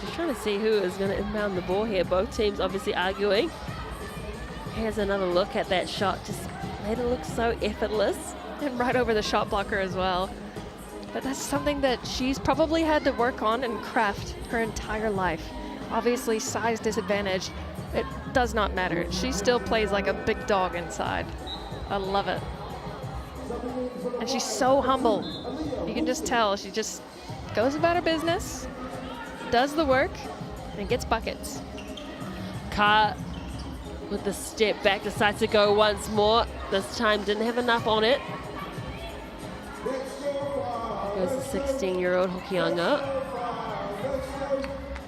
Just trying to see who is going to inbound the ball here. Both teams obviously arguing. Here's another look at that shot. Just made it look so effortless. And right over the shot blocker as well. But that's something that she's probably had to work on and craft her entire life. Obviously, size disadvantage, it does not matter. She still plays like a big dog inside. I love it. And she's so humble. You can just tell she just goes about her business, does the work, and gets buckets. Ka with the step back decides to go once more. This time didn't have enough on it. There goes the 16-year-old Hokianga.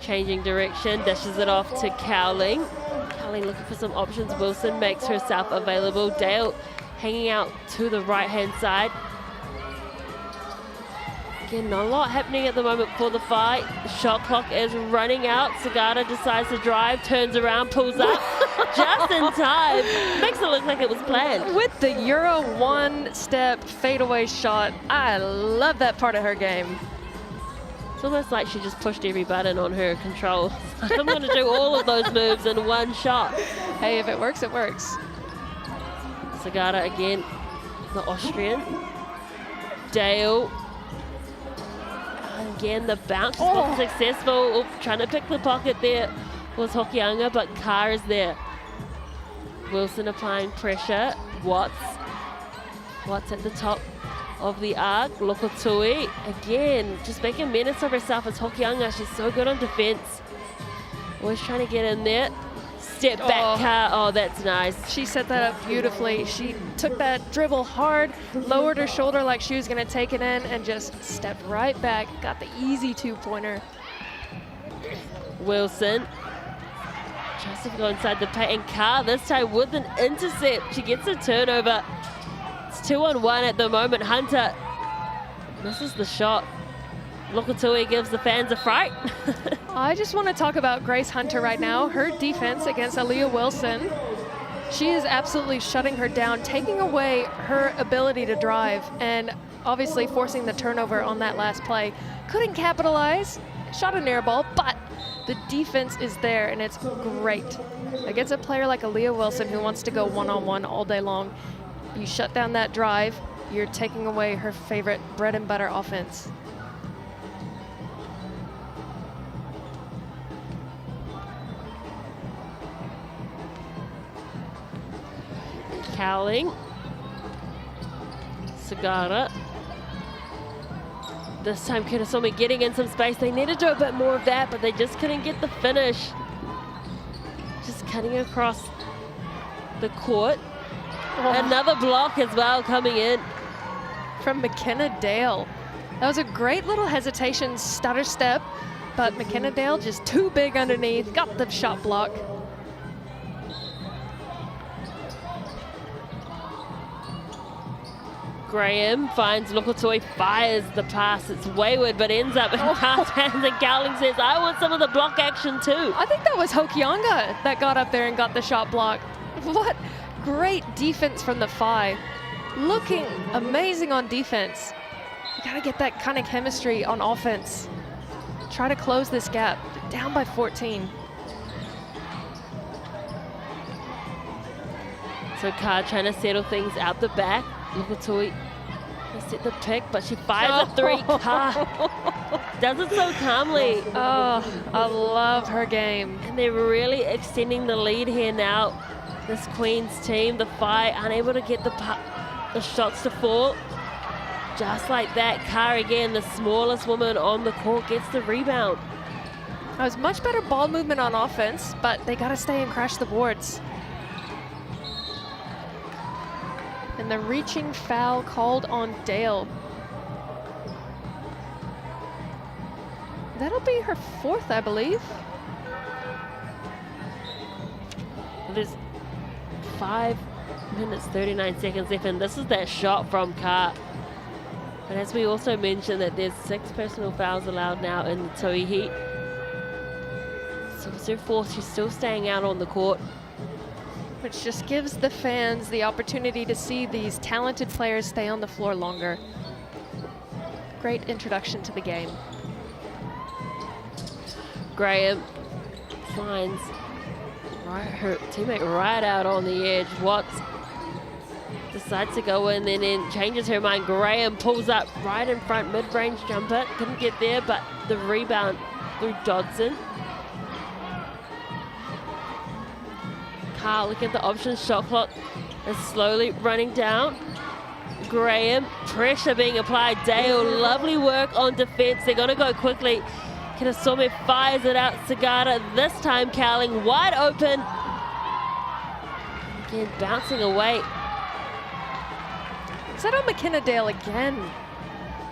Changing direction, dashes it off to Cowling. Cowling looking for some options. Wilson makes herself available. Dale hanging out to the right-hand side. Again, not a lot happening at the moment for the fight. The shot clock is running out. Sagata decides to drive, turns around, pulls up just in time. Makes it look like it was planned. With the Euro one-step fadeaway shot, I love that part of her game. It's almost like she just pushed every button on her control. I'm going to do all of those moves in one shot. Hey, if it works, it works. Sagata again, the Austrian. Dale. Again, the bounce is not successful. Oh, trying to pick the pocket there was Hokianga, but Carr is there. Wilson applying pressure. Watts at the top of the arc. Lokotui again, just making a menace of herself as Hokianga. She's so good on defense. Always trying to get in there. Step back, Carr. Oh, that's nice. She set that up beautifully. She took that dribble hard, lowered her shoulder like she was going to take it in, and just stepped right back. Got the easy two-pointer. Wilson tries to go inside the paint, and Carr this time with an intercept. She gets a turnover. It's 2-on-1 at the moment. Hunter misses the shot. Lokotui gives the fans a fright. I just want to talk about Grace Hunter right now. Her defense against Aaliyah Wilson. She is absolutely shutting her down, taking away her ability to drive, and obviously forcing the turnover on that last play. Couldn't capitalize, shot an air ball, but the defense is there, and it's great. Against a player like Aaliyah Wilson who wants to go one-on-one all day long, you shut down that drive, you're taking away her favorite bread and butter offense. Cowling. Sagata. This time Kinosomi getting in some space. They need to do a bit more of that, but they just couldn't get the finish. Just cutting across the court. Another block as well coming in. From McKenna Dale. That was a great little hesitation, stutter step, but McKenna Dale just too big underneath, got the shot block. Graham finds Lokotoi, fires the pass. It's wayward, but ends up in Carr's hands, and Cowling says, I want some of the block action too. I think that was Hokianga that got up there and got the shot block. What great defense from the Whai. Looking amazing on defense. You gotta get that kind of chemistry on offense. Try to close this gap. Down by 14. So Carr trying to settle things out the back. Lokotoi set the pick, but she fires a three. Carr does it so calmly. Oh, I love her game. And they're really extending the lead here now. This Queens team, the Whai, unable to get the shots to fall. Just like that, Carr again, the smallest woman on the court, gets the rebound. That was much better ball movement on offense, but they gotta stay and crash the boards. And the reaching foul called on Dale. That'll be her fourth, I believe. There's 5 minutes, 39 seconds left, and this is that shot from Carr. And as we also mentioned that there's 6 personal fouls allowed now in the Tauihi. So it's her fourth, she's still staying out on the court. Which just gives the fans the opportunity to see these talented players stay on the floor longer. Great introduction to the game. Graham finds her teammate right out on the edge. Watts decides to go in and then changes her mind. Graham pulls up right in front, mid-range jumper. Couldn't get there, but the rebound through Dodson. Carl looking at the options. Shot clock is slowly running down. Graham, pressure being applied. Dale, lovely work on defense. They're going to go quickly. Kinasome fires it out. Sagata this time Cowling wide open. Again, bouncing away. Is that on McKenna Dale again?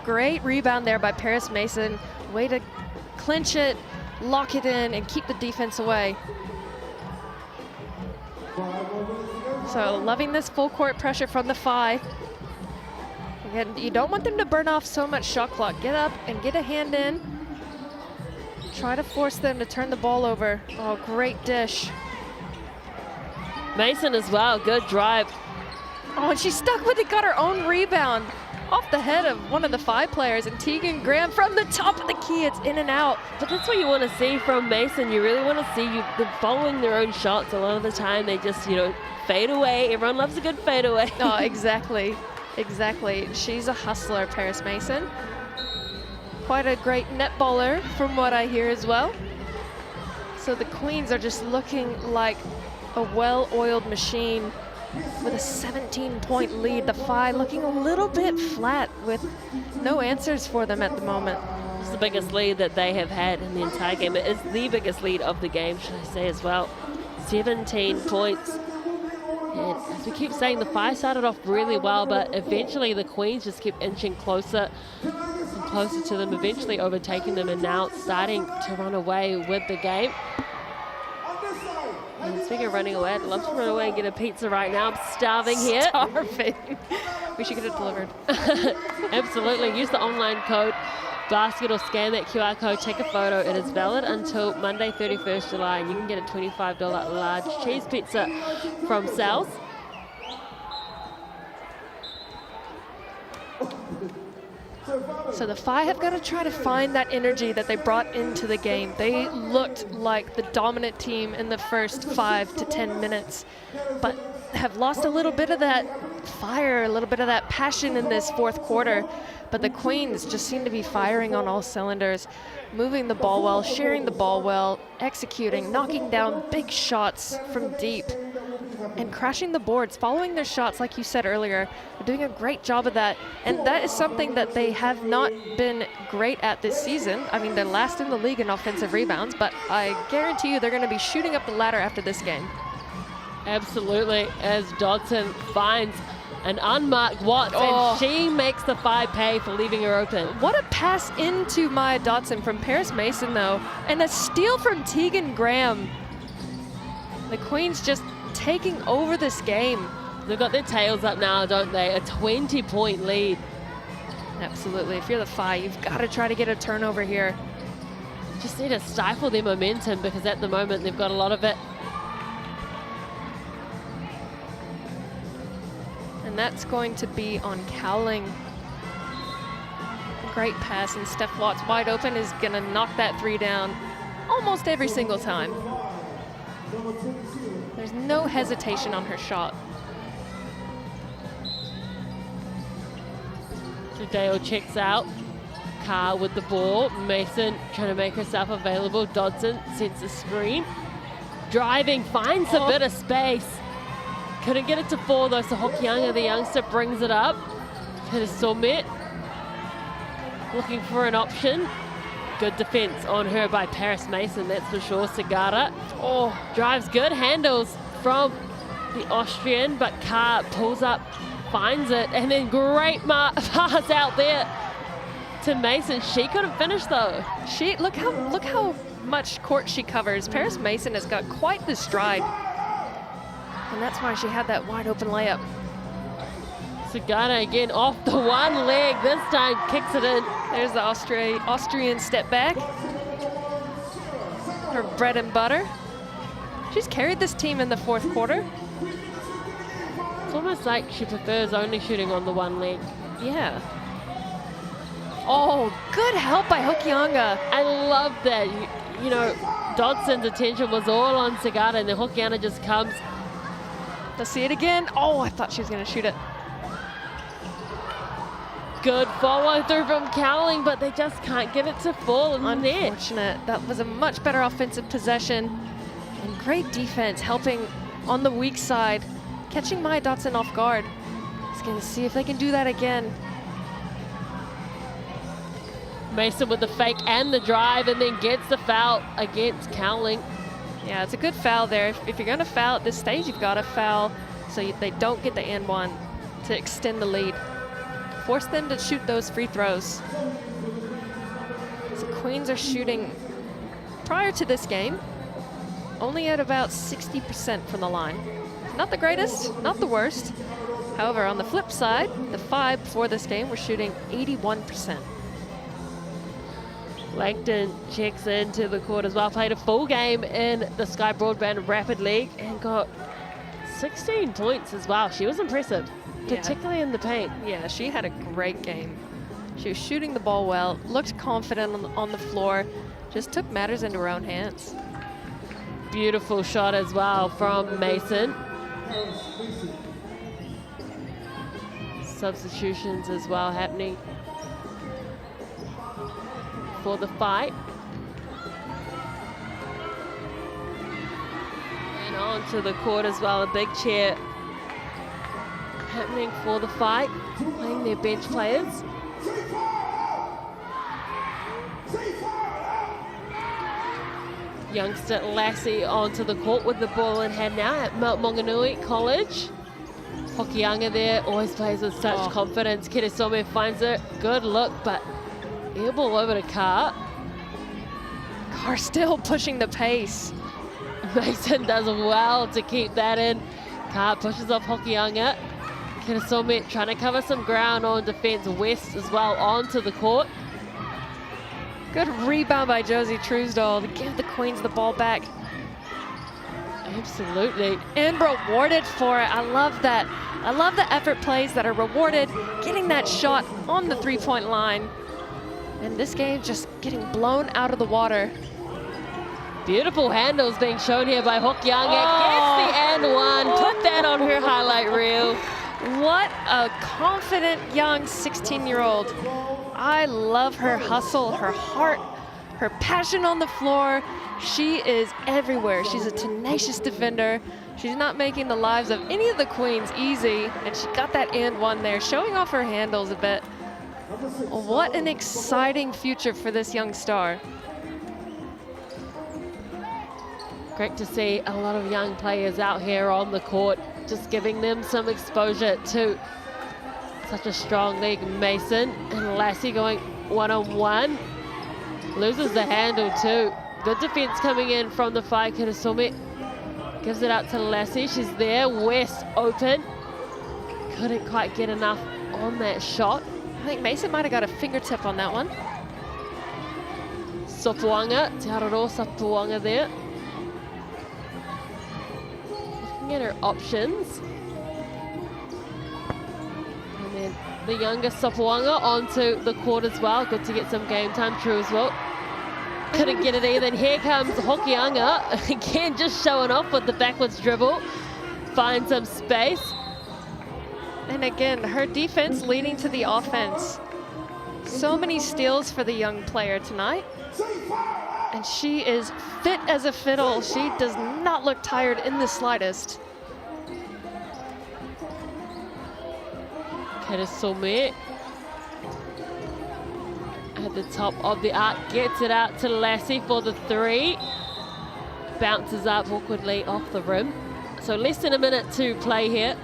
Great rebound there by Paris Mason. Way to clinch it, lock it in, and keep the defense away. So loving this full court pressure from the Phi. Again, you don't want them to burn off so much shot clock. Get up and get a hand in. Try to force them to turn the ball over. Oh, great dish. Mason as well, good drive. Oh, and she stuck with it, got her own rebound off the head of one of the Phi players, and Tegan Graham from the top of the key, it's in and out. But that's what you want to see from Mason. You really want to see them following their own shots. A lot of the time they just, fade away. Everyone loves a good fade away. Oh, exactly. Exactly. She's a hustler, Paris Mason. Quite a great netballer from what I hear as well. So the Queens are just looking like a well-oiled machine with a 17-point lead. The Phi looking a little bit flat with no answers for them at the moment. It's the biggest lead that they have had in the entire game. It is the biggest lead of the game, should I say as well. 17 points. And as we keep saying, the Phi started off really well, but eventually the Queens just kept inching closer and closer to them, eventually overtaking them, and now starting to run away with the game. And speaking of running away, I'd love to run away and get a pizza right now. I'm starving here. Starving. We should get it delivered. Absolutely. Use the online code BASKET or scan that QR code, take a photo. It is valid until Monday, 31st July, and you can get a $25 large cheese pizza from Sal's. So the Phi have got to try to find that energy that they brought into the game. They looked like the dominant team in the first 5 to 10 minutes, but have lost a little bit of that fire, a little bit of that passion in this fourth quarter. But the Queens just seem to be firing on all cylinders, moving the ball well, sharing the ball well, executing, knocking down big shots from deep, and crashing the boards, following their shots like you said earlier. They're doing a great job of that, and that is something that they have not been great at this season. I mean, they're last in the league in offensive rebounds, but I guarantee you they're going to be shooting up the ladder after this game. Absolutely, as Dodson finds an unmarked Watts, and she makes the Phi pay for leaving her open. What a pass into Maya Dodson from Paris Mason, though, and a steal from Tegan Graham. The Queens just taking over this game. They've got their tails up now, don't they? A 20-point lead. Absolutely. If you're the Phi, you've got to try to get a turnover here. Just need to stifle their momentum, because at the moment they've got a lot of it. And that's going to be on Cowling. Great pass, and Steph Watts wide open is going to knock that three down almost every single time. There's no hesitation on her shot. Dale checks out. Carr with the ball. Mason trying to make herself available. Dodson sends a screen. Driving, finds a bit of space. Couldn't get it to fall though, so Hokianga, the youngster, brings it up. Kinasome looking for an option. Good defense on her by Paris Mason, that's for sure. Sagata, drives good, handles from the Austrian, but Carr pulls up, finds it, and then great pass out there to Mason. She couldn't finish though. Look how much court she covers. Paris Mason has got quite the stride, and that's why she had that wide open layup. Sagata again off the one leg, this time kicks it in. There's the Austrian step back. Her bread and butter. She's carried this team in the fourth quarter. It's almost like she prefers only shooting on the one leg. Yeah. Oh, good help by Hokianga. I love that. You know, Dodson's attention was all on Sagata, and then Hokianga just comes. Let's see it again. Oh, I thought she was going to shoot it. Good follow through from Cowling, but they just can't get it to fall in the net. Unfortunate. That was a much better offensive possession. And great defense helping on the weak side, catching Maya Dotson off guard. He's going to see if they can do that again. Mason with the fake and the drive, and then gets the foul against Cowling. Yeah, it's a good foul there. If you're going to foul at this stage, you've got to foul so they don't get the and one to extend the lead. Force them to shoot those free throws. So Queens are shooting, prior to this game, only at about 60% from the line. Not the greatest, not the worst. However, on the flip side, the five before this game were shooting 81%. Langton checks into the court as well. Played a full game in the Sky Broadband Rapid League and got 16 points as well. She was impressive, particularly in the paint. Yeah, she had a great game. She was shooting the ball well, looked confident on the floor, just took matters into her own hands. Beautiful shot as well from Mason. Substitutions as well happening for the fight. And onto the court as well, a big cheer happening for the fight, playing their bench players. Youngster Lassie onto the court with the ball in hand now at Mount Maunganui College. Hokianga there, always plays with such confidence. Kirisome finds it, good look, but air ball over to Carr. Carr still pushing the pace. Mason does well to keep that in. Carr pushes off Hokianga. Kirisome trying to cover some ground on defense. West as well onto the court. Good rebound by Josie Truesdale to give the Queens the ball back. Absolutely. And rewarded for it. I love that. I love the effort plays that are rewarded. Getting that shot on the three-point line. And this game just getting blown out of the water. Beautiful handles being shown here by Hokianga. Gets the and one. Put that on her highlight reel. What a confident young 16-year-old. I love her hustle, her heart, her passion on the floor. She is everywhere. She's a tenacious defender. She's not making the lives of any of the Queens easy. And she got that and one there, showing off her handles a bit. What an exciting future for this young star. Great to see a lot of young players out here on the court, just giving them some exposure to such a strong league. Mason and Lassie going one-on-one. Loses the handle too. Good defense coming in from the Whai. Kirisome gives it out to Lassie. She's there. West open. Couldn't quite get enough on that shot. I think Mason might have got a fingertip on that one. Sopuanga, Te Aroha Sopuanga there. Looking at her options. And then the younger Sopuanga onto the court as well. Good to get some game time. True as well. Couldn't get it either. And here comes Hokianga. Again, just showing off with the backwards dribble. Finds some space. And again, her defense leading to the offense. So many steals for the young player tonight. And she is fit as a fiddle. She does not look tired in the slightest. Kirisome at the top of the arc, gets it out to Lassie for the three. Bounces up awkwardly off the rim. So less than a minute to play here.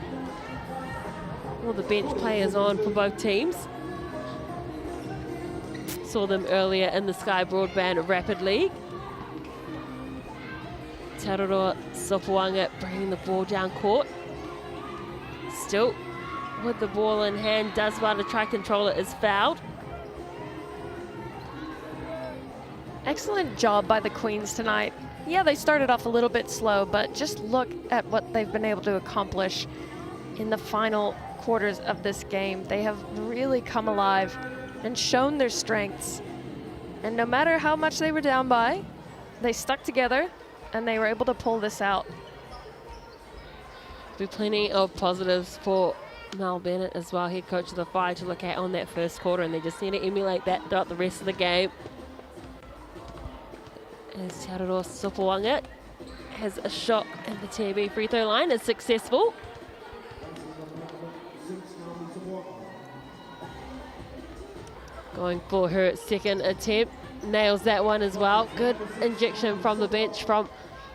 All the bench players on for both teams. Saw them earlier in the Sky Broadband Rapid League. Te Aroha Sopuanga bringing the ball down court. Still with the ball in hand, does well to try control it, is fouled. Excellent job by the Queens tonight. Yeah, they started off a little bit slow, but just look at what they've been able to accomplish in the final quarters of this game. They have really come alive and shown their strengths. And no matter how much they were down by, they stuck together and they were able to pull this out. Be plenty of positives for Mal Bennett as well, head coach of the Whai, to look at on that first quarter, and they just need to emulate that throughout the rest of the game. As Aotearoa Sopoanga has a shot at the TB free throw line, is successful. Going for her second attempt, nails that one as well. Good injection from the bench from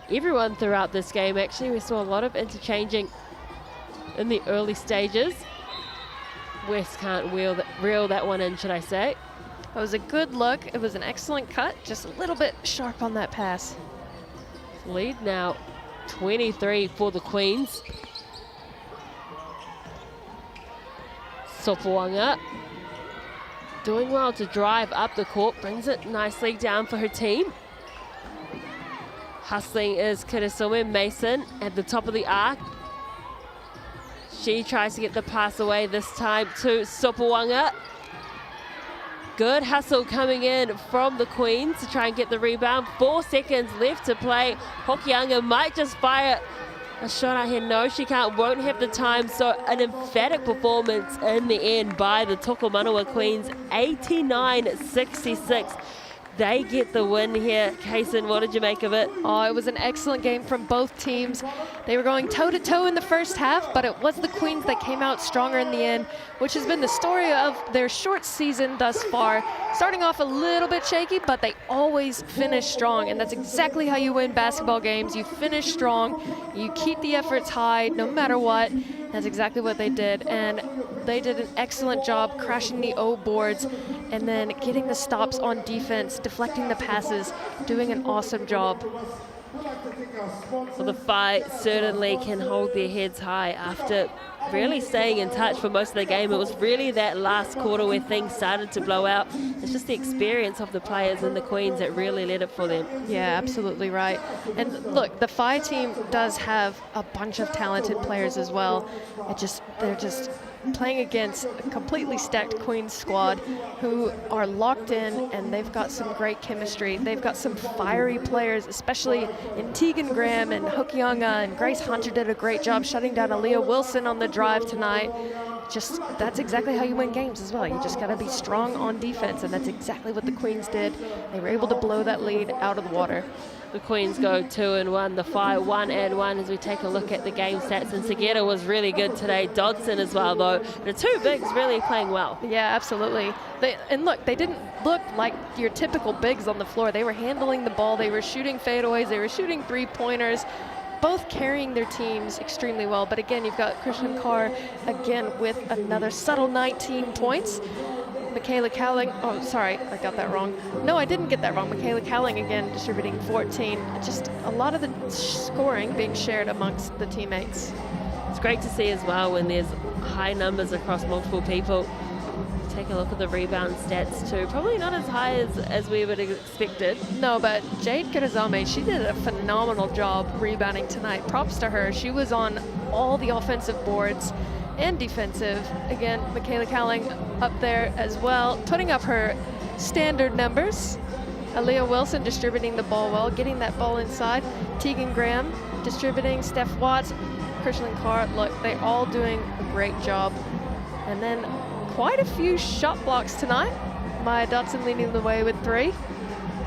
everyone throughout this game. Actually, we saw a lot of interchanging in the early stages. West can't reel that one in, should I say. It was a good look. It was an excellent cut, just a little bit sharp on that pass. Lead now 23 for the Queens. Sopoanga doing well to drive up the court, brings it nicely down for her team. Hustling is Kirisume Mason at the top of the arc. She tries to get the pass away this time to Sopoanga. Good hustle coming in from the Queens to try and get the rebound. 4 seconds left to play. Hokianga might just fire a shot out here. No, she can't, won't have the time. So an emphatic performance in the end by the Tokomanawa Queens, 89-66. They get the win here. Kaysen, what did you make of it? Oh, it was an excellent game from both teams. They were going toe-to-toe in the first half, but it was the Queens that came out stronger in the end, which has been the story of their short season thus far. Starting off a little bit shaky, but they always finish strong, and that's exactly how you win basketball games. You finish strong, you keep the efforts high no matter what. That's exactly what they did, and they did an excellent job crashing the O boards and then getting the stops on defense, deflecting the passes, doing an awesome job. Well, the Whai certainly can hold their heads high after really staying in touch for most of the game. It was really that last quarter where things started to blow out. It's just the experience of the players and the Queens that really led it for them. Yeah, absolutely right. And look, the Whai team does have a bunch of talented players as well. They're just playing against a completely stacked Queens squad who are locked in, and they've got some great chemistry. They've got some fiery players, especially in Tegan Graham and Hokianga, and Grace Hunter did a great job shutting down Aaliyah Wilson on the drive tonight. That's exactly how you win games as well. You just got to be strong on defense, and that's exactly what the Queens did. They were able to blow that lead out of the water. The Queens go 2-1, the Whai 1-1 as we take a look at the game stats. And Segeta was really good today. Dodson as well, though. The two bigs really playing well. Yeah, absolutely. And look, they didn't look like your typical bigs on the floor. They were handling the ball. They were shooting fadeaways. They were shooting three-pointers, both carrying their teams extremely well. But again, you've got Christian Carr again with another subtle 19 points. Michaela Cowling, oh, sorry, I got that wrong. No, I didn't get that wrong. Michaela Cowling again distributing 14. Just a lot of the scoring being shared amongst the teammates. It's great to see as well when there's high numbers across multiple people. Take a look at the rebound stats too. Probably not as high as we would have expected. No, but Jade Kirizame, she did a phenomenal job rebounding tonight. Props to her. She was on all the offensive boards and defensive. Again, Michaela Cowling up there as well, putting up her standard numbers. Aaliyah Wilson distributing the ball well, getting that ball inside. Tegan Graham distributing, Steph Watts, Christian Carr. Look, they're all doing a great job. And then quite a few shot blocks tonight. Maya Dotson leading the way with 3.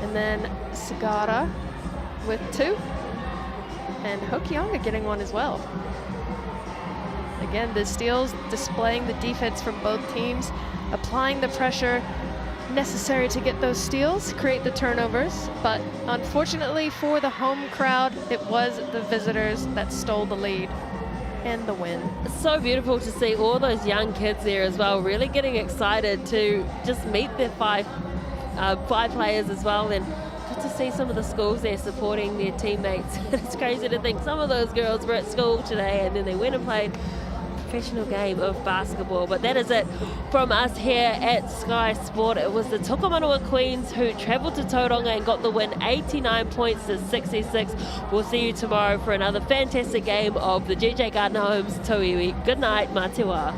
And then Sagara with 2. And Hokianga getting 1 as well. Again, the steals displaying the defense from both teams, applying the pressure necessary to get those steals, create the turnovers. But unfortunately for the home crowd, it was the visitors that stole the lead and the win. It's so beautiful to see all those young kids there as well, really getting excited to just meet their five players as well, and good to see some of the schools there supporting their teammates. It's crazy to think some of those girls were at school today and then they went and played a professional game of basketball. But that is it from us here at Sky Sport. It was the Tokomanawa Queens who travelled to Tauranga and got the win, 89 points to 66. We'll see you tomorrow for another fantastic game of the JJ Gardner Homes Tauihi. Good night, mā te wā.